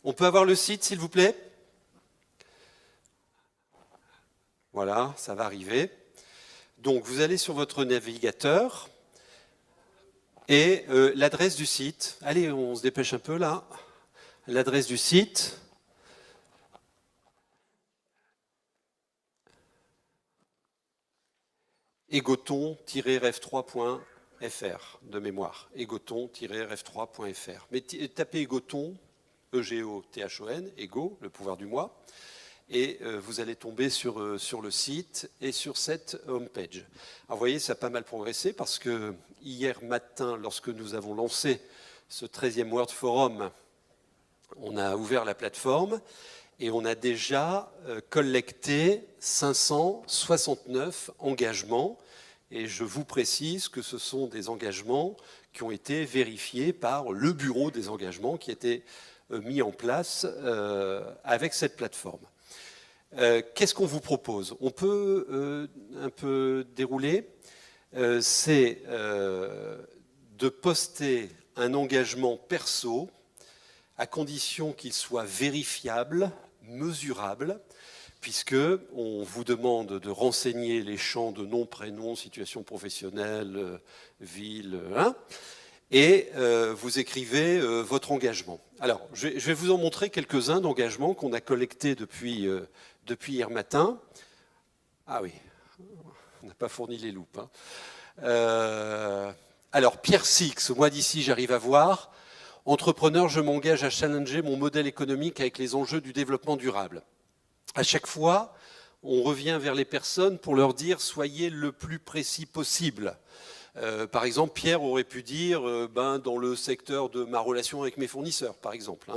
On peut avoir le site, s'il vous plaît? Voilà, ça va arriver. Donc, vous allez sur votre navigateur et l'adresse du site. Allez, on se dépêche un peu là. L'adresse du site. egoton-ref3.fr de mémoire. egoton-ref3.fr. Mais tapez Egoton, E-G-O-T-H-O-N, Ego, le pouvoir du moi, et vous allez tomber sur le site et sur cette homepage. Alors vous voyez, ça a pas mal progressé parce que hier matin, lorsque nous avons lancé ce 13e World Forum, on a ouvert la plateforme et on a déjà collecté 569 engagements. Et je vous précise que ce sont des engagements qui ont été vérifiés par le bureau des engagements qui était mis en place avec cette plateforme. Qu'est-ce qu'on vous propose? On peut un peu dérouler. C'est de poster un engagement perso à condition qu'il soit vérifiable, mesurable, puisqu'on vous demande de renseigner les champs de nom, prénom, situation professionnelle, ville, et vous écrivez votre engagement. Alors, je vais vous en montrer quelques-uns d'engagements qu'on a collectés depuis hier matin. Ah oui, on n'a pas fourni les loupes. Alors, Pierre Six, moi d'ici, j'arrive à voir. Entrepreneur, je m'engage à challenger mon modèle économique avec les enjeux du développement durable. À chaque fois, on revient vers les personnes pour leur dire « soyez le plus précis possible ». Par exemple, Pierre aurait pu dire dans le secteur de ma relation avec mes fournisseurs, par exemple.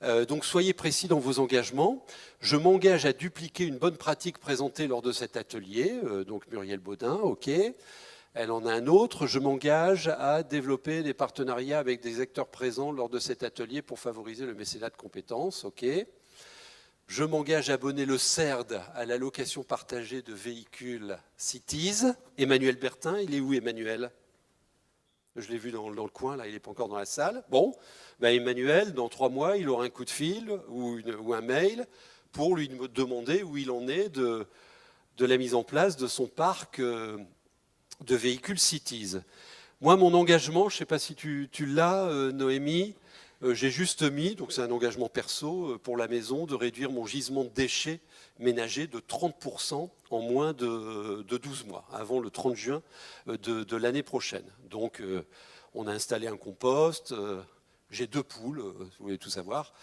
Donc soyez précis dans vos engagements. Je m'engage à dupliquer une bonne pratique présentée lors de cet atelier. Donc Muriel Baudin, ok. Elle en a un autre. Je m'engage à développer des partenariats avec des acteurs présents lors de cet atelier pour favoriser le mécénat de compétences. Ok. Je m'engage à abonner le CERD à l'allocation partagée de véhicules Cities. Emmanuel Bertin, il est où Emmanuel? Je l'ai vu dans le coin, là, il n'est pas encore dans la salle. Bon, Emmanuel, dans 3 mois, il aura un coup de fil ou un mail pour lui demander où il en est de la mise en place de son parc de véhicules Cities. Moi, mon engagement, je ne sais pas si tu l'as, Noémie, j'ai juste mis, donc c'est un engagement perso pour la maison, de réduire mon gisement de déchets ménagers de 30% en moins de 12 mois, avant le 30 juin de l'année prochaine. Donc, on a installé un compost, j'ai 2 poules, vous voulez tout savoir,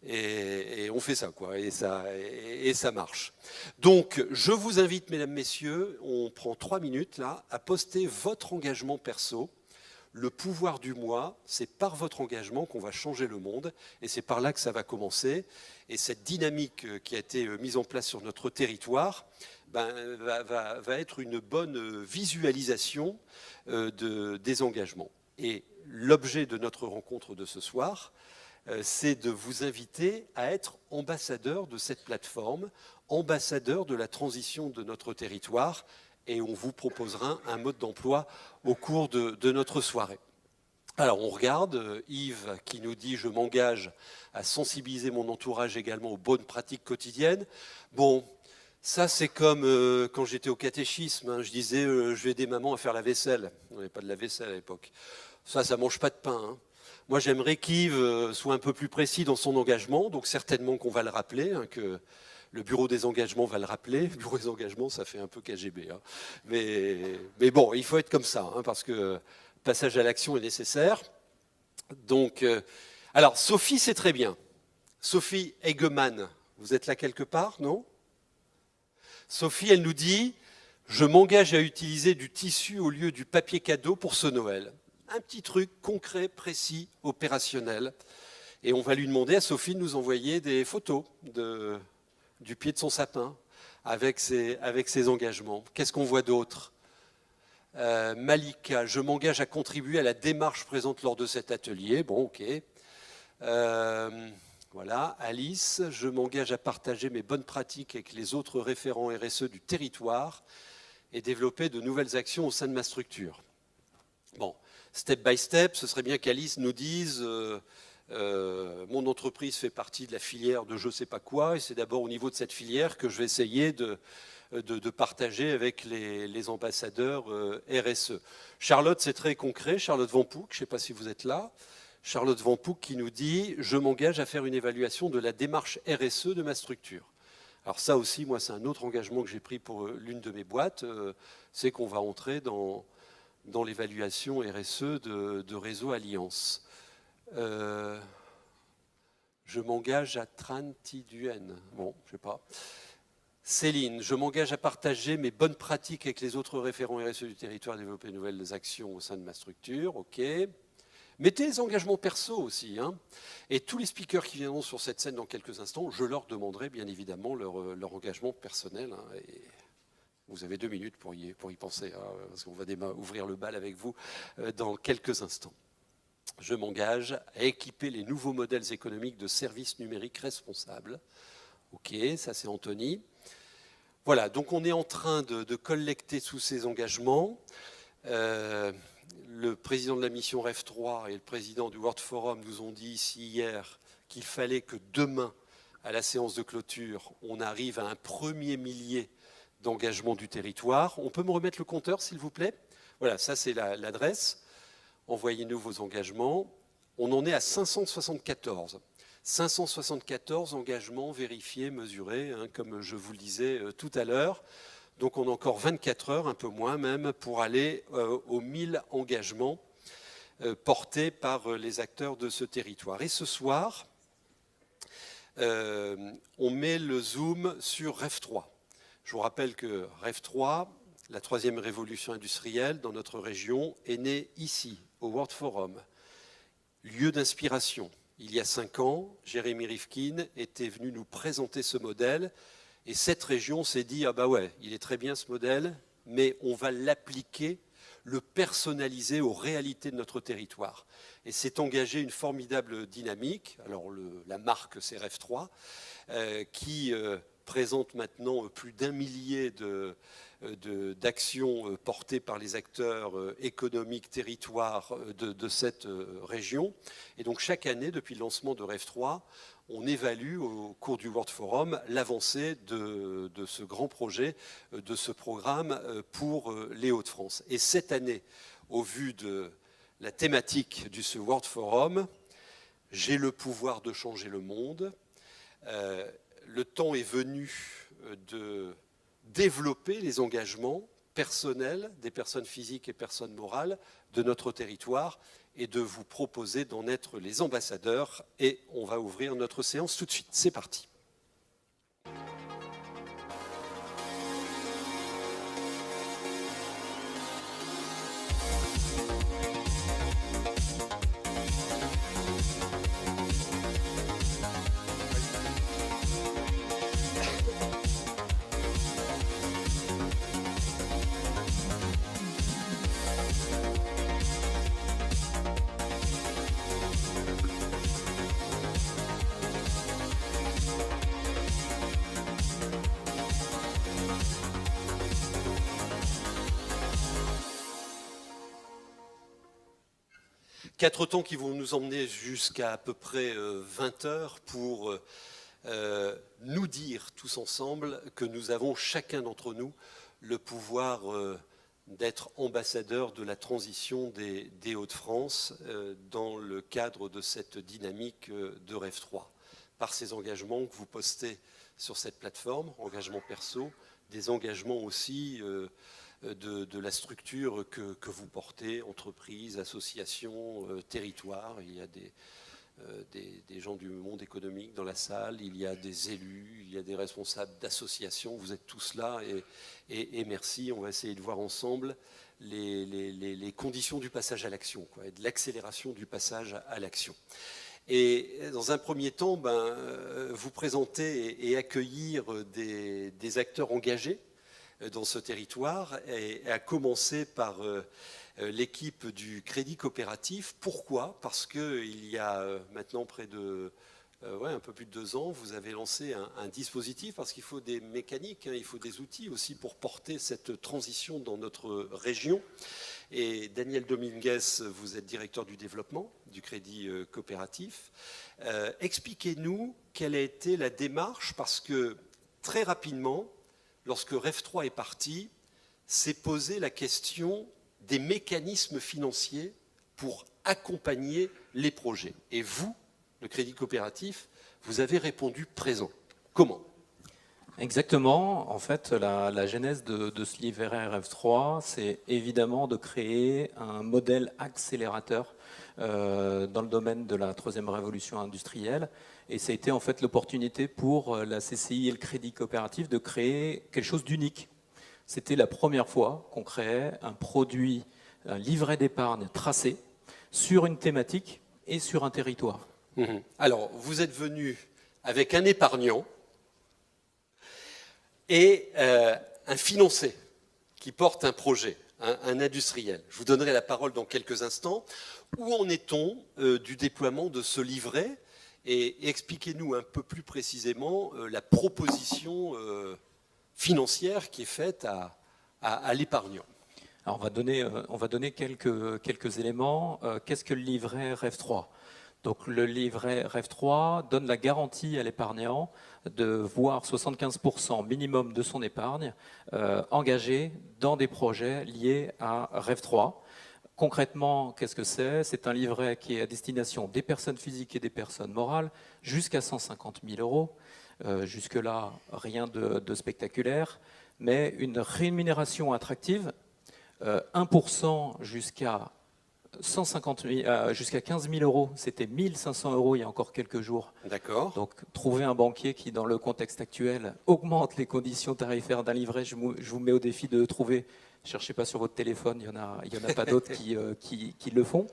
et on fait ça, quoi, et ça marche. Donc, je vous invite, mesdames, messieurs, on prend 3 minutes, là, à poster votre engagement perso. Le pouvoir du moi, c'est par votre engagement qu'on va changer le monde, et c'est par là que ça va commencer. Et cette dynamique qui a été mise en place sur notre territoire va être une bonne visualisation des engagements. Et l'objet de notre rencontre de ce soir, c'est de vous inviter à être ambassadeur de cette plateforme, ambassadeur de la transition de notre territoire, et on vous proposera un mode d'emploi au cours de notre soirée. Alors on regarde, Yves qui nous dit « je m'engage à sensibiliser mon entourage également aux bonnes pratiques quotidiennes ». Bon, ça c'est comme quand j'étais au catéchisme, je disais je vais aider maman à faire la vaisselle. On n'avait pas de la vaisselle à l'époque. Ça ne mange pas de pain. Moi j'aimerais qu'Yves soit un peu plus précis dans son engagement, donc certainement qu'on va le rappeler, que le bureau des engagements va le rappeler. Le bureau des engagements, ça fait un peu KGB. Mais bon, il faut être comme ça, parce que le passage à l'action est nécessaire. Donc, alors, Sophie, c'est très bien. Sophie Eggemann, vous êtes là quelque part, non? Sophie, elle nous dit « Je m'engage à utiliser du tissu au lieu du papier cadeau pour ce Noël ». Un petit truc concret, précis, opérationnel. Et on va lui demander à Sophie de nous envoyer des photos du pied de son sapin, avec ses engagements. Qu'est-ce qu'on voit d'autre? Malika, je m'engage à contribuer à la démarche présente lors de cet atelier. Bon, ok. Voilà. Alice, je m'engage à partager mes bonnes pratiques avec les autres référents RSE du territoire et développer de nouvelles actions au sein de ma structure. Bon, step by step, ce serait bien qu'Alice nous dise Mon entreprise fait partie de la filière de je ne sais pas quoi, et c'est d'abord au niveau de cette filière que je vais essayer de partager avec les ambassadeurs RSE. Charlotte, c'est très concret. Charlotte Van Poek, je ne sais pas si vous êtes là. Charlotte Van Poek qui nous dit « Je m'engage à faire une évaluation de la démarche RSE de ma structure ». Alors ça aussi, moi, c'est un autre engagement que j'ai pris pour l'une de mes boîtes, c'est qu'on va entrer dans l'évaluation RSE de Réseau Alliance. Je m'engage à Tran Thi Duyen. Bon, je ne sais pas. Céline, je m'engage à partager mes bonnes pratiques avec les autres référents RSE du territoire et développer de nouvelles actions au sein de ma structure. OK. Mettez les engagements perso aussi. Hein. Et tous les speakers qui viendront sur cette scène dans quelques instants, je leur demanderai bien évidemment leur engagement personnel. Hein. Et vous avez 2 minutes pour y penser, hein, parce qu'on va ouvrir le bal avec vous dans quelques instants. Je m'engage à équiper les nouveaux modèles économiques de services numériques responsables. OK, ça c'est Anthony. Voilà, donc on est en train de collecter tous ces engagements. Le président de la mission REF3 et le président du World Forum nous ont dit ici hier qu'il fallait que demain, à la séance de clôture, on arrive à un premier millier d'engagements du territoire. On peut me remettre le compteur, s'il vous plaît? Voilà, ça c'est l'adresse. Envoyez-nous vos engagements. On en est à 574. 574 engagements vérifiés, mesurés, hein, comme je vous le disais tout à l'heure. Donc on a encore 24 heures, un peu moins même, pour aller aux 1000 engagements portés par les acteurs de ce territoire. Et ce soir, on met le zoom sur REF3. Je vous rappelle que REF3, la 3e révolution industrielle dans notre région, est née ici, au World Forum. Lieu d'inspiration. Il y a 5 ans, Jérémy Rifkin était venu nous présenter ce modèle. Et cette région s'est dit, ah bah ouais, il est très bien ce modèle, mais on va l'appliquer, le personnaliser aux réalités de notre territoire. Et c'est engagé une formidable dynamique. Alors la marque, c'est REF3, qui présente maintenant plus d'1 millier d'actions portées par les acteurs économiques, territoires de cette région. Et donc chaque année, depuis le lancement de REF3, on évalue au cours du World Forum l'avancée de ce grand projet, de ce programme pour les Hauts-de-France. Et cette année, au vu de la thématique de ce World Forum, j'ai le pouvoir de changer le monde. Le temps est venu de développer les engagements personnels des personnes physiques et personnes morales de notre territoire et de vous proposer d'en être les ambassadeurs. Et on va ouvrir notre séance tout de suite. C'est parti. Quatre temps qui vont nous emmener jusqu'à à peu près 20 heures pour nous dire tous ensemble que nous avons chacun d'entre nous le pouvoir d'être ambassadeur de la transition des Hauts-de-France dans le cadre de cette dynamique de REF3. Par ces engagements que vous postez sur cette plateforme, engagements perso, des engagements aussi de la structure que vous portez, entreprises, associations, territoires. Il y a des gens du monde économique dans la salle, il y a des élus, il y a des responsables d'associations. Vous êtes tous là et merci. On va essayer de voir ensemble les conditions du passage à l'action, et de l'accélération du passage à l'action. Et dans un premier temps, vous présenter et accueillir des acteurs engagés dans ce territoire, et à commencer par l'équipe du Crédit Coopératif. Pourquoi? Parce qu'il y a maintenant près de un peu plus de 2 ans, vous avez lancé un dispositif, parce qu'il faut des mécaniques, il faut des outils aussi pour porter cette transition dans notre région. Et Daniel Dominguez, vous êtes directeur du développement du Crédit Coopératif. Expliquez-nous quelle a été la démarche, parce que très rapidement, lorsque REF3 est parti, s'est posé la question des mécanismes financiers pour accompagner les projets. Et vous, le Crédit Coopératif, vous avez répondu présent. Comment ? Exactement. En fait, la genèse de ce livret RF3, c'est évidemment de créer un modèle accélérateur dans le domaine de la troisième révolution industrielle. Et ça a été en fait l'opportunité pour la CCI et le Crédit Coopératif de créer quelque chose d'unique. C'était la première fois qu'on créait un produit, un livret d'épargne tracé sur une thématique et sur un territoire. Alors, vous êtes venu avec un épargnant et un financier qui porte un projet, un industriel. Je vous donnerai la parole dans quelques instants. Où en est-on du déploiement de ce livret ? Et expliquez-nous un peu plus précisément la proposition financière qui est faite à l'épargnant. Alors on va donner quelques éléments. Qu'est-ce que le livret REF3 ? Donc le livret REF3 donne la garantie à l'épargnant de voir 75% minimum de son épargne engagée dans des projets liés à REF3. Concrètement, qu'est-ce que c'est ? C'est un livret qui est à destination des personnes physiques et des personnes morales jusqu'à 150 000 euros. Jusque-là, rien de spectaculaire, mais une rémunération attractive, 1% jusqu'à 15 000 euros, c'était 1 500 euros il y a encore quelques jours. D'accord. Donc, trouver un banquier qui, dans le contexte actuel, augmente les conditions tarifaires d'un livret, je vous mets au défi de trouver. Cherchez pas sur votre téléphone, il y en a pas d'autres qui le font.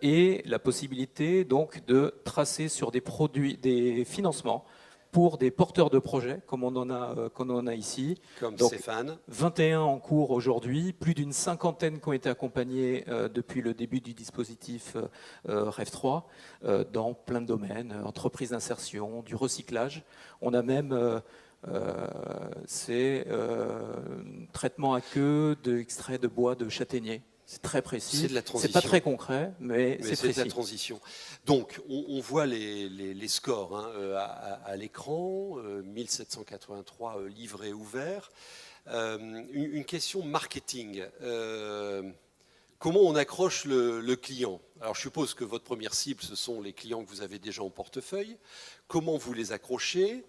Et la possibilité donc de tracer sur des produits, des financements pour des porteurs de projets, comme on en a ici. Comme donc, Stéphane. 21 en cours aujourd'hui, plus d'une cinquantaine qui ont été accompagnés depuis le début du dispositif REF3 dans plein de domaines, entreprises d'insertion, du recyclage. On a même traitement à queue d'extrait de bois de châtaignier. C'est très précis. C'est de la transition. C'est pas très concret, mais c'est précis. C'est de la transition. Donc, on voit les scores à l'écran, 1783 livrets ouverts. Une question marketing. Comment on accroche le client ? Alors, je suppose que votre première cible, ce sont les clients que vous avez déjà en portefeuille. Comment vous les accrochez ?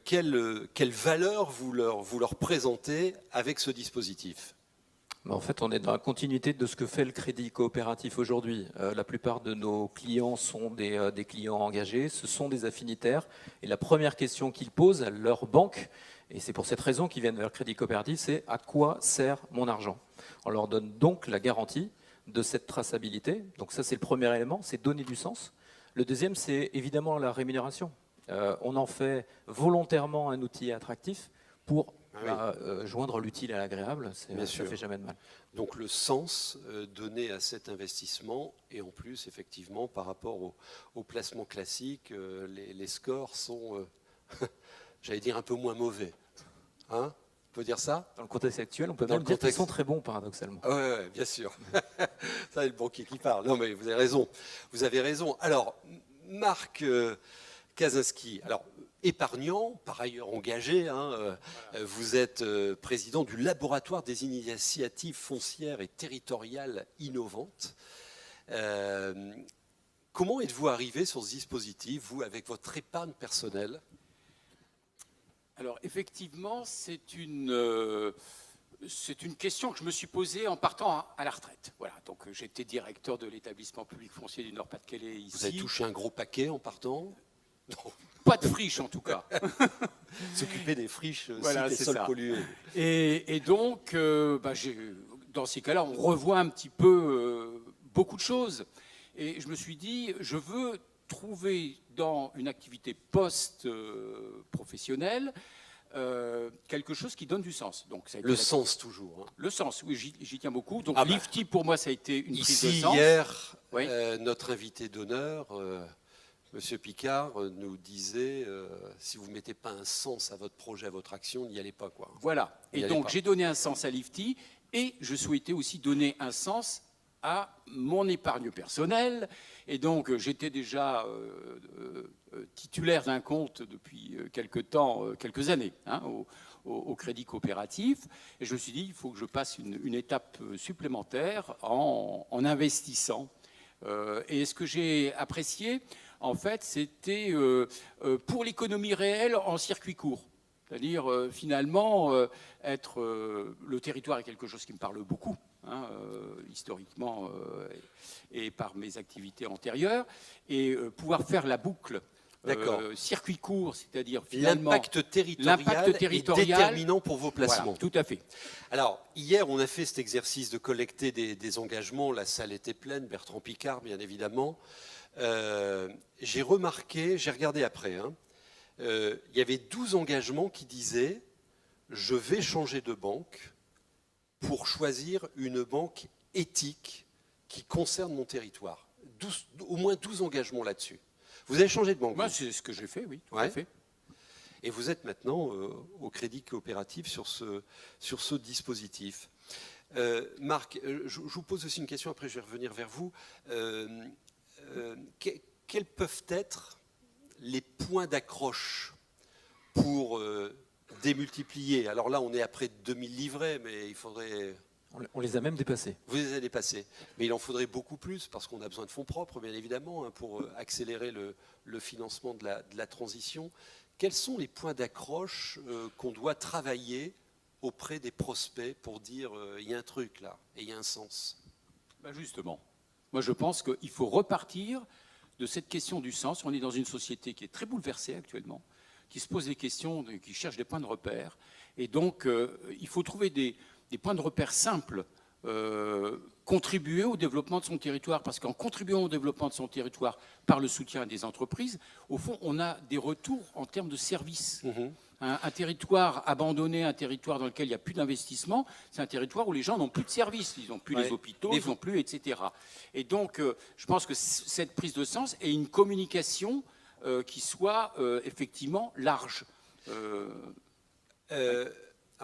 Quelle valeur vous leur présentez avec ce dispositif ? En fait, on est dans la continuité de ce que fait le Crédit Coopératif aujourd'hui. La plupart de nos clients sont des clients engagés, ce sont des affinitaires. Et la première question qu'ils posent à leur banque, et c'est pour cette raison qu'ils viennent vers le Crédit Coopératif, c'est « à quoi sert mon argent ?» On leur donne donc la garantie de cette traçabilité. Donc ça, c'est le premier élément, c'est donner du sens. Le deuxième, c'est évidemment la rémunération. On en fait volontairement un outil attractif pour joindre l'utile à l'agréable, ça ne fait jamais de mal. Donc le sens donné à cet investissement, et en plus, effectivement, par rapport au placement classique, les scores sont, j'allais dire, un peu moins mauvais. Hein ? On peut dire ça ? Dans le contexte actuel, on peut même dire qu'ils sont très bons, paradoxalement. Oui, bien sûr. Ça, c'est le banquier qui parle. Non, mais vous avez raison. Vous avez raison. Alors, Marc Kaczynski, alors, épargnant, par ailleurs engagé, vous êtes président du laboratoire des initiatives foncières et territoriales innovantes. Comment êtes-vous arrivé sur ce dispositif, vous, avec votre épargne personnelle ? Alors, effectivement, c'est une question que je me suis posée en partant à la retraite. Voilà, donc j'étais directeur de l'établissement public foncier du Nord-Pas-de-Calais ici. Vous avez touché un gros paquet en partant ? Non. Pas de friches, en tout cas. S'occuper des friches, voilà, sites et sols pollués. Et donc, dans ces cas-là, on revoit un petit peu beaucoup de choses. Et je me suis dit, je veux trouver dans une activité post-professionnelle quelque chose qui donne du sens. Donc, ça a été sens toujours. Hein. Le sens, oui, j'y tiens beaucoup. Donc, Lifty, pour moi, ça a été une prise de sens. Ici, hier, notre invité d'honneur... Monsieur Picard nous disait, si vous ne mettez pas un sens à votre projet, à votre action, n'y allez pas, quoi. Voilà. Et donc, j'ai donné un sens à Lifty. Et je souhaitais aussi donner un sens à mon épargne personnelle. Et donc, j'étais déjà titulaire d'un compte depuis quelques années, hein, au Crédit Coopératif. Et je me suis dit, il faut que je passe une étape supplémentaire en investissant. Et ce que j'ai apprécié, en fait, c'était pour l'économie réelle en circuit court. C'est-à-dire, finalement, le territoire est quelque chose qui me parle beaucoup, hein, historiquement et par mes activités antérieures, et pouvoir faire la boucle circuit court, c'est-à-dire finalement l'impact territorial est déterminant pour vos placements. Voilà, tout à fait. Alors, hier, on a fait cet exercice de collecter des engagements. La salle était pleine, Bertrand Picard, bien évidemment. J'ai remarqué, j'ai regardé après, hein, il y avait 12 engagements qui disaient « Je vais changer de banque pour choisir une banque éthique qui concerne mon territoire ». Au moins 12 engagements là-dessus. Vous avez changé de banque? Moi, c'est ce que j'ai fait, oui, tout à fait. Et vous êtes maintenant au Crédit Coopératif sur ce dispositif. Marc, je vous pose aussi une question, après je vais revenir vers vous. Quels peuvent être les points d'accroche pour démultiplier? Alors là, on est à près de 2000 livrets, mais il faudrait... On les a même dépassés. Vous les avez dépassés. Mais il en faudrait beaucoup plus, parce qu'on a besoin de fonds propres, bien évidemment, hein, pour accélérer le financement de la transition. Quels sont les points d'accroche qu'on doit travailler auprès des prospects pour dire il y a un truc là, et il y a un sens? Ben justement, moi je pense qu'il faut repartir de cette question du sens. On est dans une société qui est très bouleversée actuellement, qui se pose des questions, qui cherche des points de repère. Et donc, il faut trouver des points de repère simples, contribuer au développement de son territoire. Parce qu'en contribuant au développement de son territoire par le soutien des entreprises, au fond, on a des retours en termes de services. Un territoire abandonné, un territoire dans lequel il n'y a plus d'investissement, c'est un territoire où les gens n'ont plus de services, ils n'ont plus les hôpitaux, ils n'ont plus, etc. Et donc, je pense que cette prise de sens est une communication qui soit effectivement large.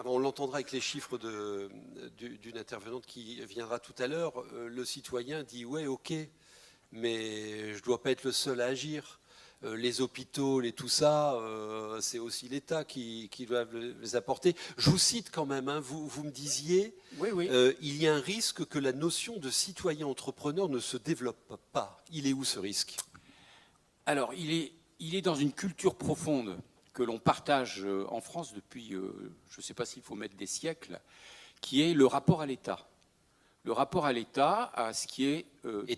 On l'entendra avec les chiffres d'une intervenante qui viendra tout à l'heure. Le citoyen dit « ouais, ok, mais je ne dois pas être le seul à agir ». Les hôpitaux, tout ça, c'est aussi l'État qui doit les apporter. Je vous cite quand même, hein, vous me disiez, il y a un risque que la notion de citoyen entrepreneur ne se développe pas. Il est où ce risque? Alors, il est dans une culture profonde que l'on partage en France depuis, je ne sais pas s'il faut mettre des siècles, qui est le rapport à l'État. Le rapport à l'État, à ce qui est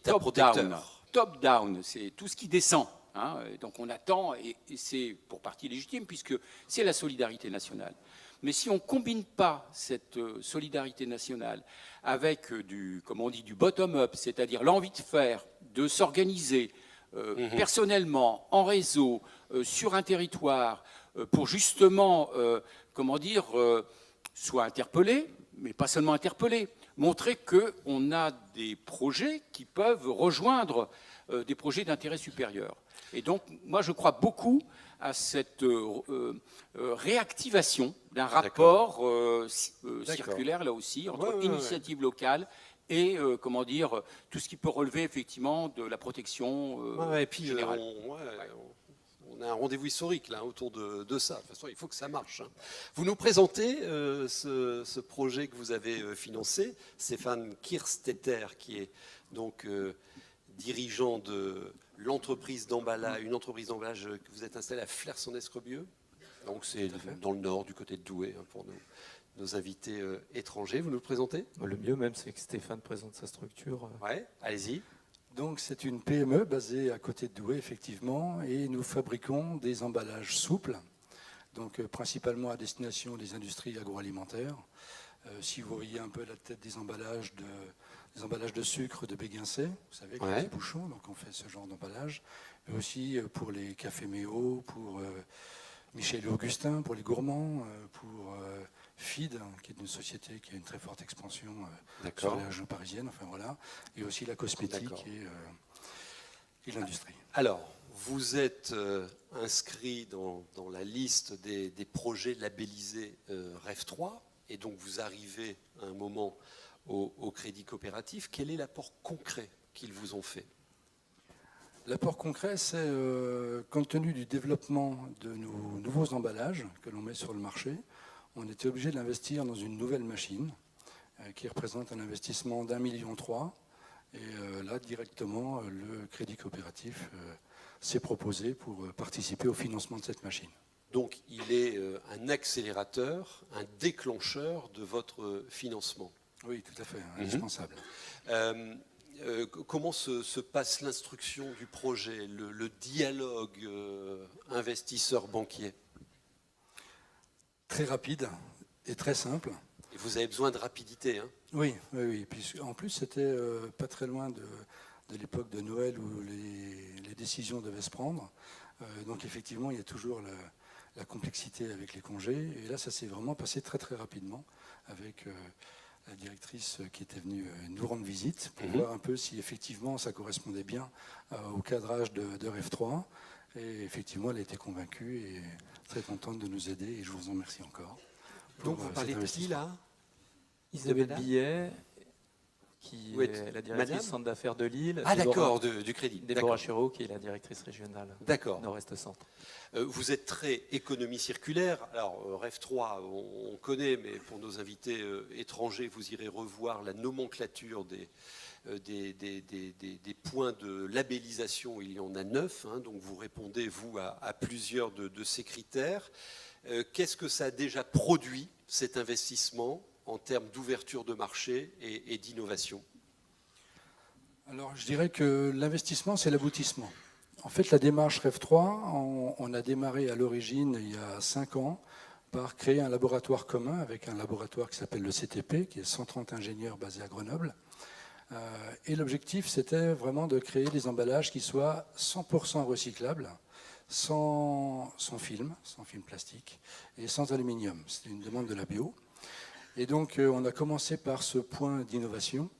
top-down. Top-down, c'est tout ce qui descend. Hein, donc on attend, et c'est pour partie légitime, puisque c'est la solidarité nationale. Mais si on ne combine pas cette solidarité nationale avec comme on dit, du bottom-up, c'est-à-dire l'envie de faire, de s'organiser personnellement, en réseau, sur un territoire, pour justement, soit interpeller, mais pas seulement interpeller, montrer qu'on a des projets qui peuvent rejoindre des projets d'intérêt supérieur. Et donc, moi, je crois beaucoup à cette réactivation d'un rapport circulaire, là aussi, entre initiative locale et, tout ce qui peut relever, effectivement, de la protection et puis, générale. On a un rendez-vous historique, là, autour de ça. De toute façon, il faut que ça marche. Hein. Vous nous présentez ce projet que vous avez financé, Stéphane Kirstetter, qui est donc dirigeant de l'entreprise d'emballage, une entreprise d'emballage que vous êtes installée à Flers-en-Escrebieux. Donc c'est dans le nord, du côté de Douai, hein, pour nos invités étrangers. Vous nous le présentez? Le mieux même, c'est que Stéphane présente sa structure. Ouais, allez-y. Donc c'est une PME basée à côté de Douai, effectivement, et nous fabriquons des emballages souples, donc principalement à destination des industries agroalimentaires. Si vous voyez un peu la tête des emballages de sucre de Béguincé, vous savez, avec les petits bouchons, donc on fait ce genre d'emballage. Mais aussi pour les cafés Méo, pour Michel et Augustin, pour les gourmands, pour FID, qui est une société qui a une très forte expansion sur la région parisienne, enfin voilà, et aussi la cosmétique et l'industrie. Alors, vous êtes inscrit dans la liste des projets labellisés REF 3. et donc vous arrivez à un moment au Crédit Coopératif. Quel est l'apport concret qu'ils vous ont fait? L'apport concret, c'est compte tenu du développement de nos nouveaux emballages que l'on met sur le marché, on était obligé d'investir dans une nouvelle machine qui représente un investissement d'1,3 million. Et là, directement, le Crédit Coopératif s'est proposé pour participer au financement de cette machine. Donc il est un accélérateur, un déclencheur de votre financement. Oui, tout à fait, indispensable. Comment se passe l'instruction du projet, le dialogue investisseur-banquier? Très rapide et très simple. Et vous avez besoin de rapidité, hein? Oui, oui, oui. Puis, en plus, c'était pas très loin de l'époque de Noël où les décisions devaient se prendre. Donc effectivement, il y a toujours la complexité avec les congés. Et là, ça s'est vraiment passé très très rapidement avec la directrice qui était venue nous rendre visite pour voir un peu si effectivement ça correspondait bien au cadrage de REF3. Et effectivement, elle a été convaincue et très contente de nous aider. Et je vous en remercie encore. Donc vous parlez de qui là? Isabelle Billet, qui est la directrice centre d'affaires de Lille. Ah d'accord, du crédit. Déborah Chéreau, qui est la directrice régionale Nord-Est Centre. Vous êtes très économie circulaire. Alors, REF3, on connaît, mais pour nos invités étrangers, vous irez revoir la nomenclature des points de labellisation. Il y en a 9, hein, donc vous répondez, vous, à plusieurs de ces critères. Qu'est-ce que ça a déjà produit, cet investissement, en termes d'ouverture de marché et d'innovation? Alors, je dirais que l'investissement, c'est l'aboutissement. En fait, la démarche REF3, on a démarré à l'origine, il y a 5 ans, par créer un laboratoire commun avec un laboratoire qui s'appelle le CTP, qui est 130 ingénieurs basés à Grenoble. Et l'objectif, c'était vraiment de créer des emballages qui soient 100% recyclables, sans film plastique et sans aluminium. C'était une demande de la bio. Et donc, on a commencé par ce point d'innovation.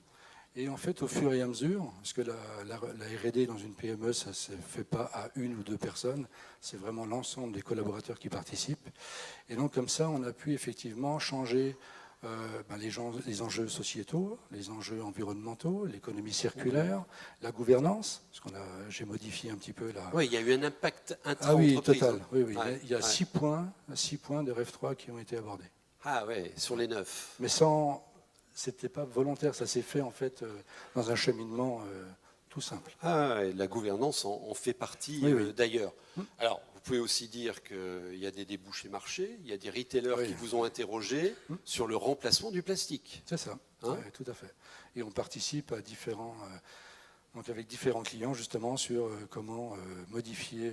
Et en fait, au fur et à mesure, parce que la R&D dans une PME, ça ne se fait pas à 1 ou 2 personnes, c'est vraiment l'ensemble des collaborateurs qui participent. Et donc, comme ça, on a pu effectivement changer les enjeux sociétaux, les enjeux environnementaux, l'économie circulaire, la gouvernance, parce j'ai modifié un petit peu la... Oui, il y a eu un impact intra-entreprise. Ah oui, total. Oui, oui. Ouais, il y a 6 points de REF3 qui ont été abordés. Ah oui, sur les 9. Mais c'était pas volontaire, ça s'est fait en fait dans un cheminement tout simple. Ah, et la gouvernance en fait partie d'ailleurs. Alors, vous pouvez aussi dire qu'il y a des débouchés marchés, il y a des retailers qui vous ont interrogé sur le remplacement du plastique. C'est ça, tout à fait. Et on participe à avec différents clients justement sur comment modifier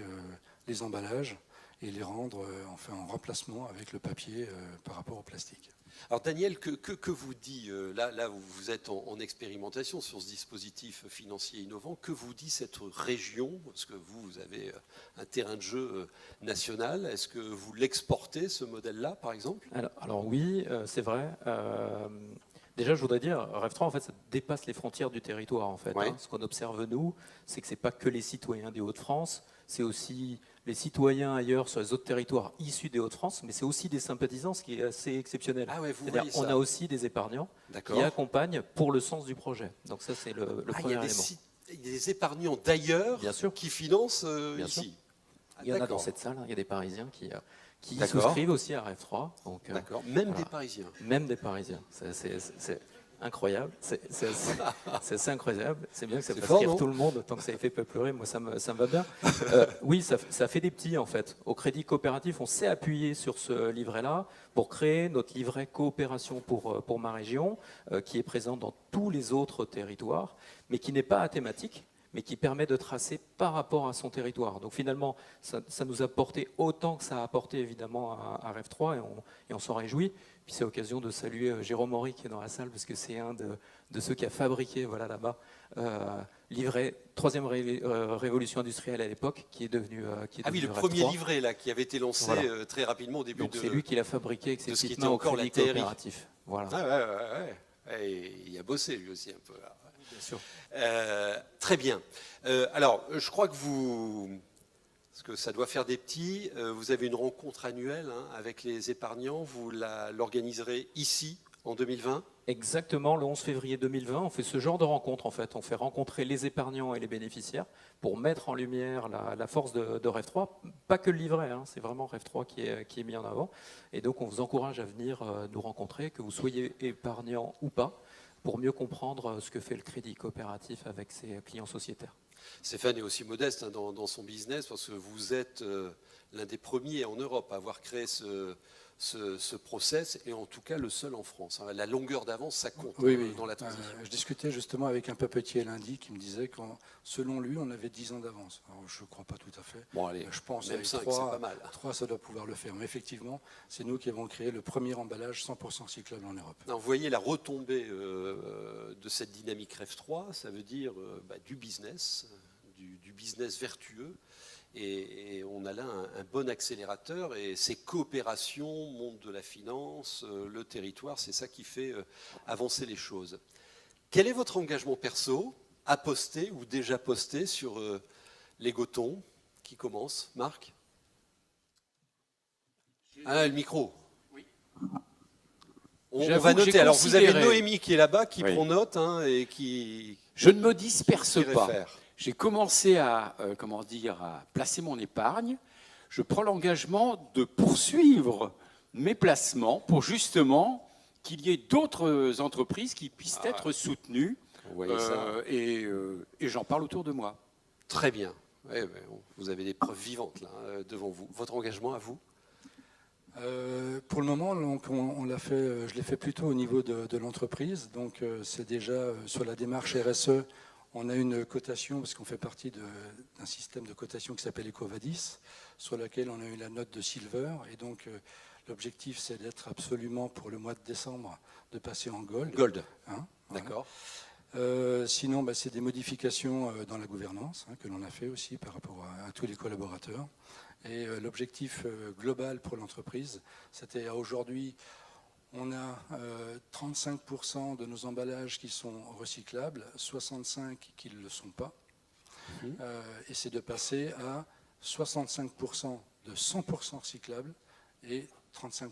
les emballages et les rendre en remplacement avec le papier par rapport au plastique. Alors Daniel, que vous dit, là vous êtes en expérimentation sur ce dispositif financier innovant, que vous dit cette région? Parce que vous avez un terrain de jeu national, est-ce que vous l'exportez ce modèle-là par exemple? Alors oui, c'est vrai. Déjà, je voudrais dire, REF3, en fait, ça dépasse les frontières du territoire. En fait, Ce qu'on observe, nous, c'est que ce n'est pas que les citoyens des Hauts-de-France, c'est aussi les citoyens ailleurs sur les autres territoires issus des Hauts-de-France, mais c'est aussi des sympathisants, ce qui est assez exceptionnel. Ah ouais, on a aussi des épargnants qui accompagnent pour le sens du projet. Donc ça, c'est le premier élément. Il y a des épargnants d'ailleurs qui financent ici. Il y en a dans cette salle, il y a des Parisiens qui souscrivent aussi à REF3. D'accord, même des Parisiens. Même des Parisiens. C'est incroyable. C'est assez incroyable. C'est bien que ça fasse rire tout le monde, tant que ça fait pas pleurer. Moi, ça me va bien. Oui, ça fait des petits, en fait. Au Crédit Coopératif, on s'est appuyé sur ce livret-là pour créer notre livret coopération pour ma région, qui est présent dans tous les autres territoires, mais qui n'est pas à thématique, mais qui permet de tracer par rapport à son territoire. Donc finalement, ça nous a apporté autant que ça a apporté évidemment à REF3 et on s'en réjouit. Puis c'est l'occasion de saluer Jérôme Henry qui est dans la salle parce que c'est un de ceux qui a fabriqué là-bas livret 3e révolution industrielle à l'époque qui est devenu le premier livret là qui avait été lancé très rapidement au début. Donc c'est lui qui l'a fabriqué avec ses petites mains au Crédit Coopératif. Voilà. Et il a bossé lui aussi un peu. Là. Bien sûr. Très bien. Alors, je crois que Parce que ça doit faire des petits. Vous avez une rencontre annuelle avec les épargnants. Vous l'organiserez ici en 2020 ? Exactement, le 11 février 2020, on fait ce genre de rencontre en fait. On fait rencontrer les épargnants et les bénéficiaires pour mettre en lumière la force de Rêve 3. Pas que le livret, c'est vraiment Rêve 3 qui est mis en avant. Et donc on vous encourage à venir nous rencontrer, que vous soyez épargnant ou pas, pour mieux comprendre ce que fait le crédit coopératif avec ses clients sociétaires. Stéphane est aussi modeste dans son business parce que vous êtes l'un des premiers en Europe à avoir créé ce process et en tout cas le seul en France. La longueur d'avance, ça compte dans la transition. Je discutais justement avec un papetier lundi qui me disait que selon lui, on avait 10 ans d'avance. Alors, je ne crois pas tout à fait. Bon, allez, je pense même que 5, c'est pas mal. 3, ça doit pouvoir le faire. Mais effectivement, c'est nous qui avons créé le premier emballage 100% recyclable en Europe. Non, vous voyez la retombée de cette dynamique Rêve 3, ça veut dire du business vertueux. Et on a là un bon accélérateur et ces coopérations, monde de la finance, le territoire, c'est ça qui fait avancer les choses. Quel est votre engagement perso à poster ou déjà posté sur les Gotons? Qui commence? Marc? Ah, le micro. Oui. On va noter. Alors vous avez Noémie qui est là-bas, qui prend note et qui... Je ne me disperse pas. Réfère. J'ai commencé à placer mon épargne. Je prends l'engagement de poursuivre mes placements pour justement qu'il y ait d'autres entreprises qui puissent être soutenues. Vous voyez ça. Et j'en parle autour de moi. Très bien. Ouais, vous avez des preuves vivantes là, devant vous. Votre engagement à vous? Pour le moment, donc, je l'ai fait plutôt au niveau de l'entreprise. Donc c'est déjà sur la démarche RSE. On a une cotation, parce qu'on fait partie d'un système de cotation qui s'appelle EcoVadis, sur laquelle on a eu la note de Silver. Et donc, l'objectif, c'est d'être absolument, pour le mois de décembre, de passer en Gold. Gold. D'accord. Sinon, c'est des modifications dans la gouvernance que l'on a fait aussi par rapport à tous les collaborateurs. Et l'objectif global pour l'entreprise, c'était aujourd'hui... On a 35% de nos emballages qui sont recyclables, 65% qui ne le sont pas. Et c'est de passer à 65% de 100% recyclables et 35%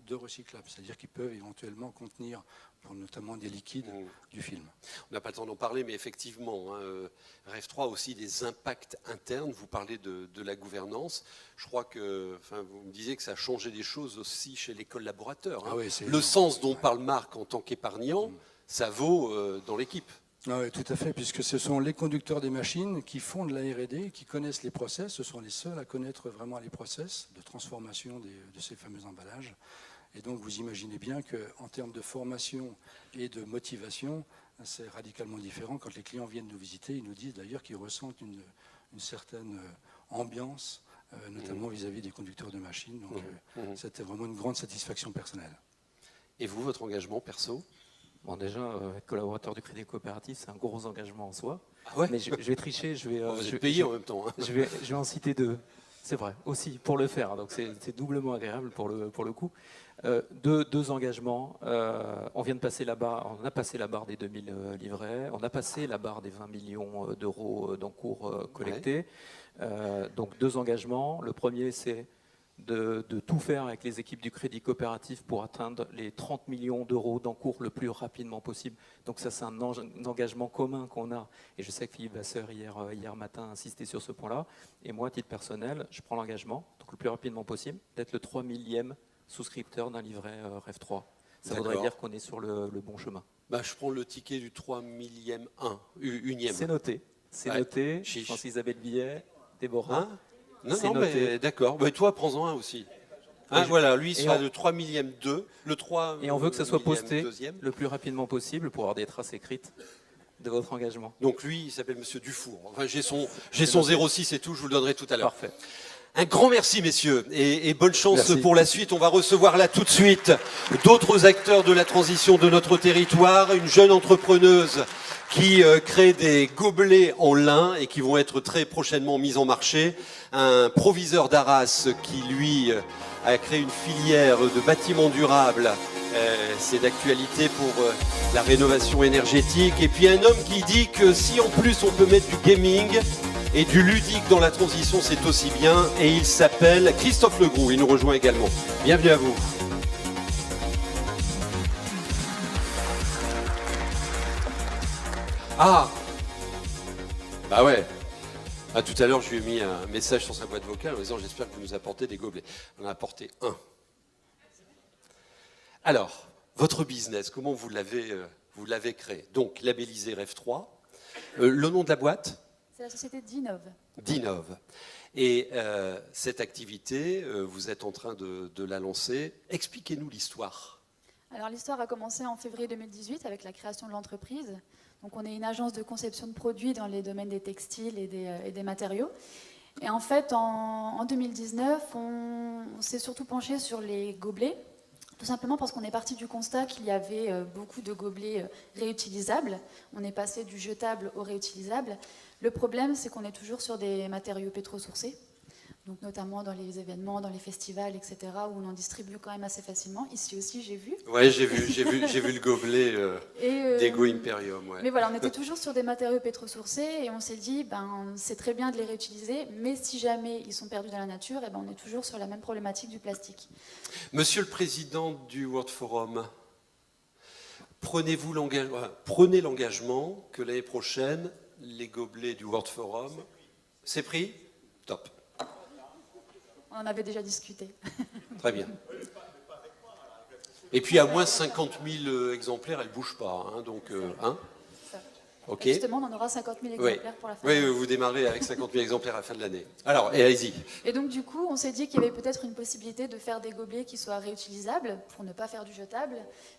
de recyclables. C'est-à-dire qu'ils peuvent éventuellement contenir, pour notamment des liquides, du film. On n'a pas le temps d'en parler, mais effectivement, Rêve 3 a aussi des impacts internes. Vous parlez de la gouvernance. Je crois que, vous me disiez que ça a changé des choses aussi chez les collaborateurs. Oui, le sens dont parle Marc en tant qu'épargnant, ça vaut dans l'équipe. Oui, tout à fait, puisque ce sont les conducteurs des machines qui font de la R&D, qui connaissent les process. Ce sont les seuls à connaître vraiment les process de transformation de ces fameux emballages. Et donc, vous imaginez bien qu'en termes de formation et de motivation, c'est radicalement différent. Quand les clients viennent nous visiter, ils nous disent d'ailleurs qu'ils ressentent une certaine ambiance, notamment vis-à-vis des conducteurs de machines. Donc, c'était vraiment une grande satisfaction personnelle. Et vous, votre engagement perso? Bon, déjà, être collaborateur du Crédit Coopératif, c'est un gros engagement en soi. Ah ouais. Mais je vais tricher, vous êtes payé en même temps. Je vais en citer 2. C'est vrai, aussi, pour le faire. Donc c'est doublement agréable pour le coup. Deux engagements. On vient de passer la barre, on a passé la barre des 2000 livrets, on a passé la barre des 20 millions d'euros d'encours collectés. Donc 2 engagements. Le premier, c'est de tout faire avec les équipes du Crédit Coopératif pour atteindre les 30 millions d'euros d'encours le plus rapidement possible. Donc ça, c'est un engagement commun qu'on a. Et je sais que Philippe Vasseur, hier matin, a insisté sur ce point-là. Et moi, à titre personnel, je prends l'engagement, donc le plus rapidement possible, d'être le 3 millième souscripteur d'un livret Rêve 3. Ça voudrait dire qu'on est sur le bon chemin. Je prends le ticket du 3 millième 1e. C'est noté. C'est noté. Je pense qu'Isabelle Billet, Déborah... Non, mais d'accord. Toi, prends-en un aussi. Voilà, lui, il sera le 3 millième 2, le 3 Et on veut que ça soit posté deuxième. le plus rapidement possible pour avoir des traces écrites de votre engagement. Donc lui, il s'appelle Monsieur Dufour. Enfin, j'ai son 06 et tout, je vous le donnerai tout à l'heure. Parfait. Un grand merci, messieurs, et bonne chance pour la suite. On va recevoir là tout de suite d'autres acteurs de la transition de notre territoire, une jeune entrepreneuse qui crée des gobelets en lin et qui vont être très prochainement mis en marché, un proviseur d'Arras qui, lui, a créé une filière de bâtiments durables. C'est d'actualité pour la rénovation énergétique. Et puis un homme qui dit que si en plus on peut mettre du gaming, Et du ludique dans la transition, c'est aussi bien. Et il s'appelle Christophe Legroux, il nous rejoint également. Bienvenue à vous. Ah, bah ouais. Ah, tout à l'heure, je lui ai mis un message sur sa boîte vocale en disant « J'espère que vous nous apportez des gobelets ». On en a apporté un. Alors, votre business, comment vous l'avez créé? Donc, labellisé Rêve 3. Le nom de la boîte? C'est la société Dinov. Dinov. Et cette activité, vous êtes en train de la lancer. Expliquez-nous l'histoire. Alors l'histoire a commencé en février 2018 avec la création de l'entreprise. Donc on est une agence de conception de produits dans les domaines des textiles et des matériaux. Et en fait, en 2019, on s'est surtout penché sur les gobelets, tout simplement parce qu'on est parti du constat qu'il y avait beaucoup de gobelets réutilisables. On est passé du jetable au réutilisable. Le problème, c'est qu'on est toujours sur des matériaux pétrosourcés, donc notamment dans les événements, dans les festivals, etc., où on en distribue quand même assez facilement. Ici aussi, j'ai vu. Ouais, j'ai vu le gobelet d'Ego Imperium. Ouais. Mais voilà, on était toujours sur des matériaux pétrosourcés et on s'est dit, c'est très bien de les réutiliser, mais si jamais ils sont perdus dans la nature, eh ben, on est toujours sur la même problématique du plastique. Monsieur le Président du World Forum, prenez l'engagement que l'année prochaine, les gobelets du World Forum, c'est pris? Top. On en avait déjà discuté. Très bien. Et puis à moins 50 000 exemplaires, elle ne bouge pas. Hein, donc, hein, ok. Justement, on en aura 50 000 exemplaires pour la fin de l'année. Oui, vous démarrez avec 50 000 exemplaires à la fin de l'année. Alors, et allez-y. Et donc du coup, on s'est dit qu'il y avait peut-être une possibilité de faire des gobelets qui soient réutilisables, pour ne pas faire du jetable,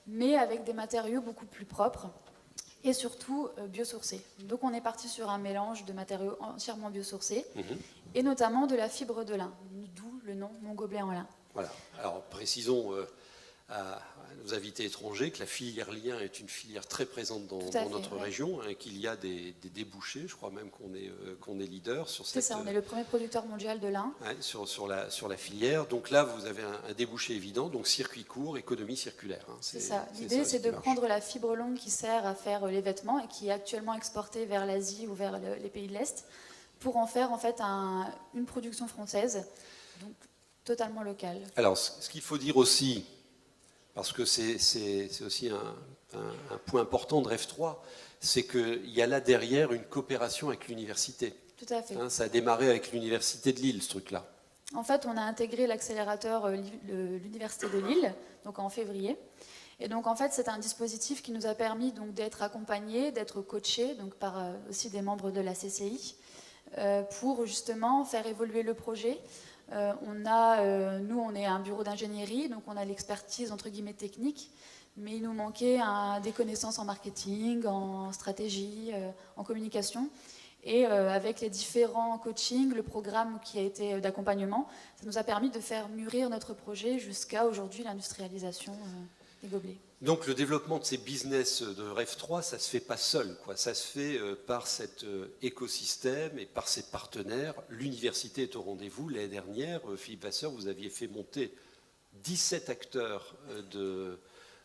mais avec des matériaux beaucoup plus propres et surtout biosourcés. Donc on est parti sur un mélange de matériaux entièrement biosourcés, et notamment de la fibre de lin, d'où le nom Mon Gobelet en lin. Voilà. Alors précisons à nos invités étrangers que la filière lien est une filière très présente dans notre région, hein, qu'il y a des débouchés, je crois même qu'on est leader sur cette... C'est ça, on est le premier producteur mondial de lin. Ouais, sur la filière. Donc là, vous avez un débouché évident, donc circuit court, économie circulaire. Hein. C'est ça. L'idée, c'est de prendre la fibre longue qui sert à faire les vêtements et qui est actuellement exportée vers l'Asie ou vers les pays de l'Est, pour en faire en fait une production française, donc totalement locale. Alors, ce qu'il faut dire aussi, parce que c'est aussi un point important de Rêve 3, c'est qu'il y a là derrière une coopération avec l'université. Tout à fait. Hein, ça a démarré avec l'université de Lille, ce truc-là. En fait, on a intégré l'accélérateur l'université de Lille, donc en février. Et donc en fait, c'est un dispositif qui nous a permis donc d'être accompagnés, d'être coachés, donc par aussi des membres de la CCI, pour justement faire évoluer le projet. Nous, on est un bureau d'ingénierie, donc on a l'expertise entre guillemets technique, mais il nous manquait des connaissances en marketing, en stratégie, en communication. Et avec les différents coachings, le programme qui a été d'accompagnement, ça nous a permis de faire mûrir notre projet jusqu'à aujourd'hui l'industrialisation des gobelets. Donc le développement de ces business de Rêve 3, ça ne se fait pas seul, quoi. Ça se fait par cet écosystème et par ses partenaires. L'université est au rendez-vous. L'année dernière, Philippe Vasseur, vous aviez fait monter 17 acteurs de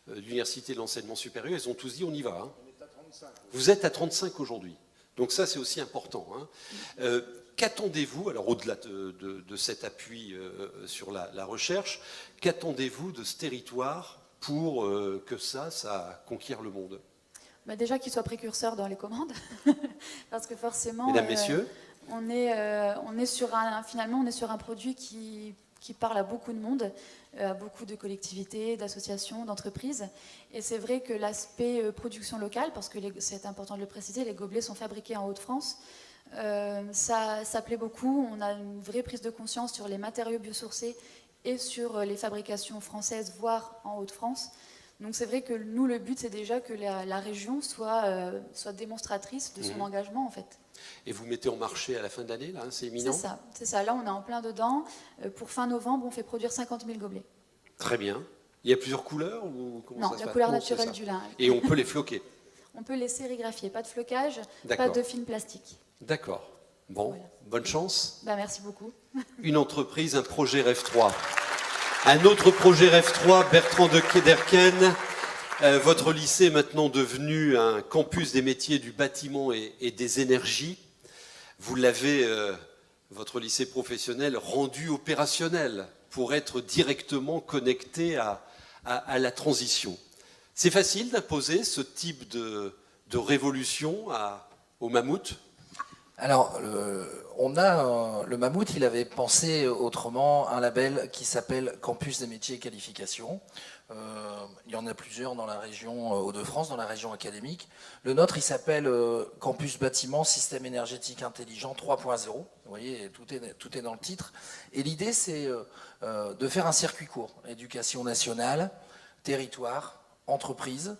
l'université de l'enseignement supérieur. Ils ont tous dit on y va. Hein. On est à 35. Vous êtes à 35 aujourd'hui. Donc ça, c'est aussi important. Hein. Qu'attendez-vous, alors au-delà de cet appui sur la recherche, qu'attendez-vous de ce territoire pour que ça conquiert le monde? Déjà qu'il soit précurseur dans les commandes, parce que forcément, mesdames, messieurs, on est sur un produit qui parle à beaucoup de monde, à beaucoup de collectivités, d'associations, d'entreprises. Et c'est vrai que l'aspect production locale, parce que c'est important de le préciser, les gobelets sont fabriqués en Hauts-de-France, ça plaît beaucoup. On a une vraie prise de conscience sur les matériaux biosourcés et sur les fabrications françaises, voire en Hauts-de-France. Donc c'est vrai que nous, le but, c'est déjà que la région soit démonstratrice de son engagement, en fait. Et vous mettez en marché à la fin de l'année, là, hein, c'est imminent? C'est ça. Là, on est en plein dedans. Pour fin novembre, on fait produire 50 000 gobelets. Très bien. Il y a plusieurs couleurs ou comment Non, ça se la passe? couleur naturelle du lin. Et on peut les floquer? On peut les sérigraphier. Pas de flocage, pas de film plastique. D'accord. Bon, voilà. Bonne chance. Merci beaucoup. Une entreprise, un projet Rêve 3. Un autre projet Rêve 3, Bertrand de Kederken. Votre lycée est maintenant devenu un campus des métiers du bâtiment et des énergies. Vous l'avez, votre lycée professionnel, rendu opérationnel pour être directement connecté à la transition. C'est facile d'imposer ce type de révolution au Mammouth? Alors, le Mammouth, il avait pensé autrement un label qui s'appelle Campus des métiers et qualifications. Il y en a plusieurs dans la région Hauts-de-France, dans la région académique. Le nôtre, il s'appelle Campus bâtiment, système énergétique intelligent 3.0. Vous voyez, tout est dans le titre. Et l'idée, c'est de faire un circuit court. Éducation nationale, territoire, entreprise,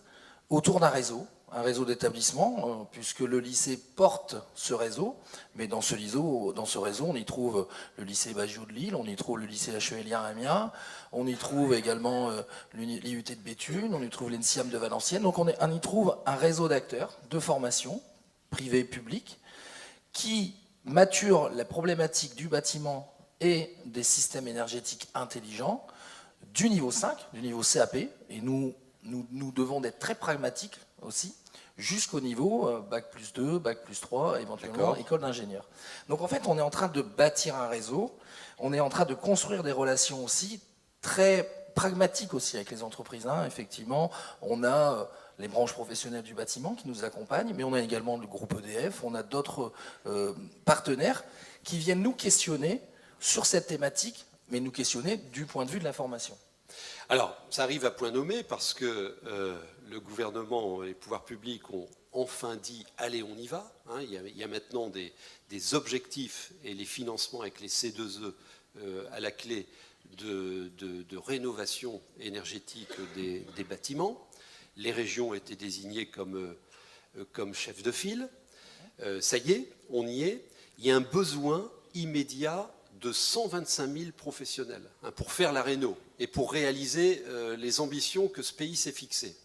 autour d'un réseau. Un réseau d'établissements, puisque le lycée porte ce réseau, mais dans ce réseau, on y trouve le lycée Bagiot de Lille, on y trouve le lycée HELien à Amiens, on y trouve également l'IUT de Béthune, on y trouve l'ENSIAM de Valenciennes, donc on y trouve un réseau d'acteurs de formation, privés et publics, qui maturent la problématique du bâtiment et des systèmes énergétiques intelligents du niveau 5, du niveau CAP, et nous devons être très pragmatiques aussi, jusqu'au niveau Bac+2, Bac+3, éventuellement école d'ingénieur. Donc en fait, on est en train de bâtir un réseau, on est en train de construire des relations aussi très pragmatiques aussi avec les entreprises. Effectivement, on a les branches professionnelles du bâtiment qui nous accompagnent, mais on a également le groupe EDF, on a d'autres partenaires qui viennent nous questionner sur cette thématique, mais nous questionner du point de vue de la formation. Alors, ça arrive à point nommé parce que le gouvernement et les pouvoirs publics ont enfin dit « allez, on y va ». Il y a maintenant des objectifs et les financements avec les C2E à la clé de rénovation énergétique des bâtiments. Les régions ont été désignées comme chefs de file. Ça y est, on y est. Il y a un besoin immédiat de 125 000 professionnels pour faire la réno et pour réaliser les ambitions que ce pays s'est fixées.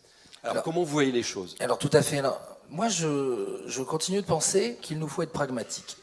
Alors, comment vous voyez les choses? Alors, tout à fait. Alors, moi, je continue de penser qu'il nous faut être pragmatique.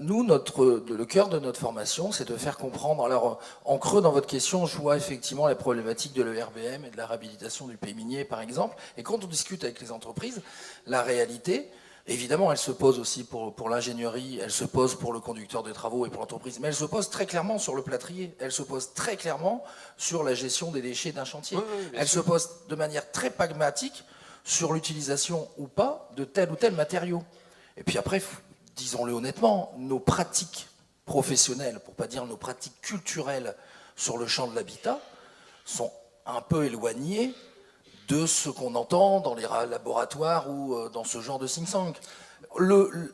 Nous, le cœur de notre formation, c'est de faire comprendre. Alors, en creux dans votre question, je vois effectivement la problématique de l'ERBM et de la réhabilitation du pays minier, par exemple. Et quand on discute avec les entreprises, la réalité, évidemment, elle se pose aussi pour l'ingénierie, elle se pose pour le conducteur de travaux et pour l'entreprise, mais elle se pose très clairement sur le plâtrier, elle se pose très clairement sur la gestion des déchets d'un chantier. Elle se pose de manière très pragmatique sur l'utilisation ou pas de tel ou tel matériau. Et puis après, disons-le honnêtement, nos pratiques professionnelles, pour ne pas dire nos pratiques culturelles sur le champ de l'habitat, sont un peu éloignées de ce qu'on entend dans les laboratoires ou dans ce genre de think-tank.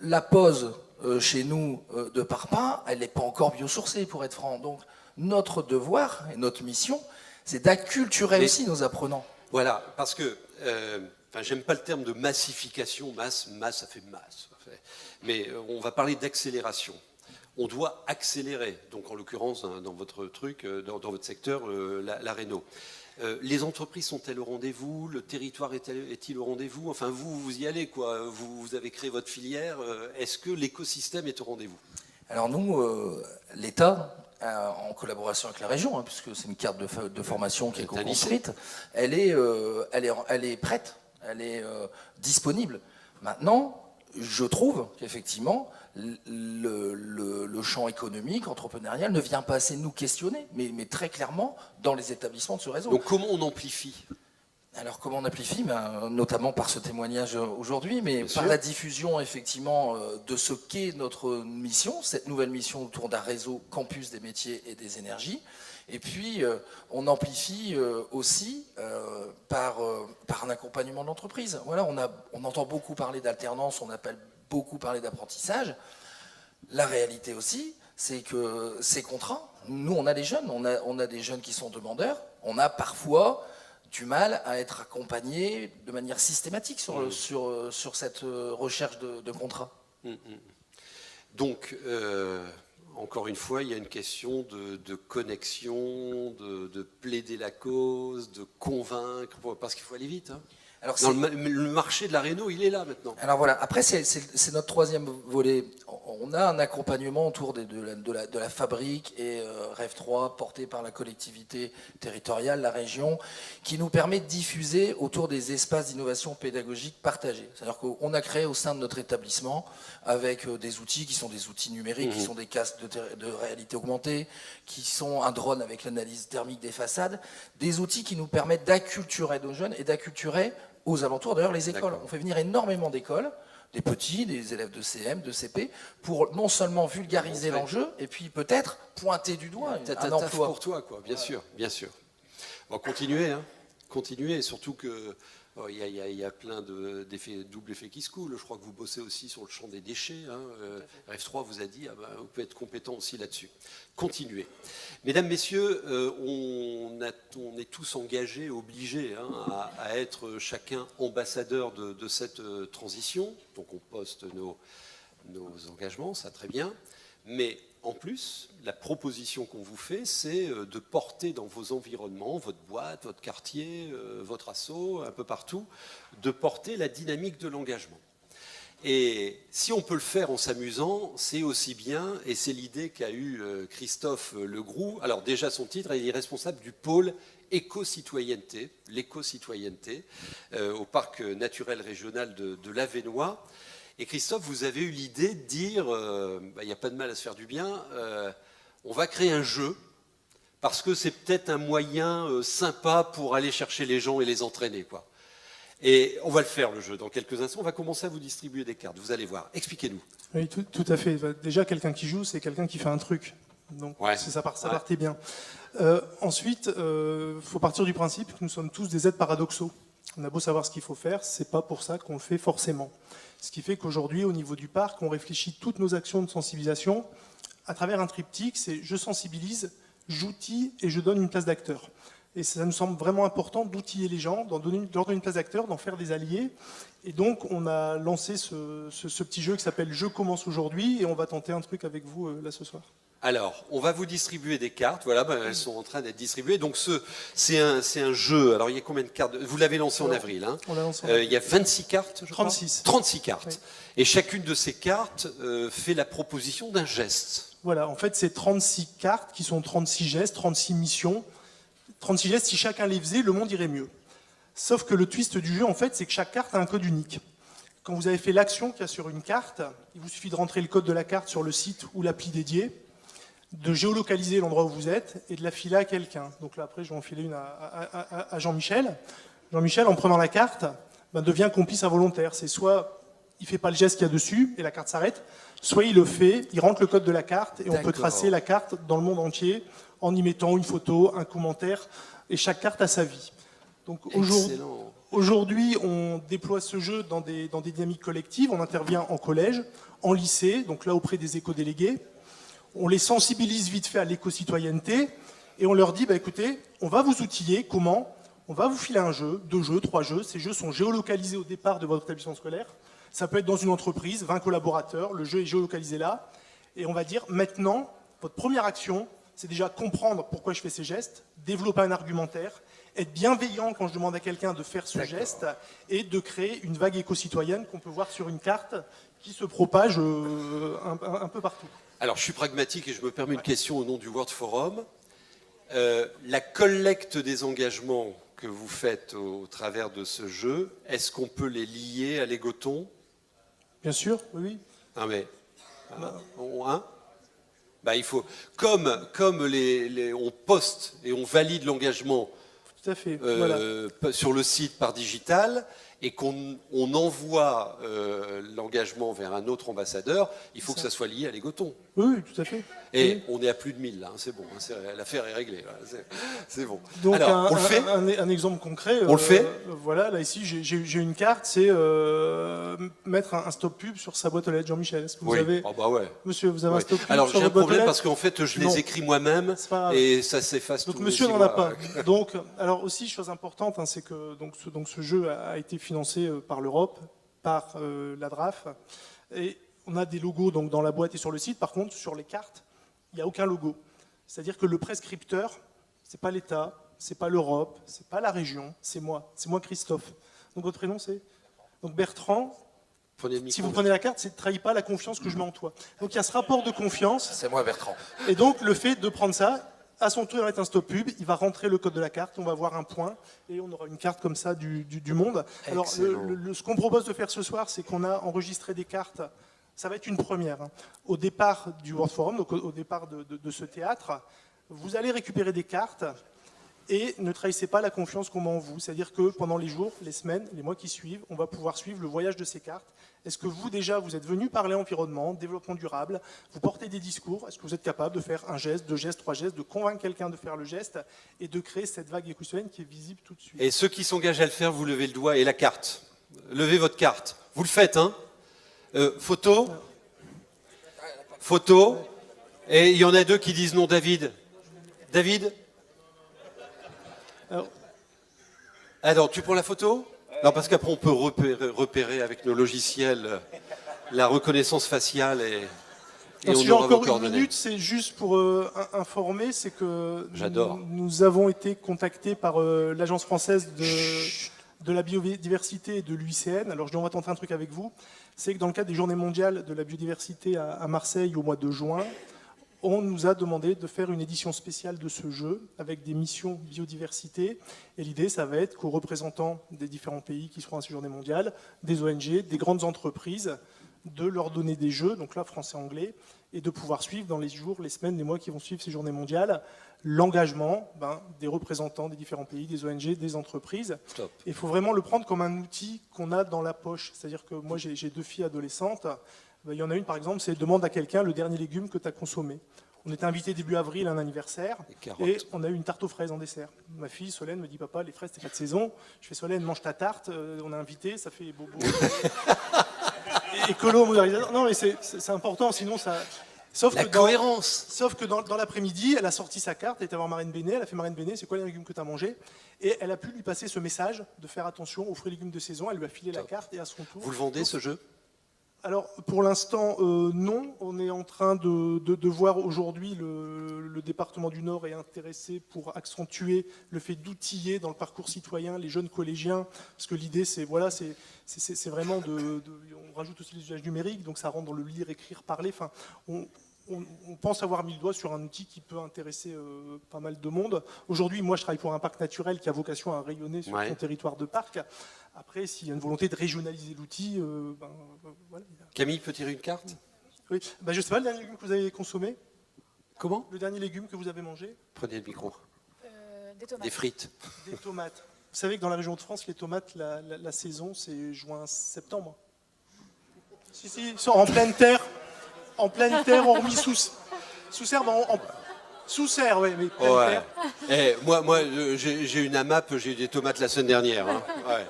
La pose chez nous de parpaing, elle n'est pas encore biosourcée, pour être franc. Donc notre devoir et notre mission, c'est d'acculturer aussi nos apprenants. Voilà, parce que, j'aime pas le terme de massification, masse, ça fait masse. Mais on va parler d'accélération. On doit accélérer, donc en l'occurrence dans votre truc, dans votre secteur, la réno. Les entreprises sont-elles au rendez-vous? Le territoire est-il au rendez-vous? Enfin, vous y allez, quoi. Vous avez créé votre filière. Est-ce que l'écosystème est au rendez-vous? Alors nous, l'État, en collaboration avec la région, puisque c'est une carte de formation qui est co-construite, elle est prête, elle est disponible. Maintenant, je trouve qu'effectivement, le champ économique, entrepreneurial, ne vient pas assez nous questionner, mais très clairement dans les établissements de ce réseau. Donc comment on amplifie? Alors comment on amplifie? Notamment par ce témoignage aujourd'hui, mais par la diffusion effectivement de ce qu'est notre mission, cette nouvelle mission autour d'un réseau campus des métiers et des énergies. Et puis on amplifie aussi par un accompagnement de l'entreprise. Voilà, on entend beaucoup parler d'alternance, on appelle beaucoup parler d'apprentissage. La réalité aussi, c'est que ces contrats, nous on a des jeunes, on a des jeunes qui sont demandeurs, on a parfois du mal à être accompagné de manière systématique sur cette recherche de contrat. Donc, encore une fois, il y a une question de connexion, de plaider la cause, de convaincre, parce qu'il faut aller vite. Alors, Le marché de la réno, il est là maintenant. Alors voilà, après c'est notre troisième volet. On a un accompagnement autour de la fabrique et Rêve 3 porté par la collectivité territoriale, la région, qui nous permet de diffuser autour des espaces d'innovation pédagogique partagés. C'est-à-dire qu'on a créé au sein de notre établissement avec des outils qui sont des outils numériques, qui sont des casques de réalité augmentée, qui sont un drone avec l'analyse thermique des façades, des outils qui nous permettent d'acculturer nos jeunes et d'acculturer aux alentours, d'ailleurs, les écoles. On fait venir énormément d'écoles, des petits, des élèves de CM, de CP, pour non seulement vulgariser l'enjeu, et puis peut-être pointer du doigt un emploi. Pour toi, quoi. Bien sûr, bien sûr. Bon, continuez, hein. Continuez, surtout que il y a plein d'effets, double effet qui se coulent. Je crois que vous bossez aussi sur le champ des déchets. Hein. Rêve 3 vous a dit, vous pouvez être compétent aussi là-dessus. Continuez. Mesdames, Messieurs, on est tous engagés, obligés à être chacun ambassadeur de cette transition. Donc on poste nos engagements, ça très bien. Mais en plus, la proposition qu'on vous fait, c'est de porter dans vos environnements, votre boîte, votre quartier, votre asso, un peu partout, de porter la dynamique de l'engagement. Et si on peut le faire en s'amusant, c'est aussi bien, et c'est l'idée qu'a eue Christophe Legroux. Alors déjà son titre, il est responsable du pôle éco-citoyenneté, l'éco-citoyenneté, au parc naturel régional de l'Avesnois. Et Christophe, vous avez eu l'idée de dire, il n'y a pas de mal à se faire du bien, on va créer un jeu, parce que c'est peut-être un moyen sympa pour aller chercher les gens et les entraîner, quoi. Et on va le faire, le jeu, dans quelques instants. On va commencer à vous distribuer des cartes, vous allez voir. Expliquez-nous. Oui, tout à fait. Déjà, quelqu'un qui joue, c'est quelqu'un qui fait un truc. Donc ouais. ça partait bien. Ensuite, faut partir du principe que nous sommes tous des êtres paradoxaux. On a beau savoir ce qu'il faut faire, c'est pas pour ça qu'on le fait forcément. Ce qui fait qu'aujourd'hui, au niveau du parc, on réfléchit toutes nos actions de sensibilisation à travers un triptyque, c'est je sensibilise, j'outille et je donne une place d'acteur. Et ça nous semble vraiment important d'outiller les gens, de leur donner une place d'acteur, d'en faire des alliés. Et donc, on a lancé ce petit jeu qui s'appelle « Je commence aujourd'hui » et on va tenter un truc avec vous là ce soir. Alors, on va vous distribuer des cartes. Voilà, elles sont en train d'être distribuées. Donc, c'est un jeu. Alors, il y a combien de cartes? Vous l'avez lancé en avril. Hein. On l'a lancé en avril. Il y a 26 cartes, je crois. 36. 36 cartes. Oui. Et chacune de ces cartes fait la proposition d'un geste. Voilà, en fait, c'est 36 cartes qui sont 36 gestes, 36 missions. 36 gestes, si chacun les faisait, le monde irait mieux. Sauf que le twist du jeu, en fait, c'est que chaque carte a un code unique. Quand vous avez fait l'action qu'il y a sur une carte, il vous suffit de rentrer le code de la carte sur le site ou l'appli dédié, de géolocaliser l'endroit où vous êtes et de la filer à quelqu'un. Donc là, après, je vais en filer une à Jean-Michel. Jean-Michel, en prenant la carte, devient complice involontaire. C'est soit il ne fait pas le geste qu'il y a dessus et la carte s'arrête, soit il le fait, il rentre le code de la carte et on peut tracer la carte dans le monde entier en y mettant une photo, un commentaire, et chaque carte a sa vie. Donc aujourd'hui, on déploie ce jeu dans des dynamiques collectives, on intervient en collège, en lycée, donc là auprès des éco-délégués. On les sensibilise vite fait à l'éco-citoyenneté et on leur dit, écoutez, on va vous outiller, comment? On va vous filer un jeu, 2 jeux, 3 jeux. Ces jeux sont géolocalisés au départ de votre établissement scolaire. Ça peut être dans une entreprise, 20 collaborateurs, le jeu est géolocalisé là. Et on va dire, maintenant, votre première action, c'est déjà comprendre pourquoi je fais ces gestes, développer un argumentaire, être bienveillant quand je demande à quelqu'un de faire ce geste et de créer une vague éco-citoyenne qu'on peut voir sur une carte qui se propage un peu partout. Alors, je suis pragmatique et je me permets une question au nom du World Forum. La collecte des engagements que vous faites au travers de ce jeu, est-ce qu'on peut les lier à l'Égoton? Bien sûr, oui. Ah mais, il faut, comme on poste et on valide l'engagement tout à fait. sur le site par digital, et qu'on envoie l'engagement vers un autre ambassadeur, il faut que ça soit lié à l'Égoton. Oui, tout à fait. Et on est à plus de 1000 là, c'est bon, l'affaire est réglée, c'est bon. Donc alors, on le fait. Un exemple concret. On le fait. Voilà, là ici j'ai une carte, c'est mettre un stop pub sur sa boîte aux lettres. Jean-Michel, est-ce que vous avez, monsieur, vous avez un stop pub alors, sur j'ai un votre boîte aux problème lettres? parce qu'en fait je les écris moi-même et ça s'efface. Donc monsieur n'en a pas. Donc, alors aussi chose importante, c'est que donc ce jeu a été financé par l'Europe, par la DRAF, et on a des logos donc dans la boîte et sur le site. Par contre, sur les cartes, il n'y a aucun logo. C'est-à-dire que le prescripteur, c'est pas l'État, c'est pas l'Europe, c'est pas la région, c'est moi Christophe. Donc votre prénom c'est donc Bertrand. Prenez le micro. Si vous prenez la carte, c'est ne trahis pas la confiance que je mets en toi. Donc il y a ce rapport de confiance. C'est moi, Bertrand. Et donc le fait de prendre ça, à son tour, il va mettre un stop pub, il va rentrer le code de la carte, on va voir un point, et on aura une carte comme ça du monde. Alors ce qu'on propose de faire ce soir, c'est qu'on a enregistré des cartes, ça va être une première. Hein. Au départ du World Forum, donc au départ de ce théâtre, vous allez récupérer des cartes, et ne trahissez pas la confiance qu'on met en vous. C'est-à-dire que pendant les jours, les semaines, les mois qui suivent, on va pouvoir suivre le voyage de ces cartes. Est-ce que vous, déjà, vous êtes venu parler environnement, développement durable, vous portez des discours, est-ce que vous êtes capable de faire un geste, 2 gestes, 3 gestes, de convaincre quelqu'un de faire le geste et de créer cette vague écossaienne qui est visible tout de suite. Et ceux qui s'engagent à le faire, vous levez le doigt et la carte. Levez votre carte. Vous le faites, hein. Photo. Photo. Et il y en a 2 qui disent non, David. David. Alors, tu prends la photo ? Non, parce qu'après, on peut repérer avec nos logiciels la reconnaissance faciale et si on j'ai aura vos encore une coordonnées. minute, c'est juste pour informer, c'est que J'adore. nous avons été contactés par l'Agence française de la biodiversité et de l'UICN. Alors, je dois tenter un truc avec vous. C'est que dans le cadre des Journées mondiales de la biodiversité à Marseille au mois de juin, on nous a demandé de faire une édition spéciale de ce jeu avec des missions biodiversité. Et l'idée, ça va être qu'aux représentants des différents pays qui seront à ces journées mondiales, des ONG, des grandes entreprises, de leur donner des jeux, donc là, français-anglais, et de pouvoir suivre dans les jours, les semaines, les mois qui vont suivre ces journées mondiales, l'engagement des représentants des différents pays, des ONG, des entreprises. Top. Il faut vraiment le prendre comme un outil qu'on a dans la poche. C'est-à-dire que moi, j'ai 2 filles adolescentes. Il y en a une, par exemple, c'est demande à quelqu'un le dernier légume que tu as consommé. On était invité début avril à un anniversaire et on a eu une tarte aux fraises en dessert. Ma fille, Solène, me dit papa, les fraises, c'est pas de saison. Je fais Solène, mange ta tarte. On a invité, ça fait bobo. Écolo, modernisateur. Non, mais c'est important, sinon ça. Sauf La que cohérence. Sauf que dans l'après-midi, elle a sorti sa carte, elle était voir Marine Bénet, elle a fait Marine Bénet, c'est quoi les légumes que tu as mangé? Et elle a pu lui passer ce message de faire attention aux fruits et légumes de saison. Elle lui a filé la carte et à son tour. Vous le vendez, ce jeu? Alors, pour l'instant, non. On est en train de voir aujourd'hui, le département du Nord est intéressé pour accentuer le fait d'outiller dans le parcours citoyen les jeunes collégiens, parce que l'idée, c'est voilà, c'est vraiment on rajoute aussi les usages numériques, donc ça rentre dans le lire, écrire, parler. Enfin, on pense avoir mis le doigt sur un outil qui peut intéresser pas mal de monde. Aujourd'hui, moi, je travaille pour un parc naturel qui a vocation à rayonner sur son territoire de parc. Après, s'il y a une volonté de régionaliser l'outil, voilà. Camille peut tirer une carte? Oui. Je ne sais pas, le dernier légume que vous avez consommé? Comment? Le dernier légume que vous avez mangé? Prenez le micro. Des tomates. Des frites. Des tomates. Vous savez que dans la région de France, les tomates, la saison, c'est juin-septembre. Si, en pleine terre. En pleine terre, hormis sous serre, sous serre, oui, mais pleine terre. Moi j'ai une AMAP, j'ai eu des tomates la semaine dernière. Hein. Ouais.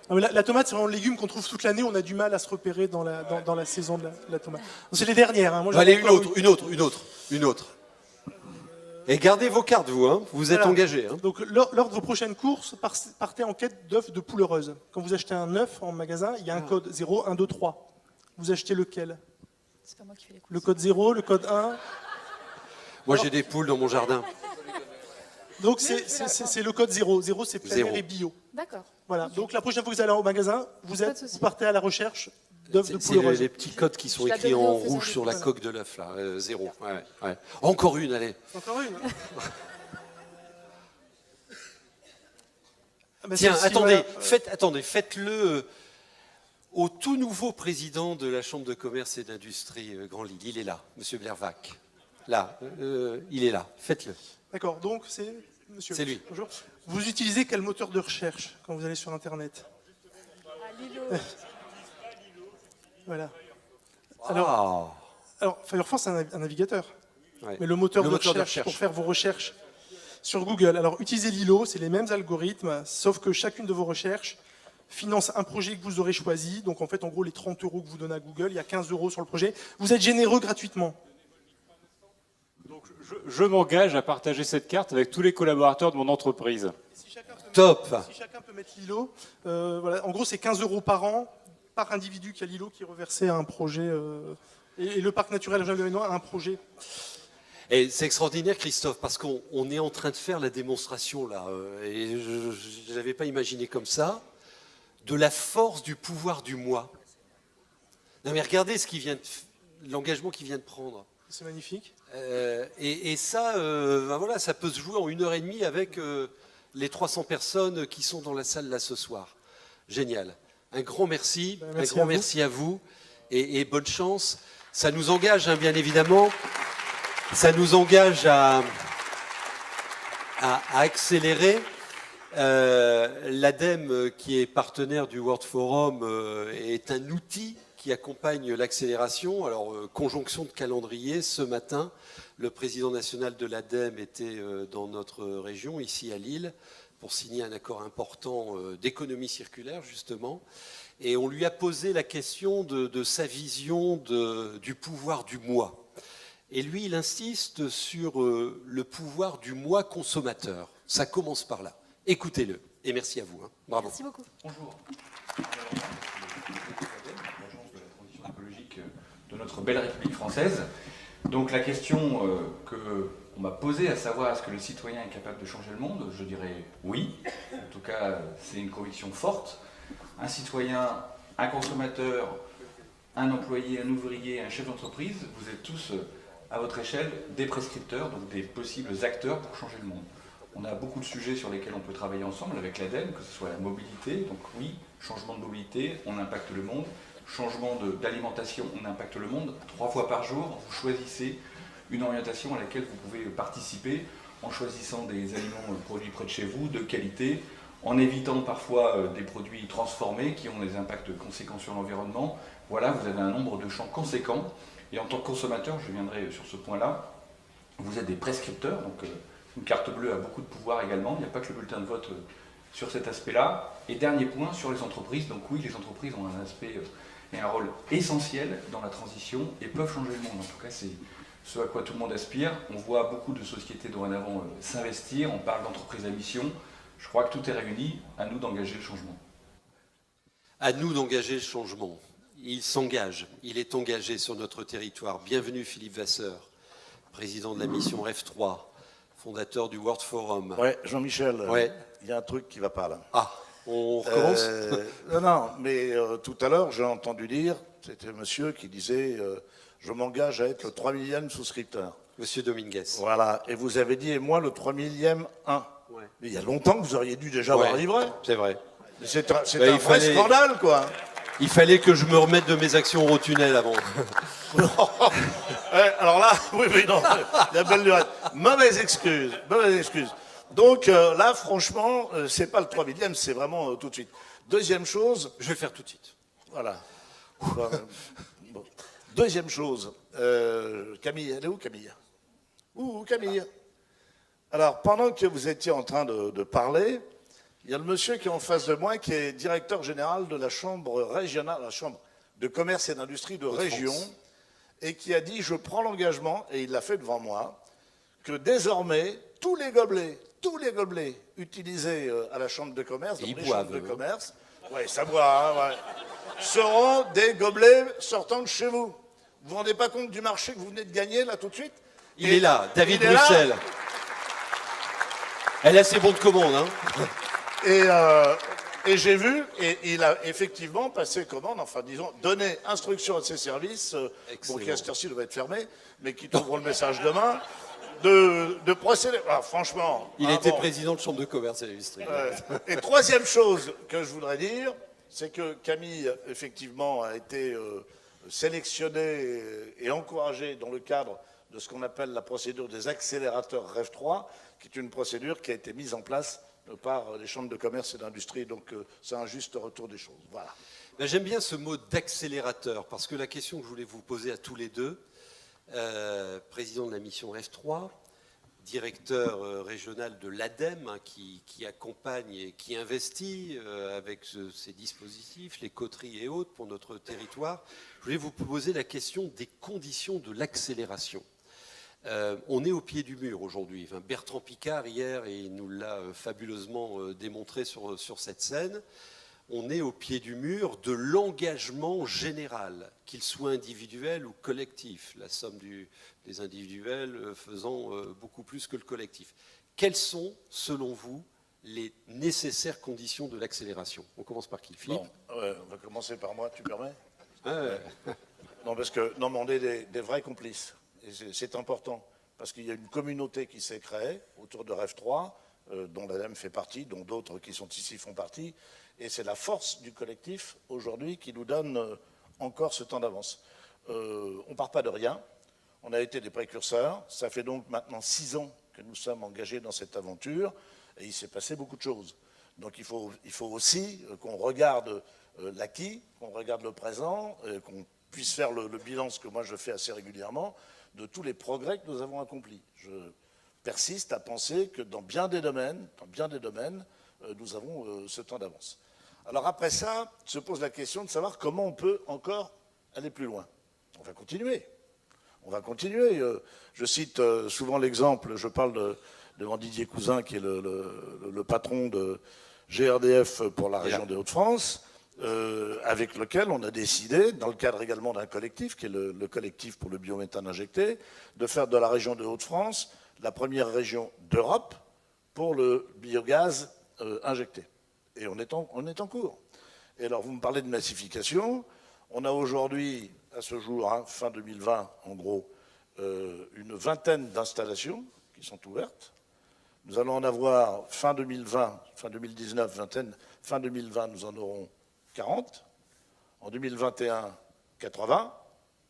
Non, mais la tomate, c'est vraiment un légume qu'on trouve toute l'année. On a du mal à se repérer dans la saison de la tomate. C'est les dernières. Hein. Moi, allez, une autre. Et gardez vos cartes, vous. Hein. Vous êtes engagés. Hein. Donc, lors de vos prochaines courses, partez en quête d'œufs de poule heureuse. Quand vous achetez un œuf en magasin, il y a un code 0, 1, 2, 3. Vous achetez lequel? C'est pas moi qui fais les courses. Le code 0, le code 1. Moi, j'ai des poules dans mon jardin. Donc, c'est le code 0. 0, c'est plein air et bio. D'accord. Voilà. Donc, la prochaine fois que vous allez au magasin, vous partez à la recherche d'œufs de poule heureuse. C'est les petits codes qui sont écrits en rouge sur la coque de l'œuf, là. 0. Ouais. Encore une, allez. Encore une. Tiens, faites-le au tout nouveau président de la Chambre de commerce et d'industrie Grand Lille. Il est là, M. Blervac. Là, il est là. Faites-le. D'accord, donc c'est monsieur. C'est lui. Bonjour. Vous utilisez quel moteur de recherche quand vous allez sur Internet? Lilo. Voilà. Alors, Firefox, c'est un navigateur. Ouais. Mais le moteur de recherche pour faire vos recherches sur Google. Alors, utilisez Lilo, c'est les mêmes algorithmes, sauf que chacune de vos recherches finance un projet que vous aurez choisi. Donc, en fait, en gros, les 30 € que vous donnez à Google, il y a 15 € sur le projet. Vous êtes généreux gratuitement. Donc, je m'engage à partager cette carte avec tous les collaborateurs de mon entreprise. Si chacun peut mettre Lilo, voilà. En gros, c'est 15 € par an, par individu qui a Lilo qui est reversé à un projet. Et le parc naturel Jean-Lévenois a un projet. Et c'est extraordinaire, Christophe, parce qu'on est en train de faire la démonstration, là. Et je n'avais pas imaginé comme ça. de la force du pouvoir du moi. Non mais regardez l'engagement qu'il vient de prendre. C'est magnifique. Et ça, ben voilà, ça peut se jouer en 1h30 avec les 300 personnes qui sont dans la salle là ce soir. Génial. Un grand merci, merci à vous et bonne chance. Ça nous engage, hein, bien évidemment. Ça nous engage à accélérer. L'ADEME, qui est partenaire du World Forum, est un outil qui accompagne l'accélération. Alors, conjonction de calendrier, ce matin, le président national de l'ADEME était dans notre région, ici à Lille, pour signer un accord important d'économie circulaire, justement. Et on lui a posé la question de sa vision du pouvoir du moi. Et lui, il insiste sur le pouvoir du moi consommateur. Ça commence par là. Écoutez-le. Et merci à vous. Hein. Bravo. Merci beaucoup. Bonjour. De notre belle République française. Donc la question qu'on m'a posée, à savoir est-ce que le citoyen est capable de changer le monde, je dirais oui. En tout cas, c'est une conviction forte. Un citoyen, un consommateur, un employé, un ouvrier, un chef d'entreprise, vous êtes tous à votre échelle des prescripteurs, donc des possibles acteurs pour changer le monde. On a beaucoup de sujets sur lesquels on peut travailler ensemble avec l'ADEME, que ce soit la mobilité, donc oui, changement de mobilité, on impacte le monde. Changement d'alimentation, on impacte le monde. 3 fois par jour, vous choisissez une orientation à laquelle vous pouvez participer en choisissant des aliments produits près de chez vous, de qualité, en évitant parfois des produits transformés qui ont des impacts conséquents sur l'environnement. Voilà, vous avez un nombre de champs conséquents. Et en tant que consommateur, je viendrai sur ce point-là, vous êtes des prescripteurs, donc une carte bleue a beaucoup de pouvoir également. Il n'y a pas que le bulletin de vote sur cet aspect-là. Et dernier point, sur les entreprises. Donc oui, les entreprises ont un aspect et un rôle essentiel dans la transition et peuvent changer le monde. En tout cas, c'est ce à quoi tout le monde aspire. On voit beaucoup de sociétés dorénavant s'investir, on parle d'entreprises à mission. Je crois que tout est réuni, à nous d'engager le changement. À nous d'engager le changement. Il s'engage, il est engagé sur notre territoire. Bienvenue Philippe Vasseur, président de la mission REF3, fondateur du World Forum. Ouais, Jean-Michel, ouais. Il y a un truc qui ne va pas là. Ah, on recommence Non, mais tout à l'heure, j'ai entendu dire, c'était un monsieur qui disait je m'engage à être le 3 millième souscripteur. Monsieur Dominguez. Voilà, et vous avez dit, et moi, le 3 millième 1. Ouais. Mais il y a longtemps que vous auriez dû déjà avoir livré. C'est vrai. C'est un vrai scandale, quoi. Il fallait que je me remette de mes actions Eurotunnel avant. Alors là, oui, non, la belle lurette. Mauvaise excuse. Donc là, franchement, c'est pas le 3 millième, c'est vraiment tout de suite. Deuxième chose... Je vais le faire tout de suite. Voilà. Bon. Deuxième chose, Camille, elle est où Camille? Où Camille? Alors, pendant que vous étiez en train de parler, il y a le monsieur qui est en face de moi, qui est directeur général de la chambre régionale, la chambre de commerce et d'industrie de région, et qui a dit, je prends l'engagement, et il l'a fait devant moi, que désormais, tous les gobelets utilisés à la chambre de commerce, dans les chambres de commerce, ouais, ça boit, hein, ouais, seront des gobelets sortant de chez vous. Vous vous rendez pas compte du marché que vous venez de gagner, là, tout de suite? Il est là, David Bruxelles. Elle a ses bons de commande, hein. Et j'ai vu, et il a effectivement passé commande, enfin disons, donné instruction à ses services, bon, qui à cette heure-ci doit être fermé, mais qui trouveront le message demain, de procéder. Ah, franchement. Il était président de chambre de commerce et d'industrie. Et troisième chose que je voudrais dire, c'est que Camille, effectivement, a été sélectionnée et encouragée dans le cadre de ce qu'on appelle la procédure des accélérateurs REF3, qui est une procédure qui a été mise en place par les chambres de commerce et d'industrie. Donc, c'est un juste retour des choses. Voilà. Ben, j'aime bien ce mot d'accélérateur, parce que la question que je voulais vous poser à tous les deux, président de la mission REF3, directeur régional de l'ADEME, hein, qui accompagne et qui investit avec ces dispositifs, les coteries et autres pour notre territoire, je voulais vous poser la question des conditions de l'accélération. On est au pied du mur aujourd'hui. Enfin, Bertrand Piccard, hier, il nous l'a fabuleusement démontré sur cette scène. On est au pied du mur de l'engagement général, qu'il soit individuel ou collectif, la somme des individuels faisant beaucoup plus que le collectif. Quelles sont, selon vous, les nécessaires conditions de l'accélération. On commence par qui, Philippe? Bon, on va commencer par moi, tu permets? Ouais. Non, parce que non, mais on est des vrais complices. Et c'est important, parce qu'il y a une communauté qui s'est créée autour de Rêve 3, dont l'ADEME fait partie, dont d'autres qui sont ici font partie. Et c'est la force du collectif, aujourd'hui, qui nous donne encore ce temps d'avance. On ne part pas de rien. On a été des précurseurs. Ça fait donc maintenant 6 ans que nous sommes engagés dans cette aventure. Et il s'est passé beaucoup de choses. Donc il faut aussi qu'on regarde l'acquis, qu'on regarde le présent, qu'on puisse faire le bilan, ce que moi je fais assez régulièrement, de tous les progrès que nous avons accomplis. Je persiste à penser que dans bien des domaines, nous avons ce temps d'avance. Alors après ça, se pose la question de savoir comment on peut encore aller plus loin. On va continuer. Je cite souvent l'exemple, je parle devant Didier Cousin, qui est le patron de GRDF pour la région des Hauts-de-France, avec lequel on a décidé, dans le cadre également d'un collectif, qui est le collectif pour le biométhane injecté, de faire de la région des Hauts-de-France la première région d'Europe pour le biogaz injecté. Et on est en cours. Et alors, vous me parlez de massification. On a aujourd'hui, à ce jour, fin 2020, en gros, une vingtaine d'installations qui sont ouvertes. Nous allons en avoir fin 2020, fin 2019, vingtaine. Fin 2020, nous en aurons 40. En 2021, 80.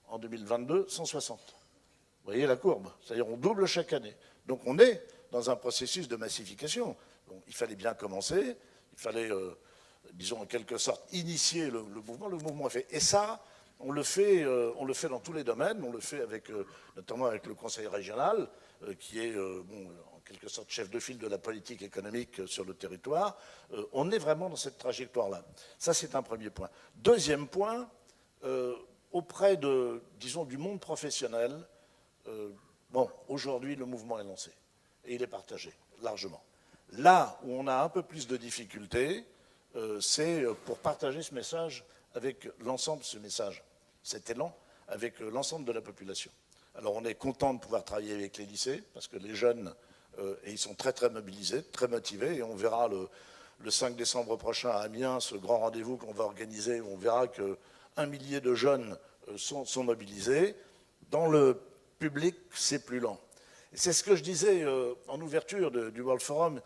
En 2022, 160. Vous voyez la courbe. C'est-à-dire on double chaque année. Donc on est dans un processus de massification. Donc, il fallait bien commencer. Il fallait, disons, en quelque sorte, initier le mouvement. Le mouvement est fait. Et ça, on le fait dans tous les domaines. On le fait avec, notamment avec le Conseil régional, qui est, en quelque sorte, chef de file de la politique économique sur le territoire. On est vraiment dans cette trajectoire-là. Ça, c'est un premier point. Deuxième point, auprès de, disons, du monde professionnel, aujourd'hui, le mouvement est lancé. Et il est partagé, largement. Là où on a un peu plus de difficultés, c'est pour partager ce message avec l'ensemble, cet élan, avec l'ensemble de la population. Alors on est content de pouvoir travailler avec les lycées, parce que les jeunes, et ils sont très très mobilisés, très motivés, et on verra le 5 décembre prochain à Amiens, ce grand rendez-vous qu'on va organiser, où on verra qu'1 millier de jeunes sont mobilisés. Dans le public, c'est plus lent. Et c'est ce que je disais en ouverture du World Forum.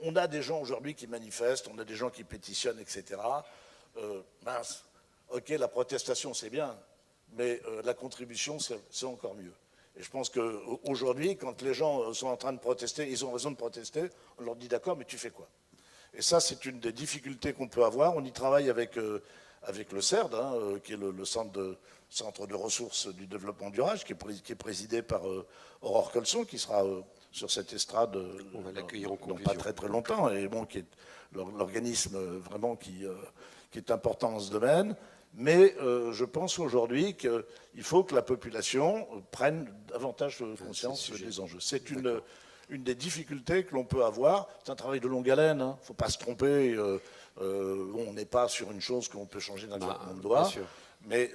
On a des gens aujourd'hui qui manifestent, on a des gens qui pétitionnent, etc. Mince, ok, la protestation c'est bien, mais la contribution c'est encore mieux. Et je pense qu'aujourd'hui, quand les gens sont en train de protester, ils ont raison de protester, on leur dit d'accord, mais tu fais quoi? Et ça, c'est une des difficultés qu'on peut avoir. On y travaille avec le CERD, qui est le centre de ressources du développement durable, qui est présidé par Aurore Colson, qui sera sur cette estrade on va l'accueillir en dans pas très très longtemps, et bon, qui est l'organisme vraiment qui est important dans ce domaine. Mais je pense aujourd'hui qu'il faut que la population prenne davantage conscience des enjeux. C'est une des difficultés que l'on peut avoir. C'est un travail de longue haleine, il ne faut pas se tromper. On n'est pas sur une chose qu'on peut changer d'un claquement de doigts. Mais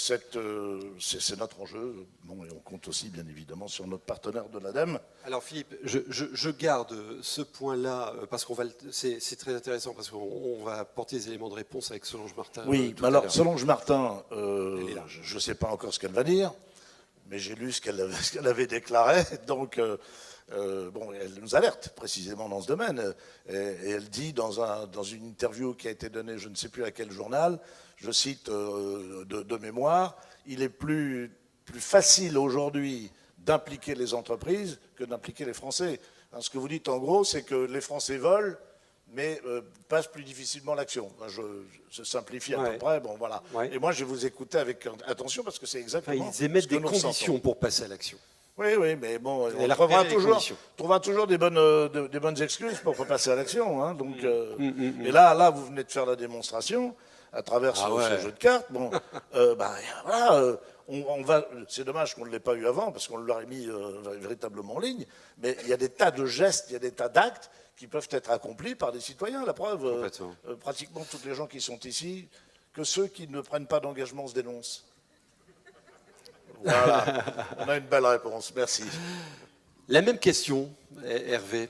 c'est notre enjeu. Bon, et on compte aussi, bien évidemment, sur notre partenaire de l'ADEME. Alors Philippe, je garde ce point-là, parce c'est très intéressant, parce qu'on va apporter des éléments de réponse avec Solange Martin. Oui, mais alors Solange Martin, je ne sais pas encore ce qu'elle va dire, mais j'ai lu ce qu'elle avait déclaré, donc elle nous alerte précisément dans ce domaine. Et elle dit dans une interview qui a été donnée, je ne sais plus à quel journal, je cite de mémoire, il est plus facile aujourd'hui d'impliquer les entreprises que d'impliquer les Français. Alors, ce que vous dites en gros, c'est que les Français veulent, mais passent plus difficilement l'action. Je simplifie à peu près, bon voilà. Ouais. Et moi, je vais vous écouter avec attention parce que c'est exactement ils émettent des conditions pour passer à l'action. Oui, mais bon, on trouvera toujours des bonnes excuses pour passer à l'action. Donc, et là, vous venez de faire la démonstration à travers ce jeu de cartes. Bon, c'est dommage qu'on ne l'ait pas eu avant, parce qu'on l'aurait mis véritablement en ligne, mais il y a des tas de gestes, il y a des tas d'actes qui peuvent être accomplis par des citoyens. La preuve, pratiquement tous les gens qui sont ici, que ceux qui ne prennent pas d'engagement se dénoncent. Voilà, on a une belle réponse, merci. La même question, Hervé.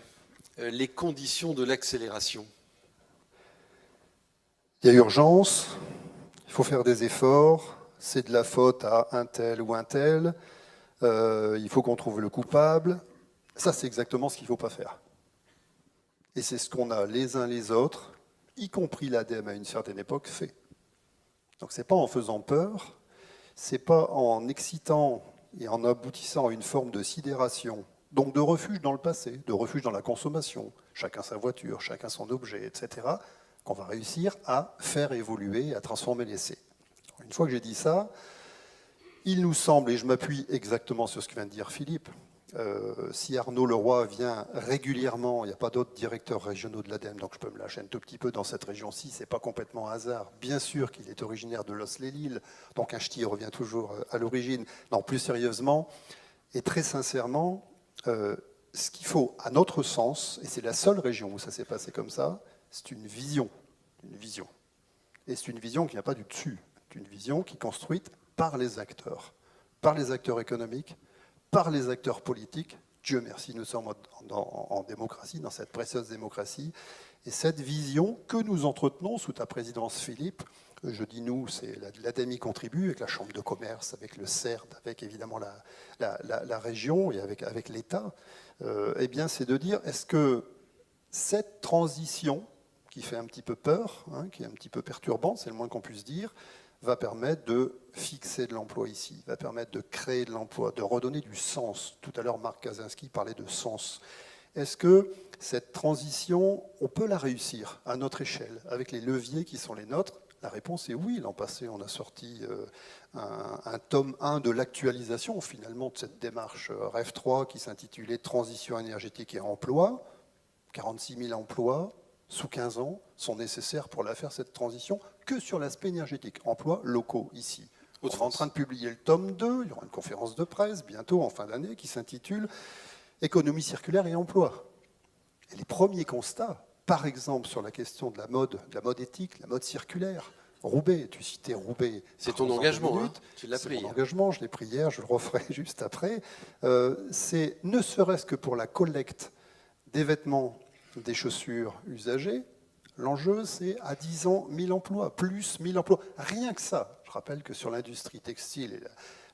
les conditions de l'accélération? Il y a urgence, il faut faire des efforts, c'est de la faute à un tel ou un tel, il faut qu'on trouve le coupable. Ça, c'est exactement ce qu'il ne faut pas faire. Et c'est ce qu'on a les uns les autres, y compris l'ADEME à une certaine époque, fait. Donc ce n'est pas en faisant peur, ce n'est pas en excitant et en aboutissant à une forme de sidération, donc de refuge dans le passé, de refuge dans la consommation, chacun sa voiture, chacun son objet, etc., qu'on va réussir à faire évoluer, à transformer l'essai. Une fois que j'ai dit ça, il nous semble, et je m'appuie exactement sur ce que vient de dire Philippe, si Arnaud Leroy vient régulièrement, il n'y a pas d'autres directeurs régionaux de l'ADEME, donc je peux me lâcher un tout petit peu dans cette région-ci, ce n'est pas complètement un hasard. Bien sûr qu'il est originaire de Los-les-Lilles, donc un ch'ti revient toujours à l'origine. Non, plus sérieusement, et très sincèrement, ce qu'il faut, à notre sens, et c'est la seule région où ça s'est passé comme ça, c'est une vision. Une vision. Et c'est une vision qui n'a pas du dessus. C'est une vision qui est construite par les acteurs économiques, par les acteurs politiques. Dieu merci, nous sommes en démocratie, dans cette précieuse démocratie. Et cette vision que nous entretenons sous ta présidence, Philippe, je dis nous, c'est l'ADEME y contribue, avec la Chambre de commerce, avec le CERD, avec évidemment la région et avec l'État, eh bien, c'est de dire, est-ce que cette transition, qui fait un petit peu peur, hein, qui est un petit peu perturbante, c'est le moins qu'on puisse dire, va permettre de fixer de l'emploi ici, va permettre de créer de l'emploi, de redonner du sens. Tout à l'heure, Marc Kaczynski parlait de sens. Est-ce que cette transition, on peut la réussir à notre échelle, avec les leviers qui sont les nôtres? La réponse est oui. L'an passé, on a sorti un tome 1 de l'actualisation, finalement, de cette démarche REF 3 qui s'intitulait « Transition énergétique et emploi ». 46 000 emplois sous 15 ans sont nécessaires pour la faire, cette transition, que sur l'aspect énergétique. Emplois locaux, ici. On est en train de publier le tome 2, il y aura une conférence de presse bientôt, en fin d'année, qui s'intitule « Économie circulaire et emploi ». Et les premiers constats, par exemple, sur la question de la mode éthique, la mode circulaire, Roubaix, tu citais Roubaix. C'est ton engagement, hein, tu l'as pris. C'est mon engagement, je l'ai pris hier, je le referai juste après. C'est ne serait-ce que pour la collecte des vêtements, des chaussures usagées, l'enjeu c'est à 10 ans 1000 emplois, plus 1000 emplois. Rien que ça. Je rappelle que sur l'industrie textile et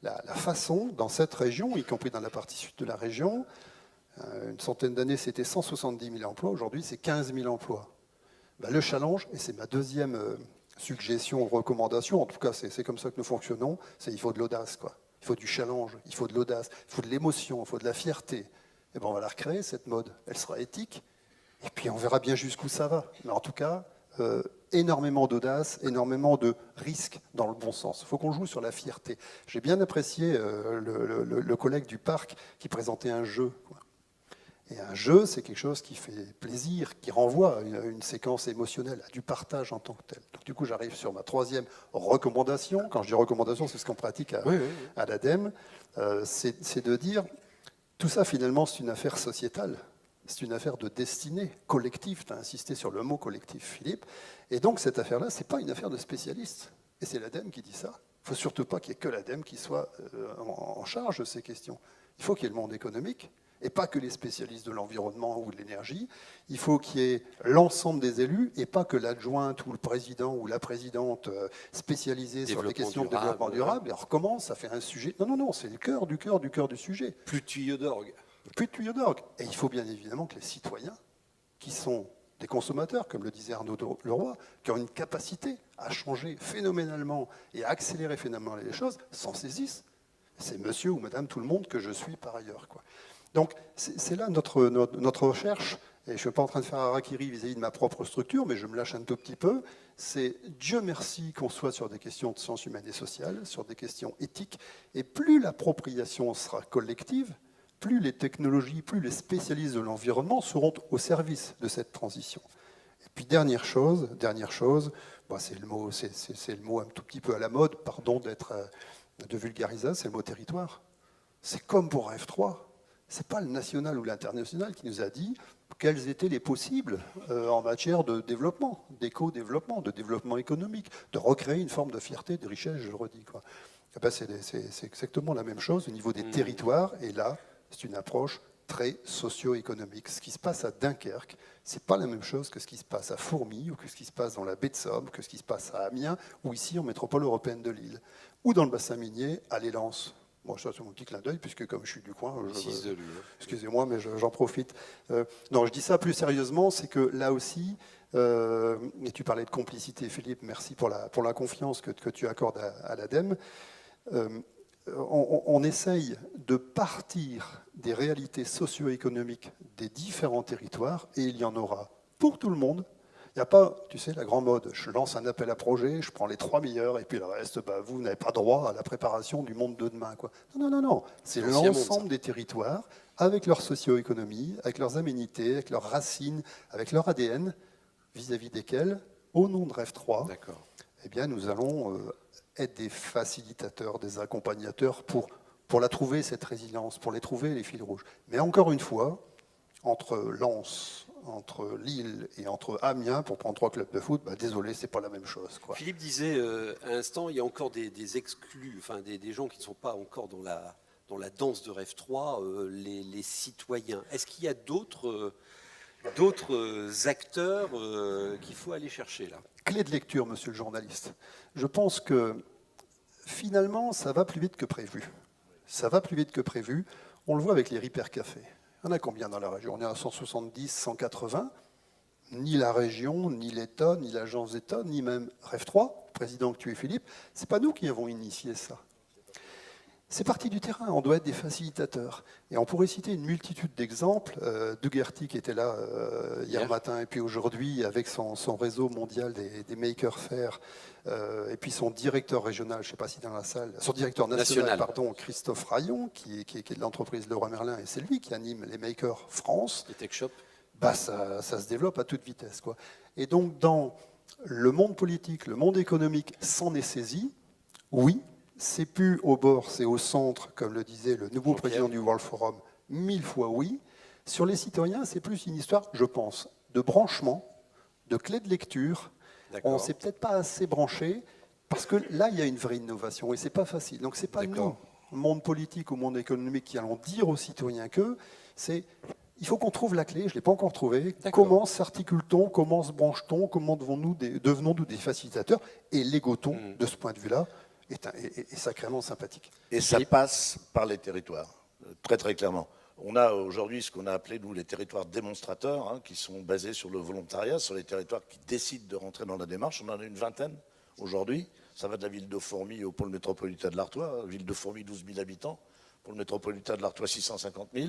la façon, dans cette région, y compris dans la partie sud de la région, une centaine d'années c'était 170 000 emplois, aujourd'hui c'est 15 000 emplois. Ben, le challenge, et c'est ma deuxième suggestion ou recommandation, en tout cas c'est comme ça que nous fonctionnons, c'est il faut de l'audace, quoi. Il faut du challenge, il faut de l'audace, il faut de l'émotion, il faut de la fierté. Et ben on va la recréer, cette mode. Elle sera éthique, et puis on verra bien jusqu'où ça va. Mais en tout cas, énormément d'audace, énormément de risques dans le bon sens. Il faut qu'on joue sur la fierté. J'ai bien apprécié le collègue du parc qui présentait un jeu, quoi. Et un jeu, c'est quelque chose qui fait plaisir, qui renvoie à une séquence émotionnelle, à du partage en tant que tel. Donc, du coup, j'arrive sur ma troisième recommandation. Quand je dis recommandation, c'est ce qu'on pratique à l'ADEME. C'est de dire, tout ça, finalement, c'est une affaire sociétale. C'est une affaire de destinée collective. Tu as insisté sur le mot collectif, Philippe. Et donc, cette affaire-là, ce n'est pas une affaire de spécialistes. Et c'est l'ADEME qui dit ça. Il ne faut surtout pas qu'il n'y ait que l'ADEME qui soit en charge de ces questions. Il faut qu'il y ait le monde économique, et pas que les spécialistes de l'environnement ou de l'énergie. Il faut qu'il y ait l'ensemble des élus, et pas que l'adjointe ou le président ou la présidente spécialisée sur les questions de développement durable. Et on recommence, ça fait un sujet. Non, c'est le cœur du sujet. Plus de tuyaux d'orgue. Plus de tuyaux d'orgue. Et il faut bien évidemment que les citoyens, qui sont des consommateurs, comme le disait Arnaud Leroy, qui ont une capacité à changer phénoménalement et à accélérer phénoménalement les choses, s'en saisissent. C'est monsieur ou madame tout le monde que je suis par ailleurs, quoi. Donc, c'est là notre recherche, et je ne suis pas en train de faire un harakiri vis-à-vis de ma propre structure, mais je me lâche un tout petit peu, c'est Dieu merci qu'on soit sur des questions de sciences humaines et sociales, sur des questions éthiques, et plus l'appropriation sera collective, plus les technologies, plus les spécialistes de l'environnement seront au service de cette transition. Et puis dernière chose, bah, c'est le mot un tout petit peu à la mode, pardon de vulgariser, c'est le mot territoire. C'est comme pour F3. Ce n'est pas le national ou l'international qui nous a dit quels étaient les possibles en matière de développement, d'éco-développement, de développement économique, de recréer une forme de fierté, de richesse, je le redis, quoi. C'est exactement la même chose au niveau des territoires, et là, c'est une approche très socio-économique. Ce qui se passe à Dunkerque, c'est pas la même chose que ce qui se passe à Fourmies, ou que ce qui se passe dans la baie de Somme, que ce qui se passe à Amiens, ou ici en métropole européenne de Lille, ou dans le bassin minier à l'Élance. Bon, ça c'est mon petit clin d'œil, puisque comme je suis du coin, excusez-moi, mais j'en profite. Non, je dis ça plus sérieusement, c'est que là aussi, et tu parlais de complicité, Philippe, merci pour la confiance que tu accordes à l'ADEME, on essaye de partir des réalités socio-économiques des différents territoires, et il y en aura pour tout le monde. Il n'y a pas, tu sais, la grande mode, je lance un appel à projet, je prends les 3 meilleurs, et puis le reste, vous n'avez pas droit à la préparation du monde de demain, quoi. Non. C'est l'ensemble des territoires, avec leur socio-économie, avec leurs aménités, avec leurs racines, avec leur ADN, vis-à-vis desquels, au nom de Rêve 3, eh bien, nous allons être des facilitateurs, des accompagnateurs pour la trouver, cette résilience, pour les trouver, les fils rouges. Mais encore une fois, entre Lens, entre Lille et entre Amiens, pour prendre 3 clubs de foot, désolé, c'est pas la même chose, quoi. Philippe disait à l'instant, il y a encore des exclus, enfin des gens qui ne sont pas encore dans la danse de Rêve 3, les citoyens. Est-ce qu'il y a d'autres acteurs qu'il faut aller chercher là? Clé de lecture, monsieur le journaliste. Je pense que finalement, ça va plus vite que prévu. Ça va plus vite que prévu. On le voit avec les Ripper Café. Il y en a combien dans la région? On est à 170, 180. Ni la région, ni l'État, ni l'agence d'État, ni même Rêve 3, président que tu es Philippe, c'est pas nous qui avons initié ça. C'est parti du terrain, on doit être des facilitateurs. Et on pourrait citer une multitude d'exemples. Dugerty qui était là hier matin, et puis aujourd'hui avec son réseau mondial des makers faire, et puis son directeur régional, je ne sais pas si dans la salle, son directeur national. Pardon, Christophe Rayon, qui est de l'entreprise Leroy Merlin, et c'est lui qui anime les makers France. Les tech shops. Ça se développe à toute vitesse, quoi. Et donc dans le monde politique, le monde économique s'en est saisi, oui. C'est plus au bord, c'est au centre, comme le disait le nouveau président du World Forum, 1000 fois oui. Sur les citoyens, c'est plus une histoire, je pense, de branchement, de clé de lecture. On ne s'est peut-être pas assez branché, parce que là, il y a une vraie innovation, et c'est pas facile. Donc c'est pas nous, monde politique ou monde économique, qui allons dire aux citoyens que c'est... Il faut qu'on trouve la clé, je ne l'ai pas encore trouvée. Comment s'articule-t-on, comment se branche-t-on, comment devenons-nous des facilitateurs? Et l'Égoton, de ce point de vue-là, est sacrément sympathique. Et ça passe par les territoires, très très clairement. On a aujourd'hui ce qu'on a appelé, nous, les territoires démonstrateurs, qui sont basés sur le volontariat, sur les territoires qui décident de rentrer dans la démarche. On en a une vingtaine aujourd'hui. Ça va de la ville de Fourmies au pôle métropolitain de l'Artois. Ville de Fourmies, 12 000 habitants. Pour le métropolitain de l'Artois, 650 000.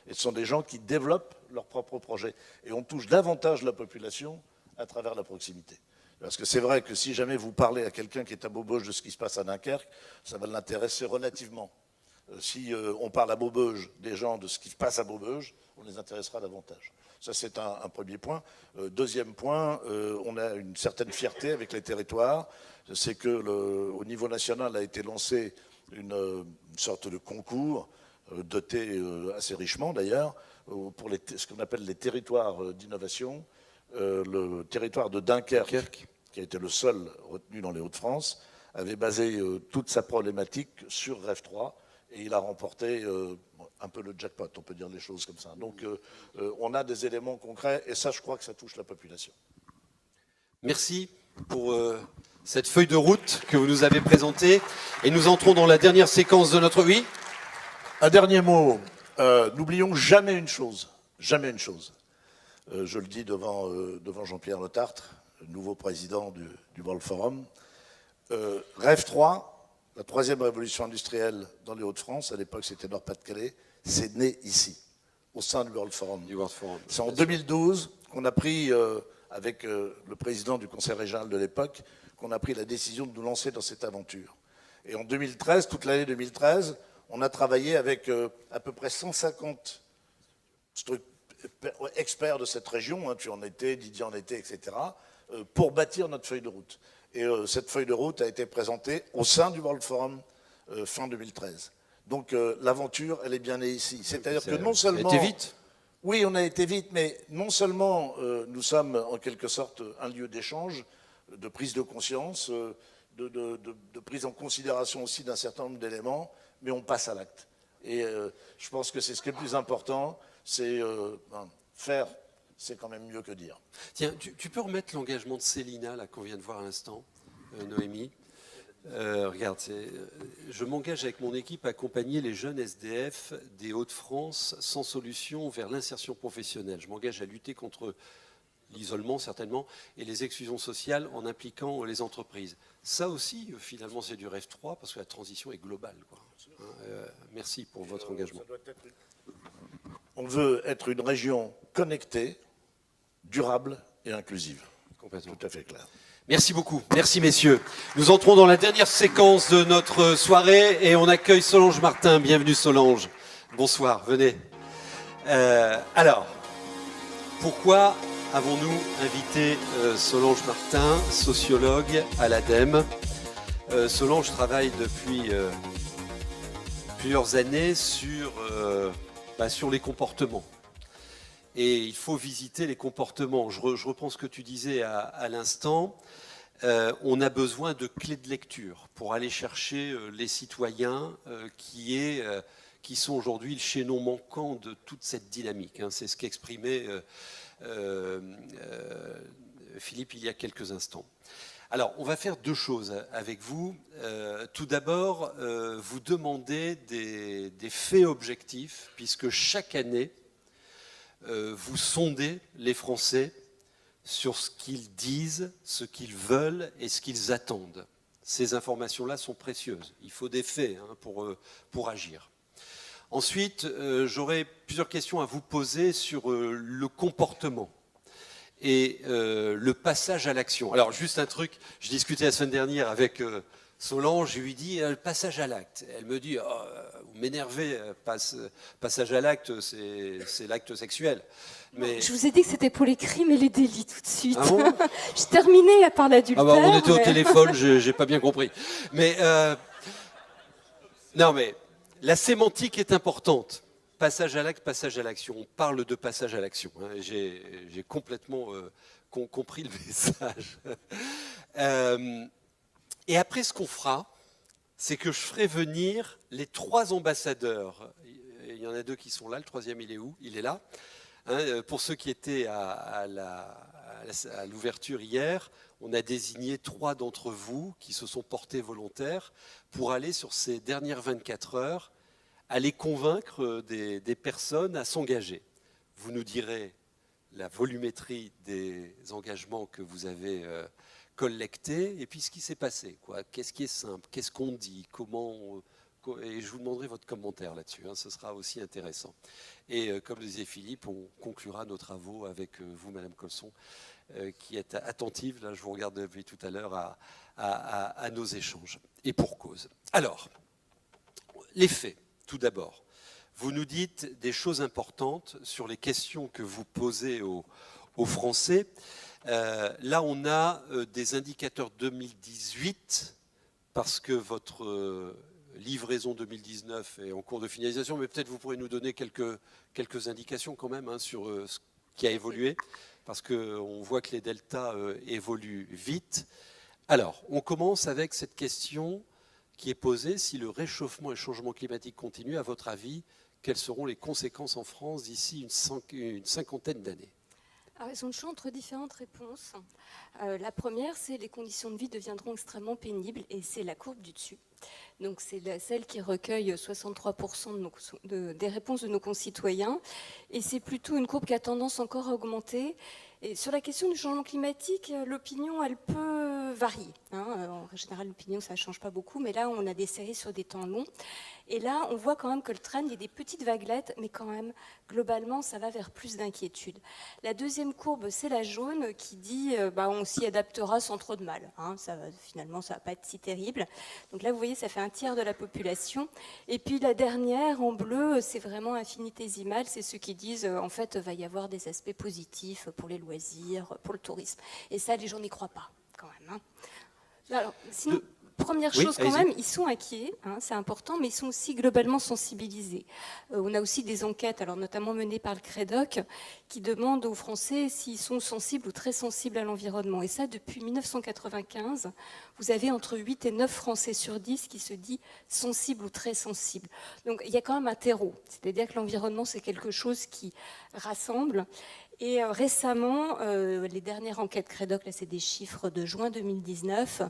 Et ce sont des gens qui développent leurs propres projets. Et on touche davantage la population à travers la proximité. Parce que c'est vrai que si jamais vous parlez à quelqu'un qui est à Maubeuge de ce qui se passe à Dunkerque, ça va l'intéresser relativement. Si on parle à Maubeuge des gens de ce qui se passe à Maubeuge, on les intéressera davantage. Ça, c'est un premier point. Deuxième point, on a une certaine fierté avec les territoires. C'est qu'au niveau national a été lancé une sorte de concours, doté assez richement d'ailleurs, pour ce qu'on appelle les territoires d'innovation. Le territoire de Dunkerque, qui a été le seul retenu dans les Hauts-de-France, avait basé toute sa problématique sur Rêve 3, et il a remporté un peu le jackpot, on peut dire les choses comme ça. Donc on a des éléments concrets, et ça, je crois que ça touche la population. Merci pour cette feuille de route que vous nous avez présentée, et nous entrons dans la dernière séquence de notre... Oui ? Un dernier mot, n'oublions jamais une chose, jamais une chose. Je le dis devant Jean-Pierre Le Tartre, nouveau président du World Forum. Rêve 3, la 3e révolution industrielle dans les Hauts-de-France, à l'époque c'était Nord-Pas-de-Calais, c'est né ici, au sein du World Forum. C'est en 2012 qu'on a pris, avec le président du conseil régional de l'époque, qu'on a pris la décision de nous lancer dans cette aventure. Et en 2013, toute l'année 2013, on a travaillé avec à peu près 150 experts de cette région, tu en étais, Didier en était, etc., pour bâtir notre feuille de route. Et cette feuille de route a été présentée au sein du World Forum fin 2013. Donc l'aventure, elle est bien née ici. C'est-à-dire que non seulement... Ça a été vite. Oui, on a été vite, mais non seulement nous sommes en quelque sorte un lieu d'échange, de prise de conscience, de prise en considération aussi d'un certain nombre d'éléments, mais on passe à l'acte. Et je pense que c'est ce qui est le plus important, c'est faire, c'est quand même mieux que dire. Tiens, tu peux remettre l'engagement de Célina, là, qu'on vient de voir à l'instant, Noémie. Regarde, je m'engage avec mon équipe à accompagner les jeunes SDF des Hauts-de-France sans solution vers l'insertion professionnelle. Je m'engage à lutter contre l'isolement, certainement, et les exclusions sociales en impliquant les entreprises. Ça aussi, finalement, c'est du rêve 3, parce que la transition est globale, quoi. Merci pour votre engagement. On veut être une région connectée, durable et inclusive. Complètement. Tout à fait clair. Merci beaucoup. Merci, messieurs. Nous entrons dans la dernière séquence de notre soirée et on accueille Solange Martin. Bienvenue, Solange. Bonsoir, venez. Alors, pourquoi avons-nous invité Solange Martin, sociologue à l'ADEME? Solange travaille depuis plusieurs années sur les comportements. Et il faut visiter les comportements. Je reprends ce que tu disais à l'instant. On a besoin de clés de lecture pour aller chercher les citoyens qui sont aujourd'hui le chaînon manquant de toute cette dynamique. C'est ce qu'exprimait Philippe il y a quelques instants. Alors, on va faire deux choses avec vous. Tout d'abord, vous demander des faits objectifs, puisque chaque année, vous sondez les Français sur ce qu'ils disent, ce qu'ils veulent et ce qu'ils attendent. Ces informations-là sont précieuses. Il faut des faits pour agir. Ensuite, j'aurai plusieurs questions à vous poser sur le comportement et le passage à l'action. Alors, juste un truc, je discutais la semaine dernière avec Solange, je lui dis le passage à l'acte. Elle me dit vous m'énervez, passage à l'acte, c'est l'acte sexuel. Mais... Je vous ai dit que c'était pour les crimes et les délits tout de suite. Ah bon Je terminais par l'adultère. Ah bah, on était au téléphone, j'ai pas bien compris. Mais non, mais la sémantique est importante. Passage à l'acte, passage à l'action. On parle de passage à l'action. J'ai complètement compris le message. Et après, ce qu'on fera, c'est que je ferai venir les 3 ambassadeurs. Il y en a 2 qui sont là. Le 3e, il est où? Il est là. Pour ceux qui étaient à l'ouverture hier, on a désigné 3 d'entre vous qui se sont portés volontaires pour aller sur ces dernières 24 heures, aller convaincre des personnes à s'engager. Vous nous direz la volumétrie des engagements que vous avez collectés et puis ce qui s'est passé. Qu'est-ce qui est simple? Qu'est-ce qu'on dit? Comment et je vous demanderai votre commentaire là-dessus, ce sera aussi intéressant. Et comme le disait Philippe, on conclura nos travaux avec vous, Madame Colson, qui est attentive, là je vous regarde depuis tout à l'heure, à nos échanges. Et pour cause. Alors, les faits, tout d'abord. Vous nous dites des choses importantes sur les questions que vous posez aux Français. Là, on a des indicateurs 2018, parce que votre... livraison 2019 est en cours de finalisation, mais peut-être vous pourrez nous donner quelques indications quand même sur ce qui a évolué, parce qu'on voit que les deltas évoluent vite. Alors, on commence avec cette question qui est posée. Si le réchauffement et le changement climatique continuent, à votre avis, quelles seront les conséquences en France d'ici une cinquantaine d'années? Alors, ils ont le choix entre différentes réponses. La première, c'est les conditions de vie deviendront extrêmement pénibles, et c'est la courbe du dessus. Donc c'est celle qui recueille 63% des réponses de nos concitoyens. Et c'est plutôt une courbe qui a tendance encore à augmenter. Et sur la question du changement climatique, l'opinion, elle peut varier. En général, l'opinion, ça ne change pas beaucoup. Mais là, on a des séries sur des temps longs. Et là, on voit quand même que le trend, il y a des petites vaguelettes, mais quand même, globalement, ça va vers plus d'inquiétude. La deuxième courbe, c'est la jaune, qui dit on s'y adaptera sans trop de mal. Finalement, ça ne va pas être si terrible. Donc là, vous voyez, ça fait un tiers de la population. Et puis la dernière, en bleu, c'est vraiment infinitésimal. C'est ceux qui disent, en fait, va y avoir des aspects positifs pour les loisirs, pour le tourisme. Et ça, les gens n'y croient pas, quand même. Alors, sinon... Première Oui, chose quand allez-y. même, ils sont inquiets, hein, c'est important, mais ils sont aussi globalement sensibilisés. On a aussi des enquêtes, alors notamment menées par le CREDOC, qui demandent aux Français s'ils sont sensibles ou très sensibles à l'environnement. Et ça, depuis 1995, vous avez entre 8 et 9 Français sur 10 qui se disent sensibles ou très sensibles. Donc il y a quand même un terreau, c'est-à-dire que l'environnement, c'est quelque chose qui rassemble. Et récemment, les dernières enquêtes CREDOC, là c'est des chiffres de juin 2019,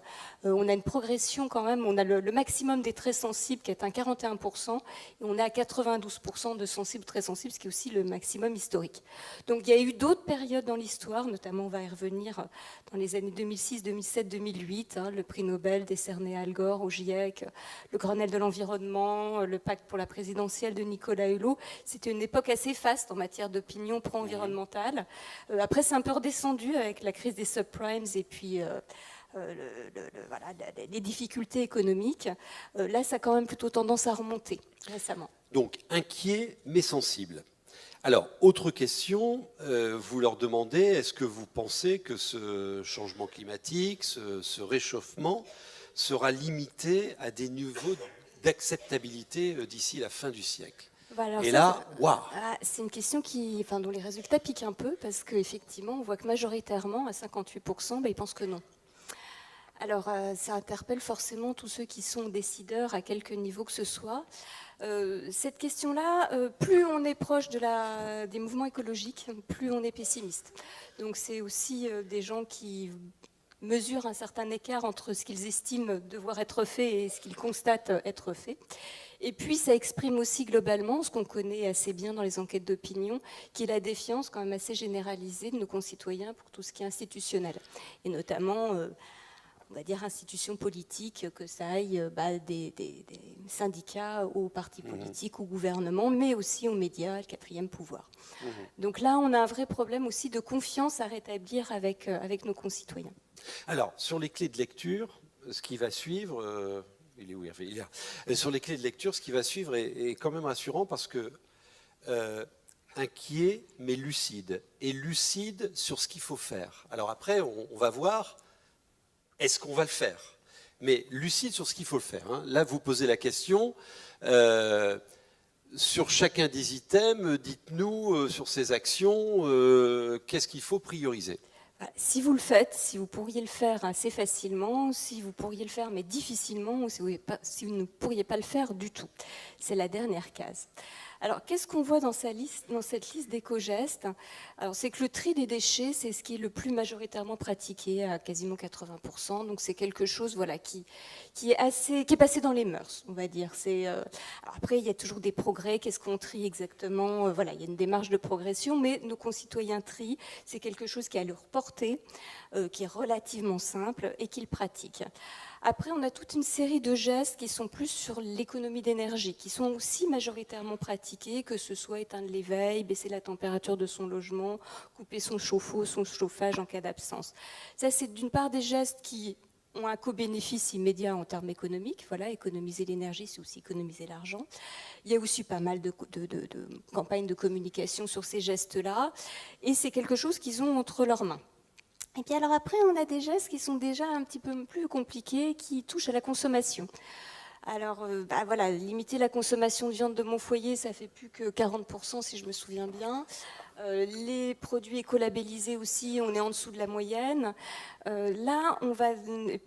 on a une progression quand même, on a le maximum des très sensibles qui est à 41%, et on est à 92% de sensibles très sensibles, ce qui est aussi le maximum historique. Donc il y a eu d'autres périodes dans l'histoire, notamment on va y revenir dans les années 2006, 2007, 2008, le prix Nobel décerné à Al Gore, au GIEC, le Grenelle de l'environnement, le pacte pour la présidentielle de Nicolas Hulot. C'était une époque assez faste en matière d'opinion pro-environnementale. Après, c'est un peu redescendu avec la crise des subprimes et puis voilà, les difficultés économiques. Là, ça a quand même plutôt tendance à remonter récemment. Donc, inquiet mais sensible. Alors, autre question, vous leur demandez, est-ce que vous pensez que ce changement climatique, ce réchauffement, sera limité à des niveaux d'acceptabilité d'ici la fin du siècle? Voilà, et là, waouh! C'est une question dont les résultats piquent un peu, parce qu'effectivement, on voit que majoritairement, à 58%, ils pensent que non. Alors, ça interpelle forcément tous ceux qui sont décideurs à quelque niveau que ce soit. Cette question-là, plus on est proche des mouvements écologiques, plus on est pessimiste. Donc, c'est aussi des gens qui mesurent un certain écart entre ce qu'ils estiment devoir être fait et ce qu'ils constatent être fait. Et puis, ça exprime aussi globalement ce qu'on connaît assez bien dans les enquêtes d'opinion, qui est la défiance quand même assez généralisée de nos concitoyens pour tout ce qui est institutionnel. Et notamment, on va dire, institutions politiques, que ça aille des syndicats aux partis politiques, au gouvernement, mais aussi aux médias, le quatrième pouvoir. Donc là, on a un vrai problème aussi de confiance à rétablir avec nos concitoyens. Alors, sur les clés de lecture, ce qui va suivre... il est où, Hervé ? Il est là. Sur les clés de lecture, ce qui va suivre est quand même rassurant parce que inquiet mais lucide. Et lucide sur ce qu'il faut faire. Alors après, on va voir, est-ce qu'on va le faire ? Mais lucide sur ce qu'il faut le faire. Hein. Là, vous posez la question, sur chacun des items, dites-nous sur ces actions, qu'est-ce qu'il faut prioriser ? Si vous le faites, si vous pourriez le faire assez facilement, si vous pourriez le faire mais difficilement, ou si vous ne pourriez pas le faire du tout. C'est la dernière case. Alors, qu'est-ce qu'on voit dans cette liste d'éco-gestes ? Alors, c'est que le tri des déchets, c'est ce qui est le plus majoritairement pratiqué, à quasiment 80%. Donc, c'est quelque chose, voilà, qui est passé dans les mœurs, on va dire. Alors après, il y a toujours des progrès. Qu'est-ce qu'on trie exactement ? Voilà, il y a une démarche de progression, mais nos concitoyens trient. C'est quelque chose qui est à leur portée, qui est relativement simple et qu'ils pratiquent. Après, on a toute une série de gestes qui sont plus sur l'économie d'énergie, qui sont aussi majoritairement pratiqués, que ce soit éteindre les veilles, baisser la température de son logement, couper son chauffe-eau, son chauffage en cas d'absence. Ça, c'est d'une part des gestes qui ont un co-bénéfice immédiat en termes économiques. Voilà, économiser l'énergie, c'est aussi économiser l'argent. Il y a aussi pas mal de campagnes de communication sur ces gestes-là, et c'est quelque chose qu'ils ont entre leurs mains. Et puis alors après, on a des gestes qui sont déjà un petit peu plus compliqués, qui touchent à la consommation. Alors, voilà, limiter la consommation de viande de mon foyer, ça fait plus que 40% si je me souviens bien. Les produits écolabellisés aussi, on est en dessous de la moyenne. Là,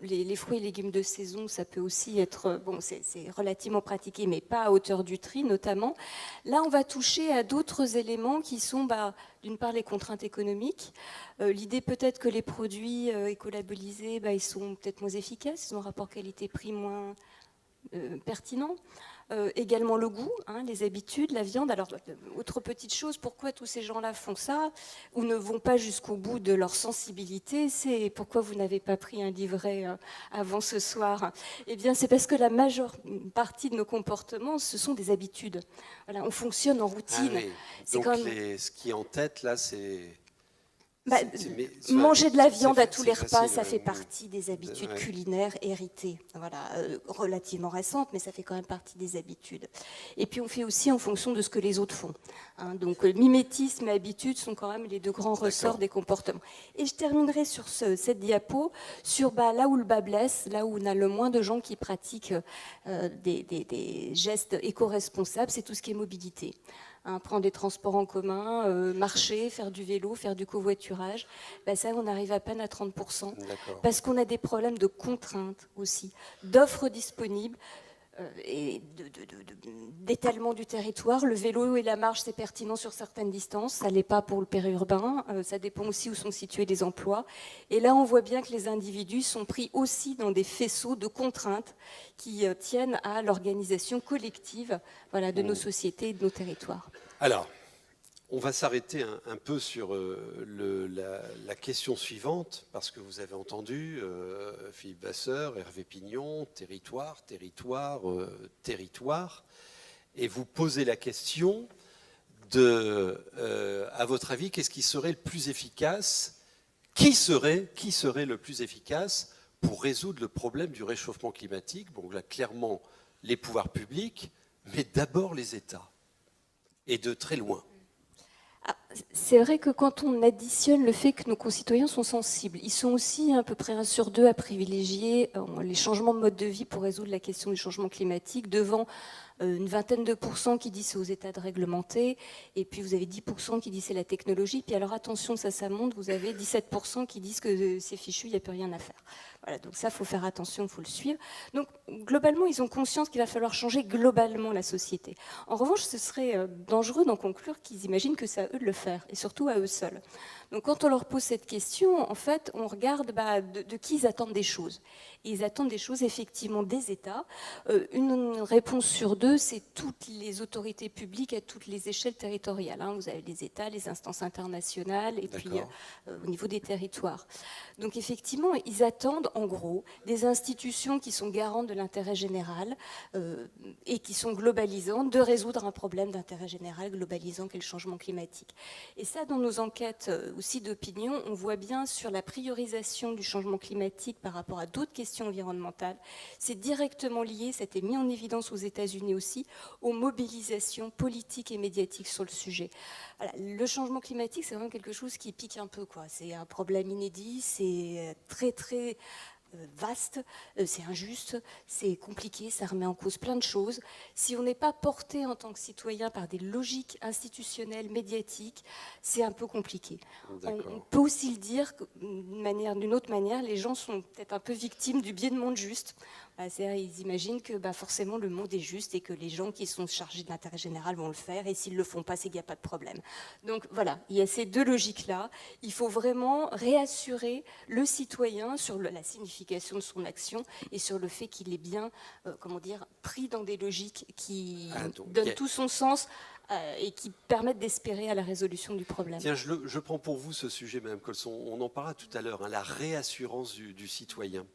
les fruits et légumes de saison, ça peut aussi être, bon, c'est relativement pratiqué, mais pas à hauteur du tri notamment. Là, on va toucher à d'autres éléments qui sont, d'une part, les contraintes économiques. L'idée peut-être que les produits écolabellisés, ils sont peut-être moins efficaces, ils ont un rapport qualité-prix moins pertinent. Également le goût, les habitudes, la viande. Alors, autre petite chose, pourquoi tous ces gens-là font ça ou ne vont pas jusqu'au bout de leur sensibilité? C'est pourquoi vous n'avez pas pris un livret avant ce soir? Eh bien, c'est parce que la majeure partie de nos comportements, ce sont des habitudes. Voilà, on fonctionne en routine. Ah oui. Donc, ce qui est en tête, là, c'est Bah, manger de la viande à tous les repas, ça fait partie des habitudes culinaires héritées, voilà, relativement récentes, mais ça fait quand même partie des habitudes. Et puis on fait aussi en fonction de ce que les autres font. Hein, donc mimétisme et habitude sont quand même les deux grands ressorts des comportements. Et je terminerai sur cette diapo, sur là où le bas blesse, là où on a le moins de gens qui pratiquent des gestes éco-responsables, c'est tout ce qui est mobilité. Hein, prendre des transports en commun, marcher, faire du vélo, faire du covoiturage, ça on arrive à peine à 30%, parce qu'on a des problèmes de contraintes aussi, d'offres disponibles, et d'étalement du territoire. Le vélo et la marche, c'est pertinent sur certaines distances, ça ne l'est pas pour le périurbain, ça dépend aussi où sont situés les emplois. Et là, on voit bien que les individus sont pris aussi dans des faisceaux de contraintes qui tiennent à l'organisation collective, voilà, de nos sociétés et de nos territoires. Alors, on va s'arrêter un peu sur la question suivante, parce que vous avez entendu Philippe Vasseur, Hervé Pignon, territoire, et vous posez la question de, à votre avis, qu'est-ce qui serait le plus efficace, qui serait le plus efficace pour résoudre le problème du réchauffement climatique? Bon, là, clairement, les pouvoirs publics, mais d'abord les États, et de très loin. C'est vrai que quand on additionne le fait que nos concitoyens sont sensibles, ils sont aussi à peu près 1 sur 2 à privilégier les changements de mode de vie pour résoudre la question du changement climatique, devant une vingtaine de pourcents qui disent c'est aux États de réglementer, et puis vous avez 10% qui disent c'est la technologie, puis alors attention, ça monte, vous avez 17% qui disent que c'est fichu, il n'y a plus rien à faire. Voilà, donc ça, il faut faire attention, il faut le suivre. Donc globalement, ils ont conscience qu'il va falloir changer globalement la société. En revanche, ce serait dangereux d'en conclure qu'ils imaginent que c'est à eux de le faire, et surtout à eux seuls. Donc quand on leur pose cette question, en fait, on regarde de qui ils attendent des choses. Et ils attendent des choses effectivement des États. Une réponse sur 2, c'est toutes les autorités publiques à toutes les échelles territoriales. Hein. Vous avez les États, les instances internationales, et puis au niveau des territoires. Donc effectivement, ils attendent en gros des institutions qui sont garantes de l'intérêt général et qui sont globalisantes, de résoudre un problème d'intérêt général globalisant qu'est le changement climatique. Et ça, dans nos enquêtes aussi d'opinion, on voit bien sur la priorisation du changement climatique par rapport à d'autres questions environnementales. C'est directement lié, ça a été mis en évidence aux États-Unis aussi, aux mobilisations politiques et médiatiques sur le sujet. Voilà, le changement climatique, c'est vraiment quelque chose qui pique un peu, quoi. C'est un problème inédit, c'est très très vaste, c'est injuste, c'est compliqué, ça remet en cause plein de choses. Si on n'est pas porté en tant que citoyen par des logiques institutionnelles, médiatiques, c'est un peu compliqué. On peut aussi le dire d'une autre manière, les gens sont peut-être un peu victimes du biais de monde juste. C'est-à-dire, ils imaginent que forcément le monde est juste et que les gens qui sont chargés de l'intérêt général vont le faire, et s'ils ne le font pas, c'est qu'il n'y a pas de problème. Donc voilà, il y a ces deux logiques-là. Il faut vraiment réassurer le citoyen sur la signification de son action et sur le fait qu'il est bien, pris dans des logiques qui donnent tout son sens et qui permettent d'espérer à la résolution du problème. Tiens, je prends pour vous ce sujet, Mme Colson. On en parlera tout à l'heure, la réassurance du citoyen.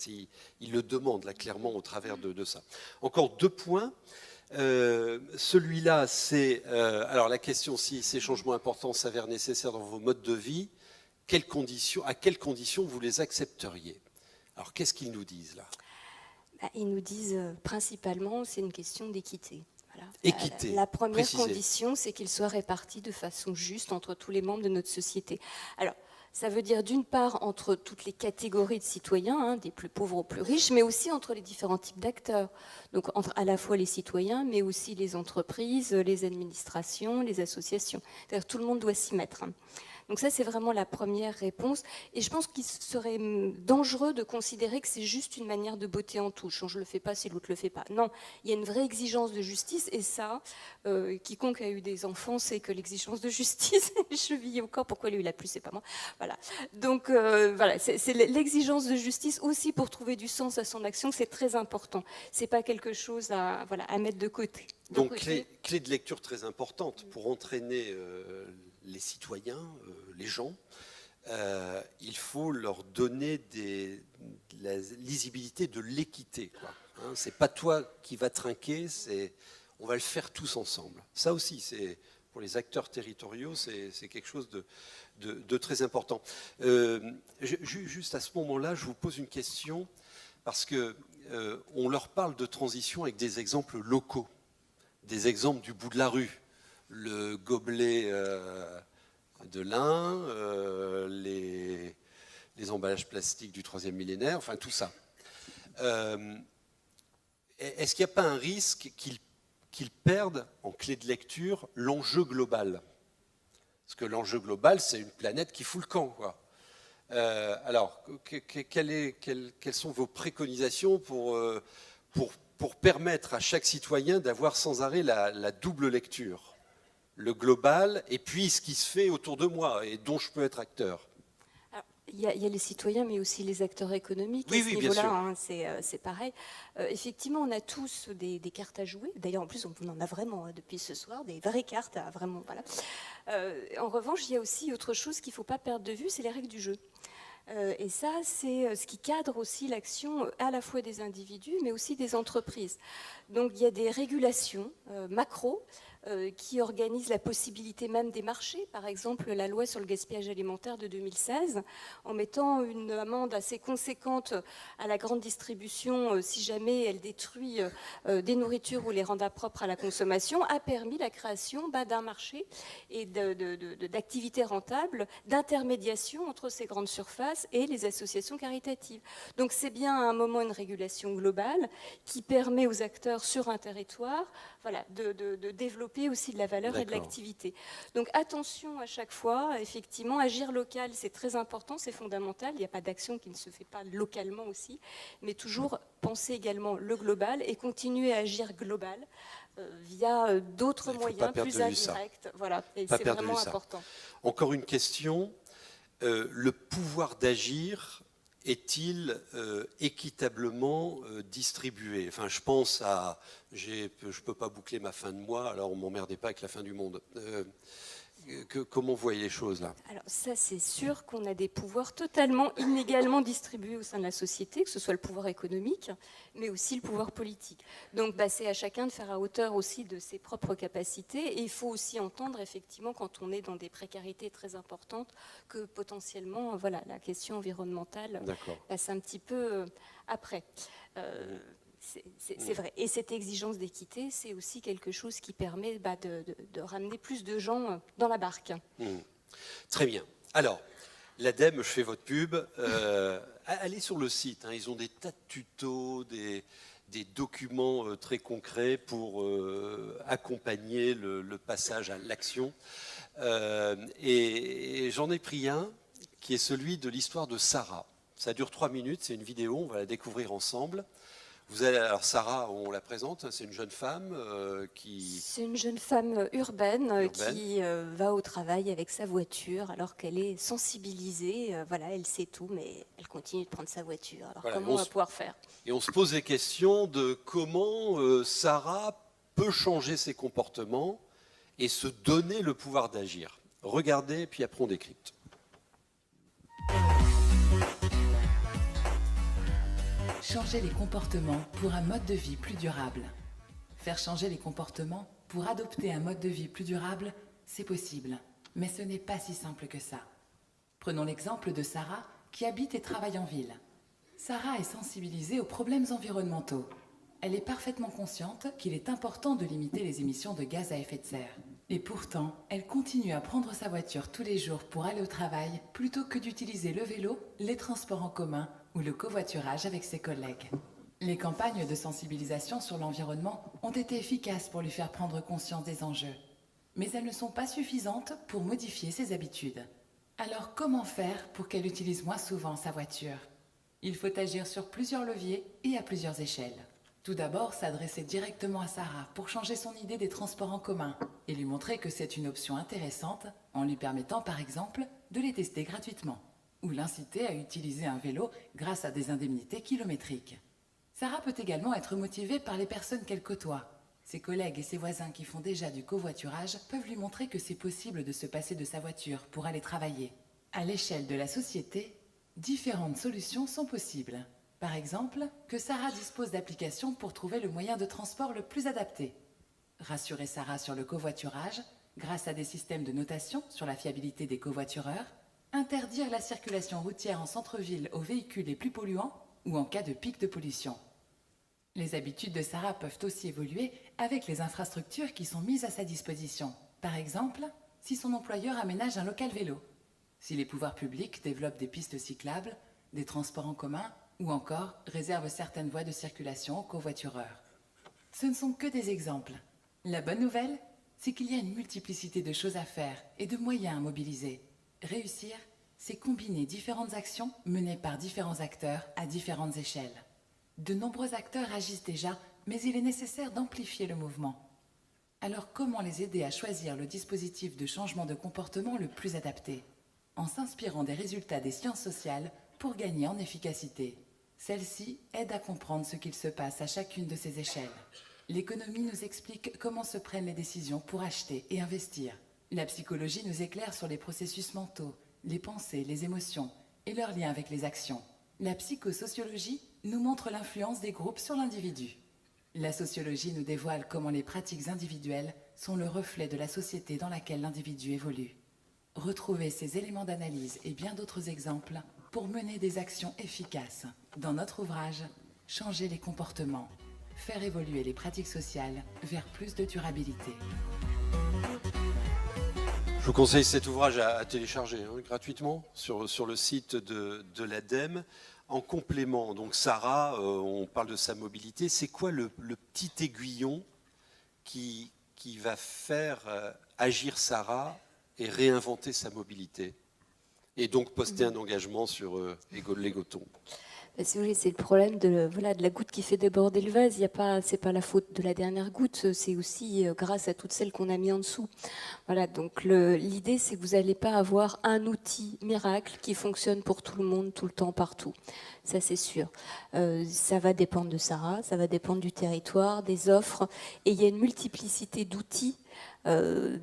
Il le demande là clairement au travers de ça. Encore 2 points. Celui-là, c'est alors la question si ces changements importants s'avèrent nécessaires dans vos modes de vie, à quelles conditions vous les accepteriez? Alors qu'est-ce qu'ils nous disent là? Ils nous disent principalement c'est une question d'équité. Voilà. Équité. La première condition, c'est qu'ils soient répartis de façon juste entre tous les membres de notre société. Alors, ça veut dire d'une part entre toutes les catégories de citoyens, des plus pauvres aux plus riches, mais aussi entre les différents types d'acteurs. Donc entre à la fois les citoyens, mais aussi les entreprises, les administrations, les associations. C'est-à-dire tout le monde doit s'y mettre. Donc ça, c'est vraiment la première réponse. Et je pense qu'il serait dangereux de considérer que c'est juste une manière de botter en touche. Je ne le fais pas si l'autre ne le fait pas. Non, il y a une vraie exigence de justice. Et ça, quiconque a eu des enfants sait que l'exigence de justice est chevillée au corps. Pourquoi lui, il a plus, c'est pas moi. Voilà. Donc voilà, c'est l'exigence de justice aussi pour trouver du sens à son action. C'est très important. Ce n'est pas quelque chose à mettre de côté. Donc clé de lecture très importante pour entraîner les citoyens, les gens, il faut leur donner la lisibilité de l'équité. C'est pas toi qui vas trinquer, on va le faire tous ensemble. Ça aussi, pour les acteurs territoriaux, c'est quelque chose de très important. Juste à ce moment-là, je vous pose une question, parce que on leur parle de transition avec des exemples locaux, des exemples du bout de la rue, le gobelet de lin, les emballages plastiques du 3e millénaire, enfin tout ça. Est-ce qu'il n'y a pas un risque qu'ils perdent en clé de lecture l'enjeu global? Parce que l'enjeu global, c'est une planète qui fout le camp, quoi. Alors, quelles sont vos préconisations pour permettre à chaque citoyen d'avoir sans arrêt la double lecture, le global et puis ce qui se fait autour de moi et dont je peux être acteur? Il y a les citoyens, mais aussi les acteurs économiques. Oui, à ce oui, bien sûr. niveau-là, hein, c'est pareil. Effectivement, on a tous des cartes à jouer. D'ailleurs, en plus, on en a vraiment depuis ce soir, des vraies cartes à vraiment. Voilà. En revanche, il y a aussi autre chose qu'il ne faut pas perdre de vue, c'est les règles du jeu. Et ça, c'est ce qui cadre aussi l'action à la fois des individus, mais aussi des entreprises. Donc, il y a des régulations macro qui organisent la possibilité même des marchés. Par exemple, la loi sur le gaspillage alimentaire de 2016, en mettant une amende assez conséquente à la grande distribution si jamais elle détruit des nourritures ou les rend impropres à la consommation, a permis la création d'un marché et d'activités rentables, d'intermédiation entre ces grandes surfaces et les associations caritatives. Donc c'est bien à un moment une régulation globale qui permet aux acteurs sur un territoire, voilà, de développer aussi de la valeur et de l'activité. Donc attention à chaque fois, effectivement, agir local, c'est très important, c'est fondamental. Il n'y a pas d'action qui ne se fait pas localement aussi, mais toujours penser également le global et continuer à agir global via d'autres moyens plus indirects. Voilà, et c'est vraiment important. Encore une question, le pouvoir d'agir est-il équitablement distribué? Enfin, je pense à... je ne peux pas boucler ma fin de mois, alors on ne m'emmerdait pas avec la fin du monde. Comment vous voyez les choses là? Alors ça, c'est sûr qu'on a des pouvoirs totalement inégalement distribués au sein de la société, que ce soit le pouvoir économique, mais aussi le pouvoir politique. Donc c'est à chacun de faire à hauteur aussi de ses propres capacités. Et il faut aussi entendre, effectivement, quand on est dans des précarités très importantes, que potentiellement, voilà, la question environnementale passe un petit peu après. C'est vrai. Et cette exigence d'équité, c'est aussi quelque chose qui permet de ramener plus de gens dans la barque. Très bien. Alors, l'ADEME, je fais votre pub. Allez sur le site. Hein, ils ont des tas de tutos, des documents très concrets pour accompagner le passage à l'action. Et j'en ai pris un qui est celui de l'histoire de Sarah. Ça dure 3 minutes, c'est une vidéo, on va la découvrir ensemble. Alors Sarah, on la présente, c'est une jeune femme qui... C'est une jeune femme urbaine. Qui va au travail avec sa voiture alors qu'elle est sensibilisée. Voilà, elle sait tout, mais elle continue de prendre sa voiture. Alors voilà, comment on va pouvoir faire? Et on se pose des questions de comment Sarah peut changer ses comportements et se donner le pouvoir d'agir. Regardez, puis après on décrypte. Changer les comportements pour un mode de vie plus durable. Faire changer les comportements pour adopter un mode de vie plus durable, c'est possible. Mais ce n'est pas si simple que ça. Prenons l'exemple de Sarah qui habite et travaille en ville. Sarah est sensibilisée aux problèmes environnementaux. Elle est parfaitement consciente qu'il est important de limiter les émissions de gaz à effet de serre. Et pourtant, elle continue à prendre sa voiture tous les jours pour aller au travail plutôt que d'utiliser le vélo, les transports en commun ou le covoiturage avec ses collègues. Les campagnes de sensibilisation sur l'environnement ont été efficaces pour lui faire prendre conscience des enjeux. Mais elles ne sont pas suffisantes pour modifier ses habitudes. Alors comment faire pour qu'elle utilise moins souvent sa voiture? Il faut agir sur plusieurs leviers et à plusieurs échelles. Tout d'abord, s'adresser directement à Sarah pour changer son idée des transports en commun et lui montrer que c'est une option intéressante en lui permettant par exemple de les tester gratuitement ou l'inciter à utiliser un vélo grâce à des indemnités kilométriques. Sarah peut également être motivée par les personnes qu'elle côtoie. Ses collègues et ses voisins qui font déjà du covoiturage peuvent lui montrer que c'est possible de se passer de sa voiture pour aller travailler. À l'échelle de la société, différentes solutions sont possibles. Par exemple, que Sarah dispose d'applications pour trouver le moyen de transport le plus adapté. Rassurer Sarah sur le covoiturage grâce à des systèmes de notation sur la fiabilité des covoitureurs, interdire la circulation routière en centre-ville aux véhicules les plus polluants ou en cas de pic de pollution. Les habitudes de Sarah peuvent aussi évoluer avec les infrastructures qui sont mises à sa disposition. Par exemple, si son employeur aménage un local vélo, si les pouvoirs publics développent des pistes cyclables, des transports en commun ou encore réservent certaines voies de circulation aux covoitureurs. Ce ne sont que des exemples. La bonne nouvelle, c'est qu'il y a une multiplicité de choses à faire et de moyens à mobiliser. Réussir, c'est combiner différentes actions menées par différents acteurs à différentes échelles. De nombreux acteurs agissent déjà, mais il est nécessaire d'amplifier le mouvement. Alors comment les aider à choisir le dispositif de changement de comportement le plus adapté? En s'inspirant des résultats des sciences sociales pour gagner en efficacité. Celle-ci aide à comprendre ce qu'il se passe à chacune de ces échelles. L'économie nous explique comment se prennent les décisions pour acheter et investir. La psychologie nous éclaire sur les processus mentaux, les pensées, les émotions et leurs liens avec les actions. La psychosociologie nous montre l'influence des groupes sur l'individu. La sociologie nous dévoile comment les pratiques individuelles sont le reflet de la société dans laquelle l'individu évolue. Retrouvez ces éléments d'analyse et bien d'autres exemples pour mener des actions efficaces. Dans notre ouvrage, Changer les comportements, faire évoluer les pratiques sociales vers plus de durabilité. Je vous conseille cet ouvrage à télécharger gratuitement sur le site de l'ADEME. En complément, donc Sarah, on parle de sa mobilité. C'est quoi le petit aiguillon qui va faire agir Sarah et réinventer sa mobilité? Et donc poster un engagement sur l'Égoton. Si vous voulez, c'est le problème de la goutte qui fait déborder le vase. C'est pas la faute de la dernière goutte, c'est aussi grâce à toutes celles qu'on a mis en dessous. Voilà, donc l'idée, c'est que vous n'allez pas avoir un outil miracle qui fonctionne pour tout le monde, tout le temps, partout. Ça, c'est sûr. Ça va dépendre de Sarah, ça va dépendre du territoire, des offres, et il y a une multiplicité d'outils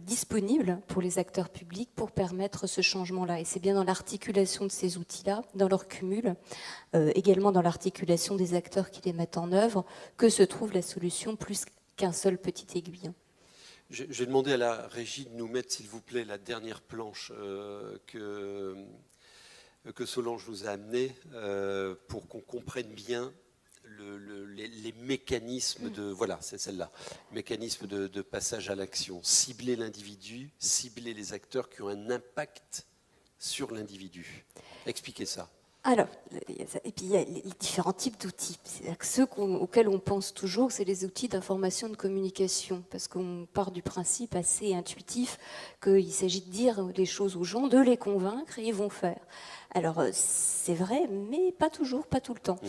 disponibles pour les acteurs publics pour permettre ce changement-là. Et c'est bien dans l'articulation de ces outils-là, dans leur cumul, également dans l'articulation des acteurs qui les mettent en œuvre, que se trouve la solution plus qu'un seul petit aiguillon. J'ai demandé à la régie de nous mettre, s'il vous plaît, la dernière planche que Solange nous a amenée pour qu'on comprenne bien les mécanismes de... Voilà, c'est celle-là. Mécanisme de passage à l'action. Cibler l'individu, cibler les acteurs qui ont un impact sur l'individu. Expliquez ça. Alors, et puis il y a les différents types d'outils. C'est-à-dire que ceux auxquels on pense toujours, c'est les outils d'information et de communication, parce qu'on part du principe assez intuitif qu'il s'agit de dire les choses aux gens, de les convaincre et ils vont faire. Alors, c'est vrai, mais pas toujours, pas tout le temps.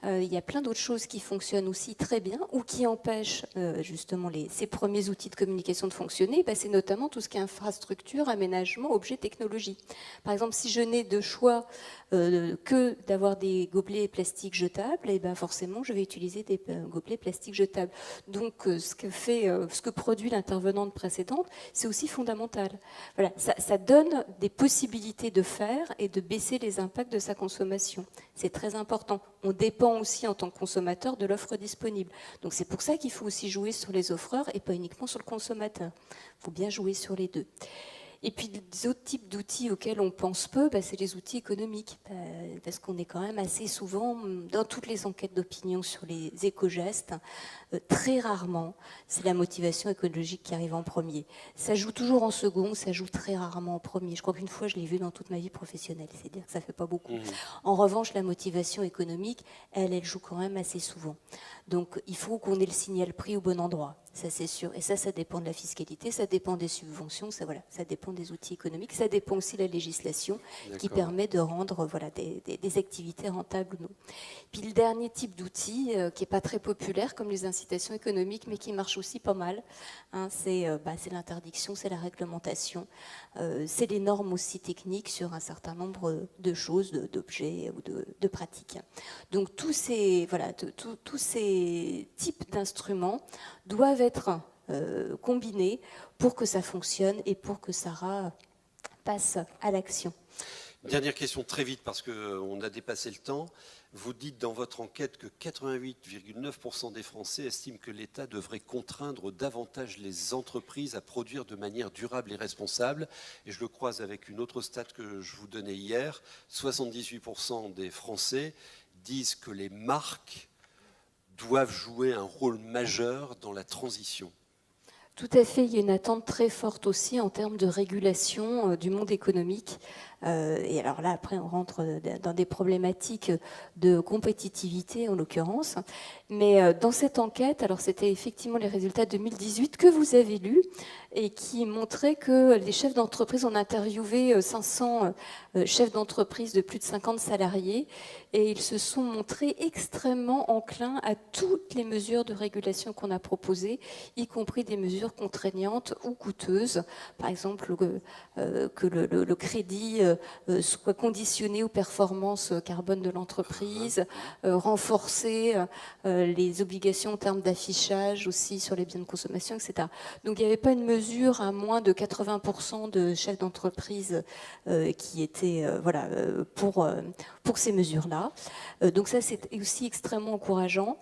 Il y a plein d'autres choses qui fonctionnent aussi très bien ou qui empêchent justement ces premiers outils de communication de fonctionner. C'est notamment tout ce qui est infrastructure, aménagement, objet, technologie. Par exemple, si je n'ai de choix que d'avoir des gobelets plastiques jetables, et forcément, je vais utiliser des gobelets plastiques jetables. Donc, ce que produit l'intervenante précédente, c'est aussi fondamental. Voilà, ça donne des possibilités de faire et de baisser les impacts de sa consommation. C'est très important. On dépend aussi en tant que consommateur de l'offre disponible. Donc c'est pour ça qu'il faut aussi jouer sur les offreurs et pas uniquement sur le consommateur. Il faut bien jouer sur les deux. Et puis les autres types d'outils auxquels on pense peu, c'est les outils économiques. Parce qu'on est quand même assez souvent, dans toutes les enquêtes d'opinion sur les éco-gestes, très rarement, c'est la motivation écologique qui arrive en premier. Ça joue toujours en second, ça joue très rarement en premier. Je crois qu'une fois, je l'ai vu dans toute ma vie professionnelle. C'est-à-dire que ça ne fait pas beaucoup. En revanche, la motivation économique, elle joue quand même assez souvent. Donc il faut qu'on ait le signal prix au bon endroit. Ça, c'est sûr. Et ça dépend de la fiscalité, ça dépend des subventions, ça dépend des outils économiques, ça dépend aussi de la législation qui permet de rendre des activités rentables ou non. Puis le dernier type d'outil, qui n'est pas très populaire, comme les incitations économiques, mais qui marche aussi pas mal, c'est l'interdiction, c'est la réglementation, c'est les normes aussi techniques sur un certain nombre de choses, d'objets ou de pratiques. Donc tous ces types d'instruments doivent être combinés pour que ça fonctionne et pour que Sarah passe à l'action. Dernière question très vite parce qu'on a dépassé le temps. Vous dites dans votre enquête que 88,9% des Français estiment que l'État devrait contraindre davantage les entreprises à produire de manière durable et responsable. Et je le croise avec une autre stat que je vous donnais hier. 78% des Français disent que les marques doivent jouer un rôle majeur dans la transition. Tout à fait, il y a une attente très forte aussi en termes de régulation du monde économique. Et alors là, après, on rentre dans des problématiques de compétitivité, en l'occurrence. Mais dans cette enquête, alors c'était effectivement les résultats 2018 que vous avez lus et qui montraient que les chefs d'entreprise, on a interviewé 500 chefs d'entreprise de plus de 50 salariés et ils se sont montrés extrêmement enclins à toutes les mesures de régulation qu'on a proposées, y compris des mesures contraignantes ou coûteuses. Par exemple, que le crédit soit conditionné aux performances carbone de l'entreprise, renforcer les obligations en termes d'affichage aussi sur les biens de consommation, etc. Donc il n'y avait pas une mesure à moins de 80% de chefs d'entreprise qui étaient pour ces mesures-là. Donc ça, c'est aussi extrêmement encourageant.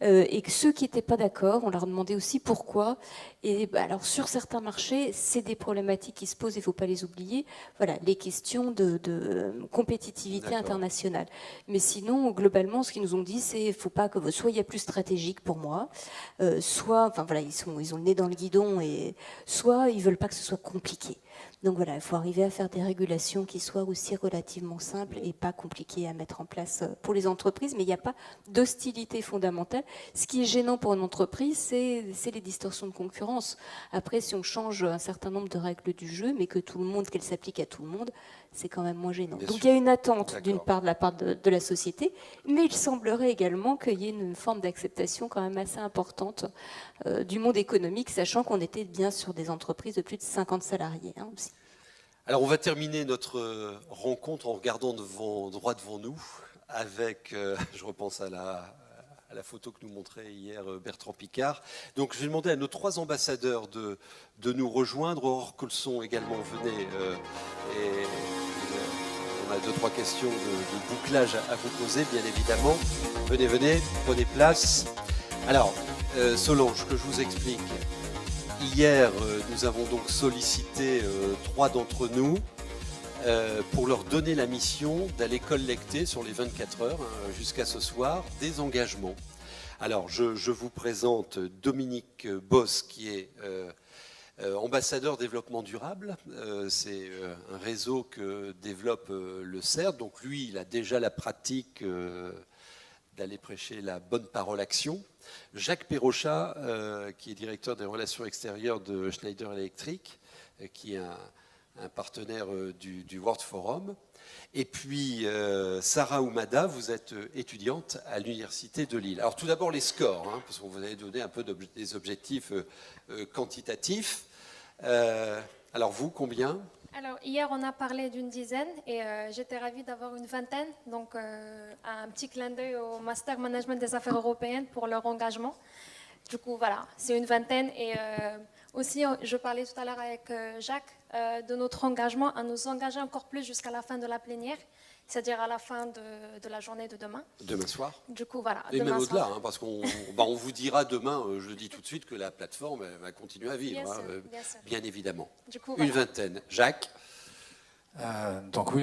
Et que ceux qui n'étaient pas d'accord, on leur demandait aussi pourquoi. Et alors sur certains marchés, c'est des problématiques qui se posent, il ne faut pas les oublier. Voilà, les questions de compétitivité internationale. Mais sinon, globalement, ce qu'ils nous ont dit, c'est qu'il ne faut pas que soit il y a plus stratégique pour moi, soit, enfin voilà, ils ont le nez dans le guidon, et soit ils ne veulent pas que ce soit compliqué. Donc voilà, il faut arriver à faire des régulations qui soient aussi relativement simples et pas compliquées à mettre en place pour les entreprises, mais il n'y a pas d'hostilité fondamentale. Ce qui est gênant pour une entreprise, c'est les distorsions de concurrence. Après, si on change un certain nombre de règles du jeu, mais que tout le monde, qu'elles s'appliquent à tout le monde, c'est quand même moins gênant. Donc il y a une attente d'une part de la part de la société, mais il semblerait également qu'il y ait une forme d'acceptation quand même assez importante du monde économique, sachant qu'on était bien sur des entreprises de plus de 50 salariés aussi. Alors on va terminer notre rencontre en regardant droit devant nous avec, je repense à la photo que nous montrait hier Bertrand Piccard. Donc je vais demander à nos 3 ambassadeurs de nous rejoindre. Aurore Colson également, venez. Et on a 2-3 questions de bouclage à vous poser, bien évidemment. Venez, prenez place. Alors, Solange, que je vous explique. Hier, nous avons donc sollicité 3 d'entre nous pour leur donner la mission d'aller collecter sur les 24 heures jusqu'à ce soir des engagements. Alors, je vous présente Dominique Boss, qui est ambassadeur développement durable. C'est un réseau que développe le CERD. Donc lui, il a déjà la pratique d'aller prêcher la bonne parole action. Jacques Perrochat, qui est directeur des relations extérieures de Schneider Electric, qui est un partenaire du World Forum. Et puis, Sarah Oumada, vous êtes étudiante à l'Université de Lille. Alors tout d'abord les scores, parce qu'on vous avait donné un peu des objectifs quantitatifs. Alors vous, combien ? Alors hier, on a parlé d'une dizaine et j'étais ravie d'avoir une vingtaine. Donc un petit clin d'œil au Master Management des Affaires européennes pour leur engagement. Du coup, voilà, c'est une vingtaine. Et aussi, je parlais tout à l'heure avec Jacques de notre engagement à nous engager encore plus jusqu'à la fin de la plénière, c'est-à-dire à la fin de la journée de demain. Demain soir. Du coup, voilà. Et même au-delà, parce qu'on vous dira demain, je le dis tout de suite, que la plateforme va continuer à vivre, bien sûr. Bien évidemment. Du coup, une vingtaine. Jacques ? Donc oui,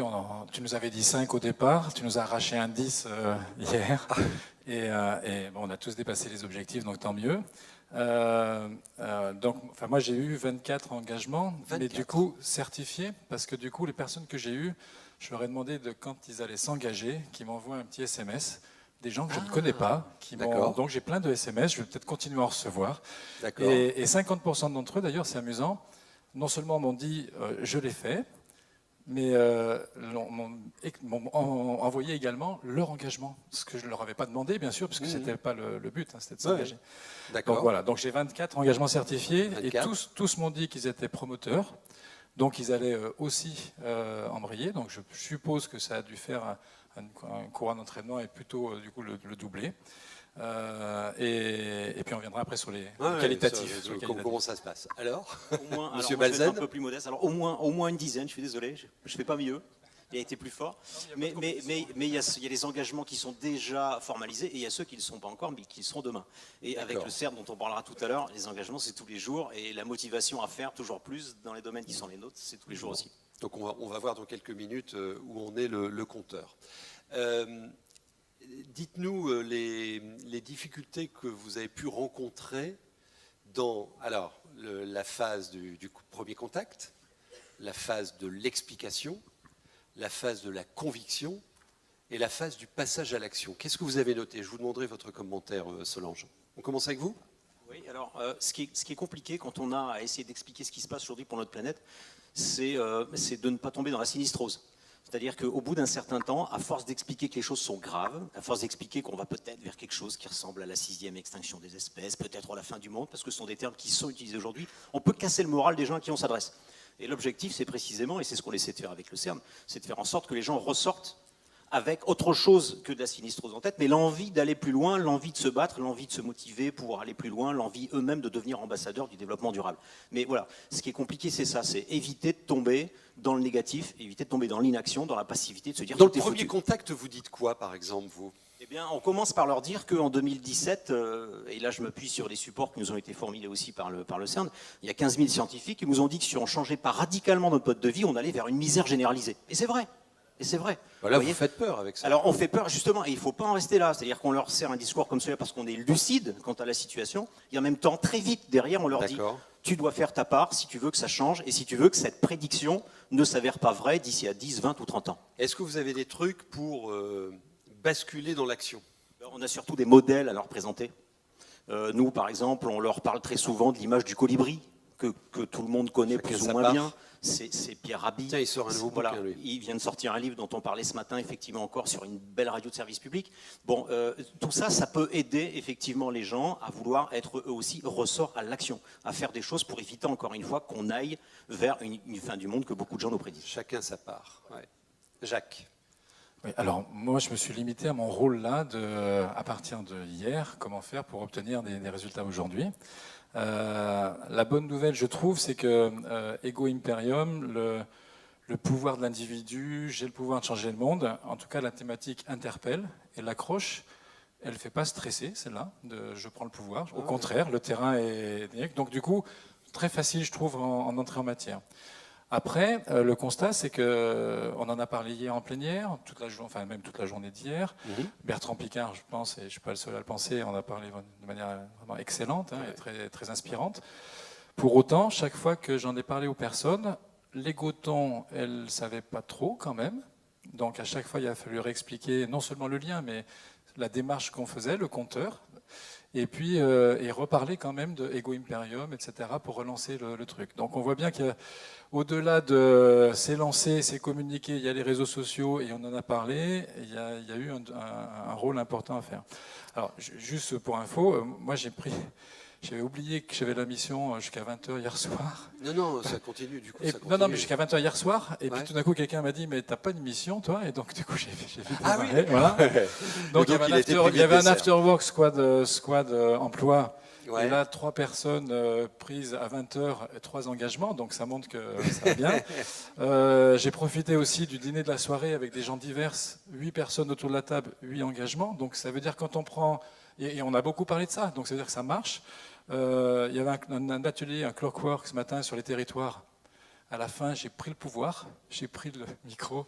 tu nous avais dit 5 au départ, tu nous as arraché un 10 hier, et bon, on a tous dépassé les objectifs, donc tant mieux. Donc, enfin, moi j'ai eu 24 engagements, 24. Mais du coup certifiés, parce que du coup les personnes que j'ai eues, je leur ai demandé de quand ils allaient s'engager, qu'ils m'envoient un petit SMS, des gens que je ne connais pas, donc j'ai plein de SMS, je vais peut-être continuer à en recevoir. Et 50% d'entre eux, d'ailleurs c'est amusant, non seulement m'ont dit je l'ai fait, mais m'ont envoyé également leur engagement, ce que je ne leur avais pas demandé, bien sûr, parce que ce n'était pas le but, c'était de s'engager. Donc voilà, donc j'ai 24 engagements certifiés, 24. Et tous m'ont dit qu'ils étaient promoteurs, donc ils allaient aussi embrayer, donc je suppose que ça a dû faire un courant d'entraînement et plutôt du coup le doubler. Et puis on viendra après sur les qualitatifs. Comment ça se passe? Alors, Monsieur Balzen, un peu plus modeste. Alors au moins une dizaine. Je suis désolé, je fais pas mieux. Il a été plus fort. Mais il y a les engagements qui sont déjà formalisés et il y a ceux qui ne le sont pas encore, mais qui le seront demain. Et avec le CERN dont on parlera tout à l'heure, les engagements, c'est tous les jours. Et la motivation à faire toujours plus dans les domaines qui sont les nôtres, c'est tous les jours aussi. Donc on va voir dans quelques minutes où on est le compteur. Dites-nous les difficultés que vous avez pu rencontrer dans la phase du premier contact, la phase de l'explication, la phase de la conviction et la phase du passage à l'action. Qu'est-ce que vous avez noté? Je vous demanderai votre commentaire, Solange. On commence avec vous? Oui, alors ce qui est compliqué quand on a à essayer d'expliquer ce qui se passe aujourd'hui pour notre planète, c'est de ne pas tomber dans la sinistrose. C'est-à-dire qu'au bout d'un certain temps, à force d'expliquer que les choses sont graves, à force d'expliquer qu'on va peut-être vers quelque chose qui ressemble à la 6e extinction des espèces, peut-être à la fin du monde, parce que ce sont des termes qui sont utilisés aujourd'hui, on peut casser le moral des gens à qui on s'adresse. Et l'objectif, c'est précisément, et c'est ce qu'on essaie de faire avec le CERN, c'est de faire en sorte que les gens ressortent avec autre chose que de la sinistrose en tête, mais l'envie d'aller plus loin, l'envie de se battre, l'envie de se motiver pour aller plus loin, l'envie eux-mêmes de devenir ambassadeurs du développement durable. Mais voilà, ce qui est compliqué, c'est ça, c'est éviter de tomber dans le négatif, éviter de tomber dans l'inaction, dans la passivité, de se dire... Dans le premier contact, vous dites quoi, par exemple, vous? Eh bien, on commence par leur dire qu'en 2017, et là je m'appuie sur les supports qui nous ont été formulés aussi par le CERN, il y a 15 000 scientifiques qui nous ont dit que si on ne changeait pas radicalement notre mode de vie, on allait vers une misère généralisée. Et c'est vrai. Et c'est vrai. Voilà, vous faites peur avec ça. Alors on fait peur justement, et il ne faut pas en rester là. C'est-à-dire qu'on leur sert un discours comme celui-là parce qu'on est lucide quant à la situation, et en même temps, très vite, derrière, on leur dit tu dois faire ta part si tu veux que ça change, et si tu veux que cette prédiction ne s'avère pas vraie d'ici à 10, 20 ou 30 ans. Est-ce que vous avez des trucs pour basculer dans l'action? On a surtout des modèles à leur présenter. Nous, par exemple, on leur parle très souvent de l'image du colibri, que tout le monde connaît plus ou moins bien. C'est Pierre Rabhi. Tiens, il sort un nouveau bouquin, lui. Il vient de sortir un livre dont on parlait ce matin, effectivement, encore sur une belle radio de service public. Bon, tout ça, ça peut aider effectivement les gens à vouloir être eux aussi ressort à l'action, à faire des choses pour éviter encore une fois qu'on aille vers une fin du monde que beaucoup de gens nous prédisent. Chacun sa part. Ouais. Jacques. Oui, alors moi je me suis limité à mon rôle là à partir de hier, comment faire pour obtenir des résultats aujourd'hui. La bonne nouvelle, je trouve, c'est que Ego Imperium, le pouvoir de l'individu, j'ai le pouvoir de changer le monde, en tout cas la thématique interpelle et l'accroche, elle ne fait pas stresser, celle-là, de je prends le pouvoir. Au contraire, le terrain est... Donc du coup, très facile, je trouve, en entrée en matière. Après, le constat, c'est qu'on en a parlé hier en plénière, même toute la journée d'hier. Bertrand Piccard, je pense, et je ne suis pas le seul à le penser, on a parlé de manière vraiment excellente et très, très inspirante. Pour autant, chaque fois que j'en ai parlé aux personnes, les Gotons, elles ne savaient pas trop quand même. Donc à chaque fois, il a fallu réexpliquer non seulement le lien, mais la démarche qu'on faisait, le compteur. Et puis et reparler quand même de Ego Imperium, etc., pour relancer le truc. Donc on voit bien qu'au-delà de s'élancer, c'est communiquer, il y a les réseaux sociaux, et on en a parlé, il y a eu un rôle important à faire. Alors, juste pour info, moi j'avais oublié que j'avais la mission jusqu'à 20h hier soir. Non, ça continue du coup. Non, mais jusqu'à 20h hier soir. Et puis tout d'un coup, quelqu'un m'a dit, mais t'as pas de mission, toi? Et donc, du coup, j'ai vite démarré. Voilà. Donc, il y avait un afterwork squad emploi. Ouais. Et là, 3 personnes prises à 20h, 3 engagements, donc ça montre que ça va bien. J'ai profité aussi du dîner de la soirée avec des gens divers, 8 personnes autour de la table, 8 engagements. Donc ça veut dire quand on prend, et on a beaucoup parlé de ça, donc ça veut dire que ça marche. Il y avait un atelier, un clockwork ce matin sur les territoires. À la fin, j'ai pris le pouvoir, j'ai pris le micro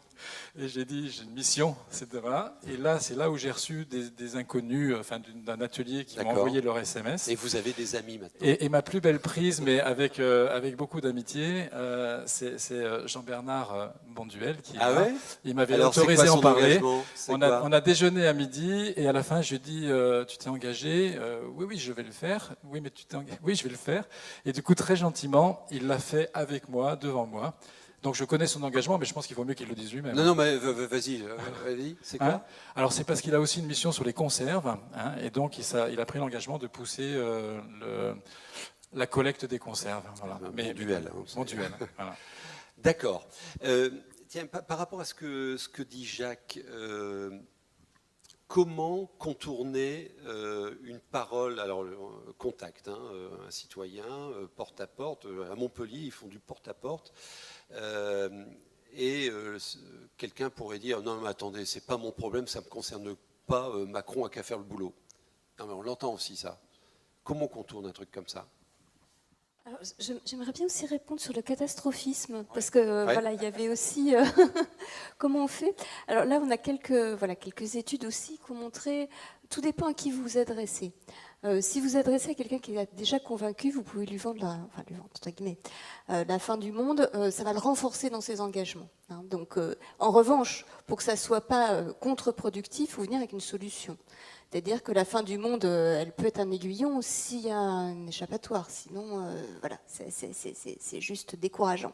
et j'ai dit j'ai une mission, voilà. Et là, c'est là où j'ai reçu des inconnus, d'un atelier qui m'ont envoyé leur SMS. Et vous avez des amis maintenant. Et ma plus belle prise, mais avec beaucoup d'amitié, c'est Jean-Bernard Bonduel qui. Ah ouais. Il m'avait autorisé à en parler. On a déjeuné à midi et à la fin, je lui ai dit tu t'es engagé? Oui, je vais le faire. Oui, mais oui, je vais le faire. Et du coup, très gentiment, il l'a fait avec moi, devant moi. Donc je connais son engagement, mais je pense qu'il vaut mieux qu'il le dise lui-même. Non, mais vas-y, c'est quoi? Alors c'est parce qu'il a aussi une mission sur les conserves, et donc il a pris l'engagement de pousser la collecte des conserves. Voilà. Mon duel. Voilà. D'accord. Tiens, par rapport à ce que dit Jacques, comment contourner une parole, alors contact, un citoyen, porte-à-porte, à Montpellier, ils font du porte-à-porte, et quelqu'un pourrait dire non mais attendez, c'est pas mon problème, ça me concerne pas, Macron a qu'à faire le boulot. Non mais on l'entend aussi ça. Comment on contourne un truc comme ça? Alors, j'aimerais bien aussi répondre sur le catastrophisme, parce que voilà, il y avait aussi comment on fait. Alors là, on a quelques études aussi qui ont montré, tout dépend à qui vous vous adressez. Si vous adressez à quelqu'un qui est déjà convaincu, vous pouvez lui vendre entre guillemets, la fin du monde, ça va le renforcer dans ses engagements. Hein. Donc, en revanche, pour que ça soit pas contre-productif, il faut venir avec une solution. C'est-à-dire que la fin du monde, elle peut être un aiguillon s'il y a un échappatoire. Sinon, voilà, c'est juste décourageant.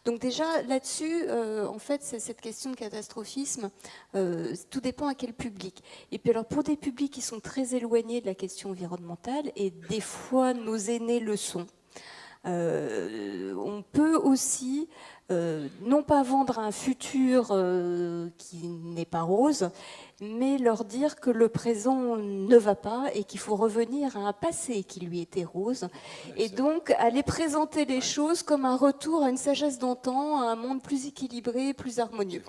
Donc déjà, là-dessus, en fait, c'est cette question de catastrophisme, tout dépend à quel public. Et puis alors, pour des publics qui sont très éloignés de la question environnementale, et des fois nos aînés le sont, on peut aussi non pas vendre un futur qui n'est pas rose, mais leur dire que le présent ne va pas et qu'il faut revenir à un passé qui lui était rose. Et donc aller présenter les choses comme un retour à une sagesse d'antan, à un monde plus équilibré, plus harmonieux.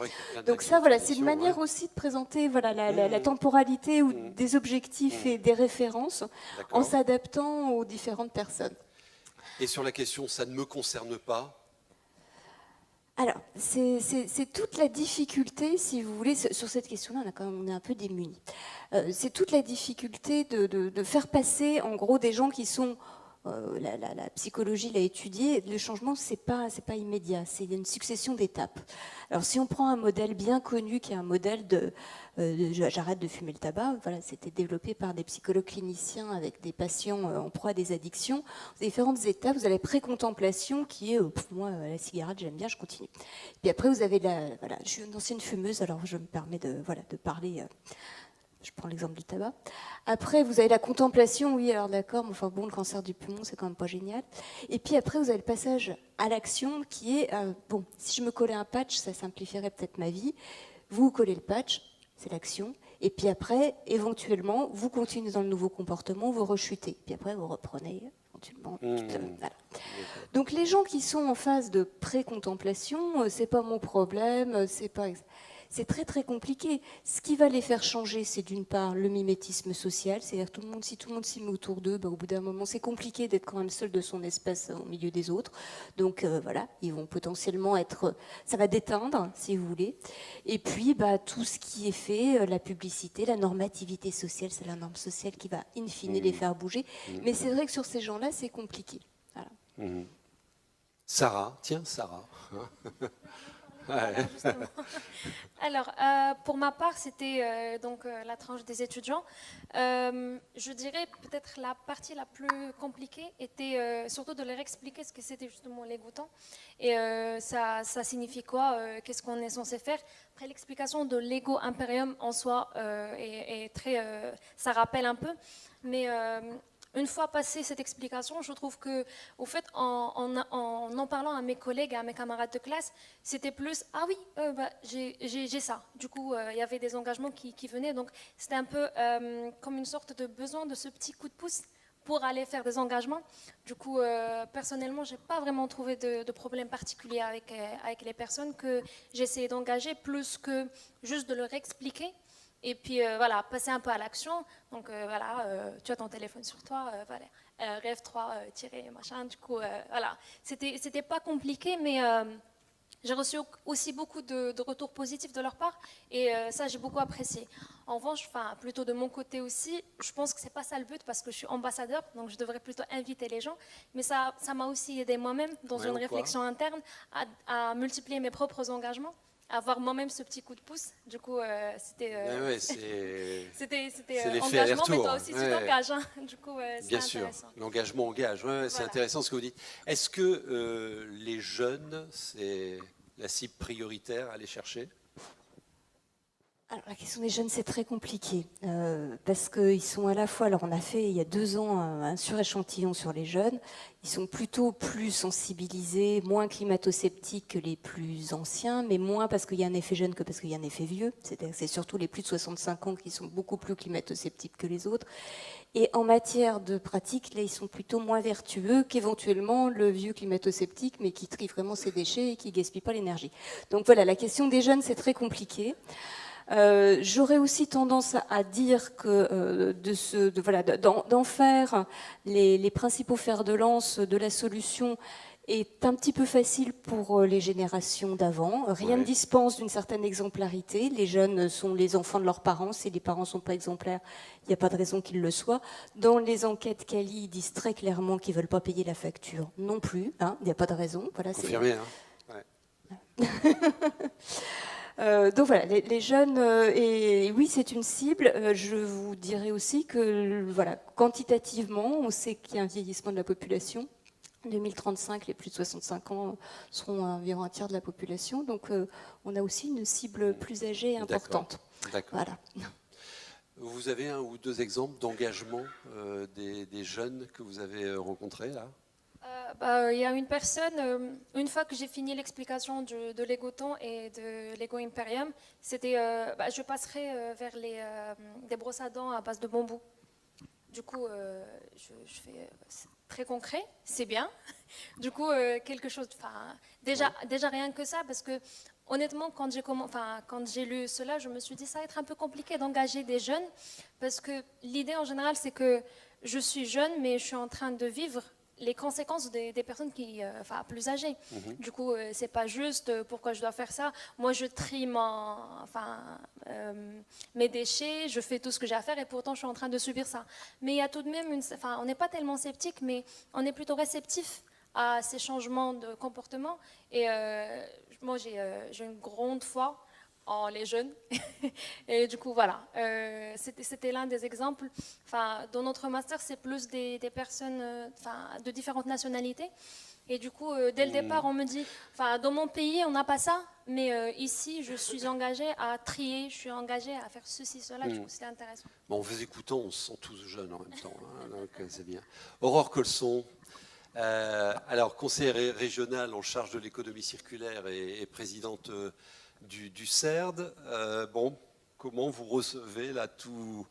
Donc ça, voilà, c'est une manière aussi de présenter la temporalité ou des objectifs et des références en s'adaptant aux différentes personnes. Et sur la question « ça ne me concerne pas », alors, c'est toute la difficulté, si vous voulez, sur cette question-là, on est un peu démunis. C'est toute la difficulté de faire passer, en gros, des gens qui sont... la psychologie l'a étudié, le changement, c'est pas immédiat, c'est une succession d'étapes. Alors, si on prend un modèle bien connu, qui est un modèle de j'arrête de fumer le tabac, voilà, c'était développé par des psychologues cliniciens avec des patients en proie à des addictions. Vous avez différentes étapes. Vous avez la pré-contemplation qui est, moi, la cigarette, j'aime bien, je continue. Puis après, vous avez je suis une ancienne fumeuse, alors je me permets de parler. Je prends l'exemple du tabac. Après, vous avez la contemplation, oui, alors d'accord, mais enfin bon, le cancer du poumon, c'est quand même pas génial. Et puis après, vous avez le passage à l'action qui est, bon, si je me collais un patch, ça simplifierait peut-être ma vie. Vous collez le patch, c'est l'action. Et puis après, éventuellement, vous continuez dans le nouveau comportement, vous rechutez. Puis après, vous reprenez éventuellement. Voilà. Donc les gens qui sont en phase de pré-contemplation, c'est pas mon problème, c'est pas... C'est très très compliqué. Ce qui va les faire changer, c'est d'une part le mimétisme social, c'est-à-dire si tout le monde s'y met autour d'eux, au bout d'un moment, c'est compliqué d'être quand même seul de son espèce au milieu des autres. Donc voilà, ils vont potentiellement ça va déteindre, si vous voulez. Et puis tout ce qui est fait, la publicité, la normativité sociale, c'est la norme sociale qui va in fine les faire bouger. Mais c'est vrai que sur ces gens-là, c'est compliqué. Voilà. Sarah, tiens, Sarah. Ouais. Alors, pour ma part, c'était la tranche des étudiants. Je dirais peut-être la partie la plus compliquée était surtout de leur expliquer ce que c'était justement l'égouttant et ça signifie quoi, qu'est-ce qu'on est censé faire. Après, l'explication de l'ego imperium en soi est très, ça rappelle un peu, mais une fois passée cette explication, je trouve que, au fait, en parlant à mes collègues, à mes camarades de classe, c'était plus ah oui, j'ai ça. Du coup, il y avait des engagements qui venaient, donc c'était un peu comme une sorte de besoin de ce petit coup de pouce pour aller faire des engagements. Du coup, personnellement, j'ai pas vraiment trouvé de problème particulier avec les personnes que j'essayais d'engager, plus que juste de leur expliquer. Et puis voilà, passer un peu à l'action. Donc voilà, tu as ton téléphone sur toi, voilà, rêve 3, tirer, machin. Du coup, voilà, c'était pas compliqué, mais j'ai reçu aussi beaucoup de retours positifs de leur part. Et ça, j'ai beaucoup apprécié. En revanche, plutôt de mon côté aussi, je pense que c'est pas ça le but parce que je suis ambassadeur, donc je devrais plutôt inviter les gens. Mais ça m'a aussi aidé moi-même dans une réflexion interne à multiplier mes propres engagements. Avoir moi-même ce petit coup de pouce, du coup, c'était engagement, mais toi aussi tu t'engages. Hein. Du coup, c'est bien sûr, l'engagement engage. Ouais, c'est intéressant ce que vous dites. Est-ce que les jeunes, c'est la cible prioritaire à aller chercher ? Alors, la question des jeunes, c'est très compliqué, parce qu'ils sont à la fois, alors on a fait il y a 2 ans un suréchantillon sur les jeunes, ils sont plutôt plus sensibilisés, moins climato-sceptiques que les plus anciens, mais moins parce qu'il y a un effet jeune que parce qu'il y a un effet vieux, c'est surtout les plus de 65 ans qui sont beaucoup plus climato-sceptiques que les autres. Et en matière de pratique, là, ils sont plutôt moins vertueux qu'éventuellement le vieux climato-sceptique, mais qui trie vraiment ses déchets et qui gaspille pas l'énergie. Donc voilà, la question des jeunes, c'est très compliqué. J'aurais aussi tendance à dire que d'en faire les principaux fers de lance de la solution est un petit peu facile pour les générations d'avant. Rien ne dispense d'une certaine exemplarité. Les jeunes sont les enfants de leurs parents. Si les parents ne sont pas exemplaires, il n'y a pas de raison qu'ils le soient. Dans les enquêtes Cali, ils disent très clairement qu'ils ne veulent pas payer la facture non plus. Il n'y a pas de raison. Voilà, confirmé, hein. Donc voilà, les jeunes, et oui, c'est une cible. Je vous dirais aussi que, voilà, quantitativement, on sait qu'il y a un vieillissement de la population. En 2035, les plus de 65 ans seront environ un tiers de la population. Donc, on a aussi une cible plus âgée et importante. D'accord. Voilà. Vous avez 1 ou 2 exemples d'engagement des jeunes que vous avez rencontrés là? Il y a une personne, une fois que j'ai fini l'explication de l'Egoton et de l'Ego Imperium, c'était je passerai vers des brosses à dents à base de bambou. Du coup, je fais très concret, c'est bien. Du coup, quelque chose. Déjà rien que ça, parce que honnêtement, quand j'ai lu cela, je me suis dit ça va être un peu compliqué d'engager des jeunes, parce que l'idée en général, c'est que je suis jeune, mais je suis en train de vivre les conséquences des personnes plus âgées. Du coup, c'est pas juste pourquoi je dois faire ça. Moi, je trie mes déchets, je fais tout ce que j'ai à faire et pourtant je suis en train de subir ça. Mais il y a tout de même on n'est pas tellement sceptique, mais on est plutôt réceptif à ces changements de comportement. Et moi, j'ai une grande foi en les jeunes. Et du coup, voilà, c'était l'un des exemples. Dans notre master, c'est plus des personnes de différentes nationalités. Et du coup, dès le départ, on me dit, dans mon pays, on n'a pas ça, mais ici, je suis engagée à trier, je suis engagée à faire ceci, cela. Du coup, c'était intéressant. Bon, en vous écoutant, on se sent tous jeunes en même temps, hein, donc c'est bien. Aurore Colson, alors conseillère régionale en charge de l'économie circulaire et présidente du CERD. Comment vous recevez là tout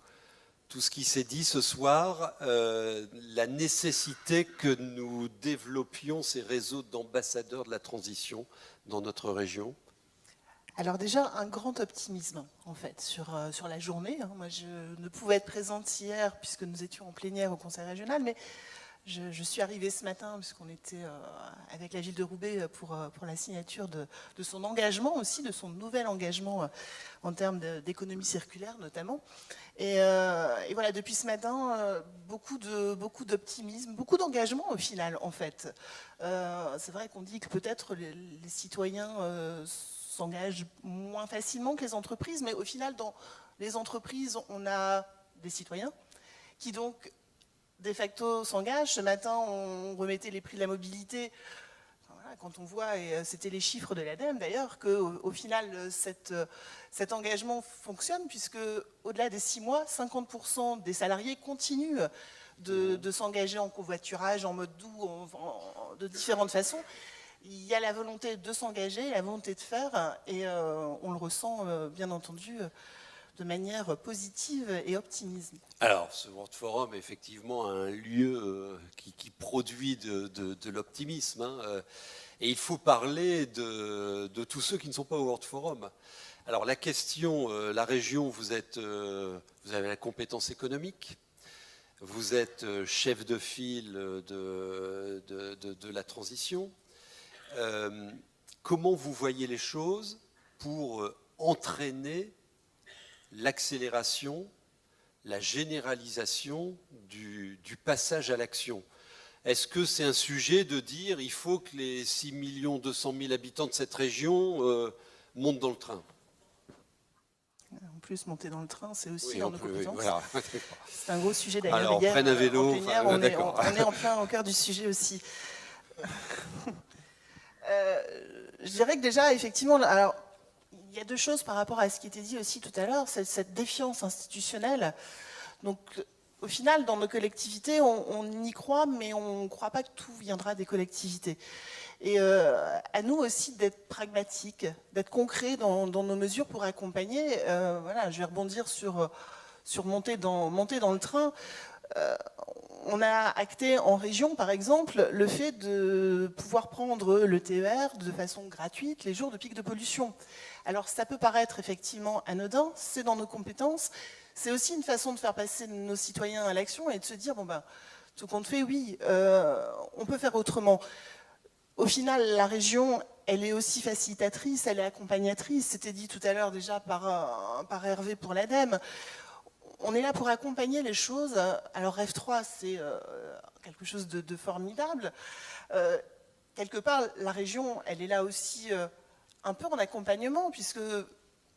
ce qui s'est dit ce soir, la nécessité que nous développions ces réseaux d'ambassadeurs de la transition dans notre région? Alors déjà, un grand optimisme, en fait, sur la journée. Moi, je ne pouvais être présente hier, puisque nous étions en plénière au Conseil régional, mais je suis arrivée ce matin, puisqu'on était avec la ville de Roubaix pour la signature de son engagement aussi, de son nouvel engagement en termes d'économie circulaire notamment. Et voilà, depuis ce matin, beaucoup d'optimisme, beaucoup d'engagement au final, en fait. C'est vrai qu'on dit que peut-être les citoyens s'engagent moins facilement que les entreprises, mais au final, dans les entreprises, on a des citoyens qui donc de facto s'engagent. Ce matin, on remettait les prix de la mobilité. Voilà, quand on voit, et c'était les chiffres de l'ADEME d'ailleurs, qu'au final, cet engagement fonctionne, puisque au-delà des 6 mois, 50% des salariés continuent de s'engager en covoiturage, en mode doux, de différentes façons. Il y a la volonté de s'engager, la volonté de faire, et on le ressent bien entendu de manière positive et optimiste. Alors, ce World Forum est effectivement un lieu qui produit de l'optimisme, hein, et il faut parler de tous ceux qui ne sont pas au World Forum. Alors, la question, la région, vous avez la compétence économique, vous êtes chef de file de la transition. Comment vous voyez les choses pour entraîner l'accélération, la généralisation du passage à l'action? Est-ce que c'est un sujet de dire il faut que les 6 200 000 habitants de cette région montent dans le train? En plus, monter dans le train, c'est aussi oui, en nos compétences. Oui, voilà. C'est un gros sujet d'ailleurs. Alors, prenne un vélo. On est en plein au cœur du sujet aussi. Je dirais que déjà, effectivement, alors, il y a deux choses par rapport à ce qui était dit aussi tout à l'heure, c'est cette défiance institutionnelle. Donc, au final, dans nos collectivités, on y croit, mais on ne croit pas que tout viendra des collectivités. Et à nous aussi d'être pragmatiques, d'être concrets dans nos mesures pour accompagner. Voilà, je vais rebondir sur monter dans le train. On a acté en région, par exemple, le fait de pouvoir prendre le TER de façon gratuite les jours de pic de pollution. Alors, ça peut paraître effectivement anodin, c'est dans nos compétences. C'est aussi une façon de faire passer nos citoyens à l'action et de se dire, bon ben, tout compte fait, oui, on peut faire autrement. Au final, la région, elle est aussi facilitatrice, elle est accompagnatrice. C'était dit tout à l'heure déjà par Hervé pour l'ADEME. On est là pour accompagner les choses. Alors REF 3, c'est quelque chose de formidable. Quelque part, la région, elle est là aussi un peu en accompagnement, puisque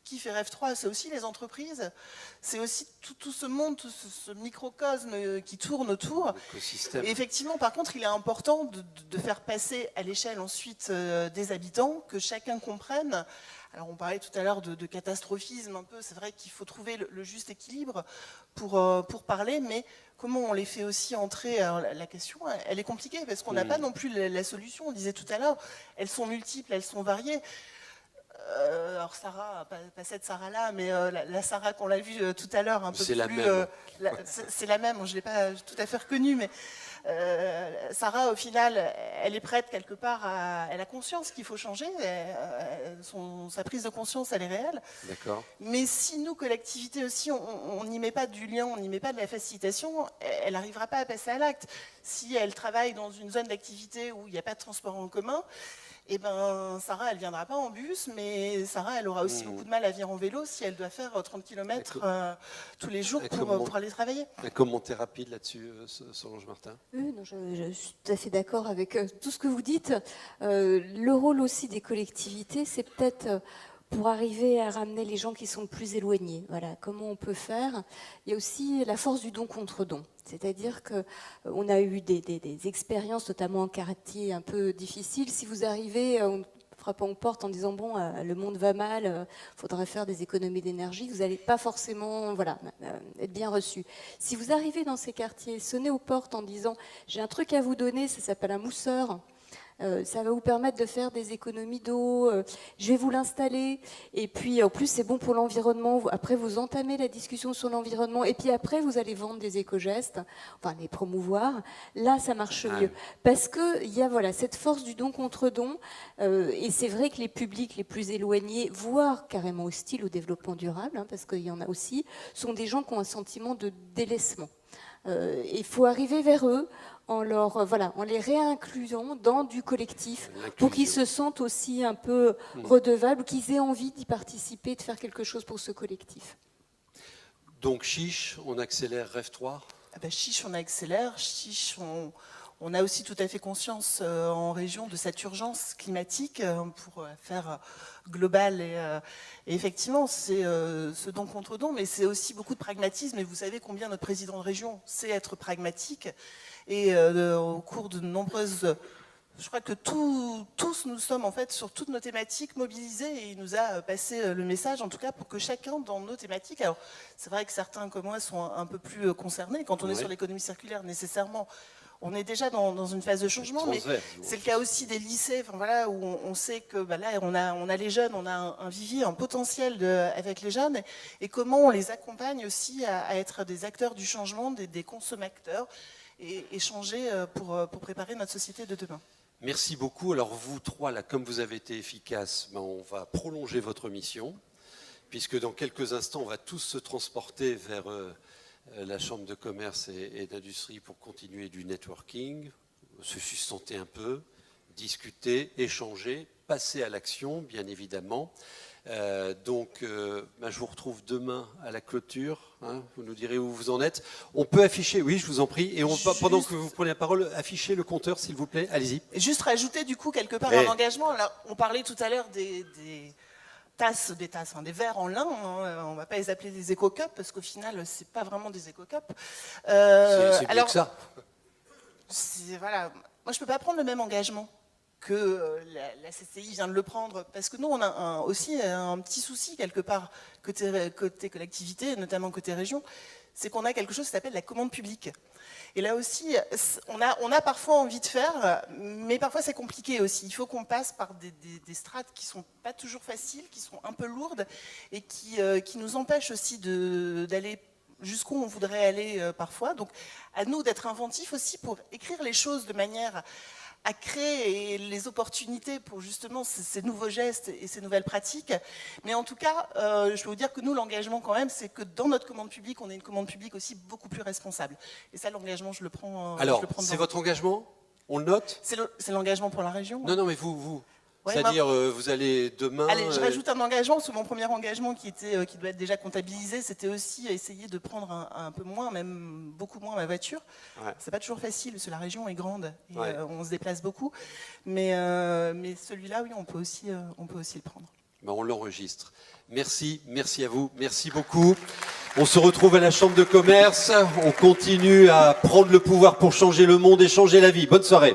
qui fait REF 3, c'est aussi les entreprises, c'est aussi tout ce monde, tout ce microcosme qui tourne autour. Et effectivement, par contre, il est important de faire passer à l'échelle ensuite des habitants, que chacun comprenne. Alors on parlait tout à l'heure de catastrophisme un peu, c'est vrai qu'il faut trouver le juste équilibre pour parler, mais comment on les fait aussi entrer? Alors, la question, elle est compliquée, parce qu'on n'a pas non plus la solution, on disait tout à l'heure, elles sont multiples, elles sont variées. Alors Sarah, pas cette Sarah-là, mais la Sarah qu'on l'a vue tout à l'heure, un peu plus... C'est la même. C'est la même, je ne l'ai pas tout à fait reconnue, mais Sarah, au final, elle est prête quelque part, elle a conscience qu'il faut changer, sa prise de conscience, elle est réelle. D'accord. Mais si nous, collectivités aussi, on n'y met pas du lien, on n'y met pas de la facilitation, elle n'arrivera pas à passer à l'acte. Si elle travaille dans une zone d'activité où il n'y a pas de transport en commun, eh ben, Sarah, elle ne viendra pas en bus, mais Sarah, elle aura aussi beaucoup de mal à venir en vélo si elle doit faire 30 km tous les jours pour aller travailler. Un commentaire rapide là-dessus, Solange Martin. Oui, non, je suis tout à fait d'accord avec tout ce que vous dites. Le rôle aussi des collectivités, c'est peut-être pour arriver à ramener les gens qui sont plus éloignés. Voilà, comment on peut faire? Il y a aussi la force du don contre don. C'est-à-dire qu'on a eu des expériences, notamment en quartier un peu difficiles. Si vous arrivez frappant aux portes en disant « bon, le monde va mal, il faudrait faire des économies d'énergie », vous n'allez pas forcément être bien reçu. Si vous arrivez dans ces quartiers, sonnez aux portes en disant « j'ai un truc à vous donner, ça s'appelle un mousseur ». Ça va vous permettre de faire des économies d'eau, je vais vous l'installer, et puis en plus c'est bon pour l'environnement, après vous entamez la discussion sur l'environnement, et puis après vous allez vendre des éco-gestes, enfin les promouvoir, là ça marche mieux. Parce qu'il y a cette force du don contre don, et c'est vrai que les publics les plus éloignés, voire carrément hostiles au développement durable, parce qu'il y en a aussi, sont des gens qui ont un sentiment de délaissement. Il faut arriver vers eux en les réincluant dans du collectif pour qu'ils se sentent aussi un peu redevables, qu'ils aient envie d'y participer, de faire quelque chose pour ce collectif. Donc Chiche, on accélère REF 3 ? Chiche, on accélère. Chiche, on a aussi tout à fait conscience en région de cette urgence climatique pour faire global. Et effectivement, c'est ce don contre don, mais c'est aussi beaucoup de pragmatisme. Et vous savez combien notre président de région sait être pragmatique. Et au cours de nombreuses... Je crois que tous nous sommes en fait sur toutes nos thématiques mobilisés et il nous a passé le message en tout cas pour que chacun dans nos thématiques, alors c'est vrai que certains comme moi sont un peu plus concernés, quand on est sur l'économie circulaire nécessairement, on est déjà dans une phase de changement, mais c'est le cas aussi des lycées, où on sait que là on a les jeunes, on a un vivier, un potentiel avec les jeunes et comment on les accompagne aussi à être des acteurs du changement, des consommateurs et échanger pour préparer notre société de demain. Merci beaucoup. Alors vous trois, là, comme vous avez été efficaces, on va prolonger votre mission, puisque dans quelques instants, on va tous se transporter vers la Chambre de commerce et d'industrie pour continuer du networking, se sustenter un peu, discuter, échanger, passer à l'action, bien évidemment. Je vous retrouve demain à la clôture. Vous nous direz où vous en êtes. On peut afficher, oui, je vous en prie. Et pendant que vous prenez la parole, affichez le compteur, s'il vous plaît. Allez-y. Juste rajouter, du coup, quelque part un engagement. Là, on parlait tout à l'heure des verres en lin. On ne va pas les appeler des éco-cups, parce qu'au final, ce n'est pas vraiment des éco-cups. C'est mieux que ça. Moi, je ne peux pas prendre le même engagement que la CCI vient de le prendre, parce que nous, on a aussi un petit souci quelque part côté collectivité, notamment côté région, c'est qu'on a quelque chose qui s'appelle la commande publique. Et là aussi, on a parfois envie de faire, mais parfois c'est compliqué aussi. Il faut qu'on passe par des strates qui sont pas toujours faciles, qui sont un peu lourdes, et qui nous empêchent aussi d'aller jusqu'où on voudrait aller parfois. Donc à nous d'être inventifs aussi pour écrire les choses de manière à créer les opportunités pour justement ces nouveaux gestes et ces nouvelles pratiques. Mais en tout cas, je peux vous dire que nous, l'engagement quand même, c'est que dans notre commande publique, on ait une commande publique aussi beaucoup plus responsable. Et ça, l'engagement, je le prends. Alors, c'est votre engagement? On le note? C'est l'engagement pour la région. Non, non, mais vous. Ouais, c'est-à-dire, vous allez demain... Allez, je rajoute un engagement, parce que mon premier engagement qui doit être déjà comptabilisé, c'était aussi essayer de prendre un peu moins, même beaucoup moins ma voiture. Ouais. C'est pas toujours facile, parce que la région est grande, et ouais. On se déplace beaucoup. Mais celui-là, oui, on peut aussi le prendre. Ben, on l'enregistre. Merci à vous, merci beaucoup. On se retrouve à la Chambre de commerce, on continue à prendre le pouvoir pour changer le monde et changer la vie. Bonne soirée.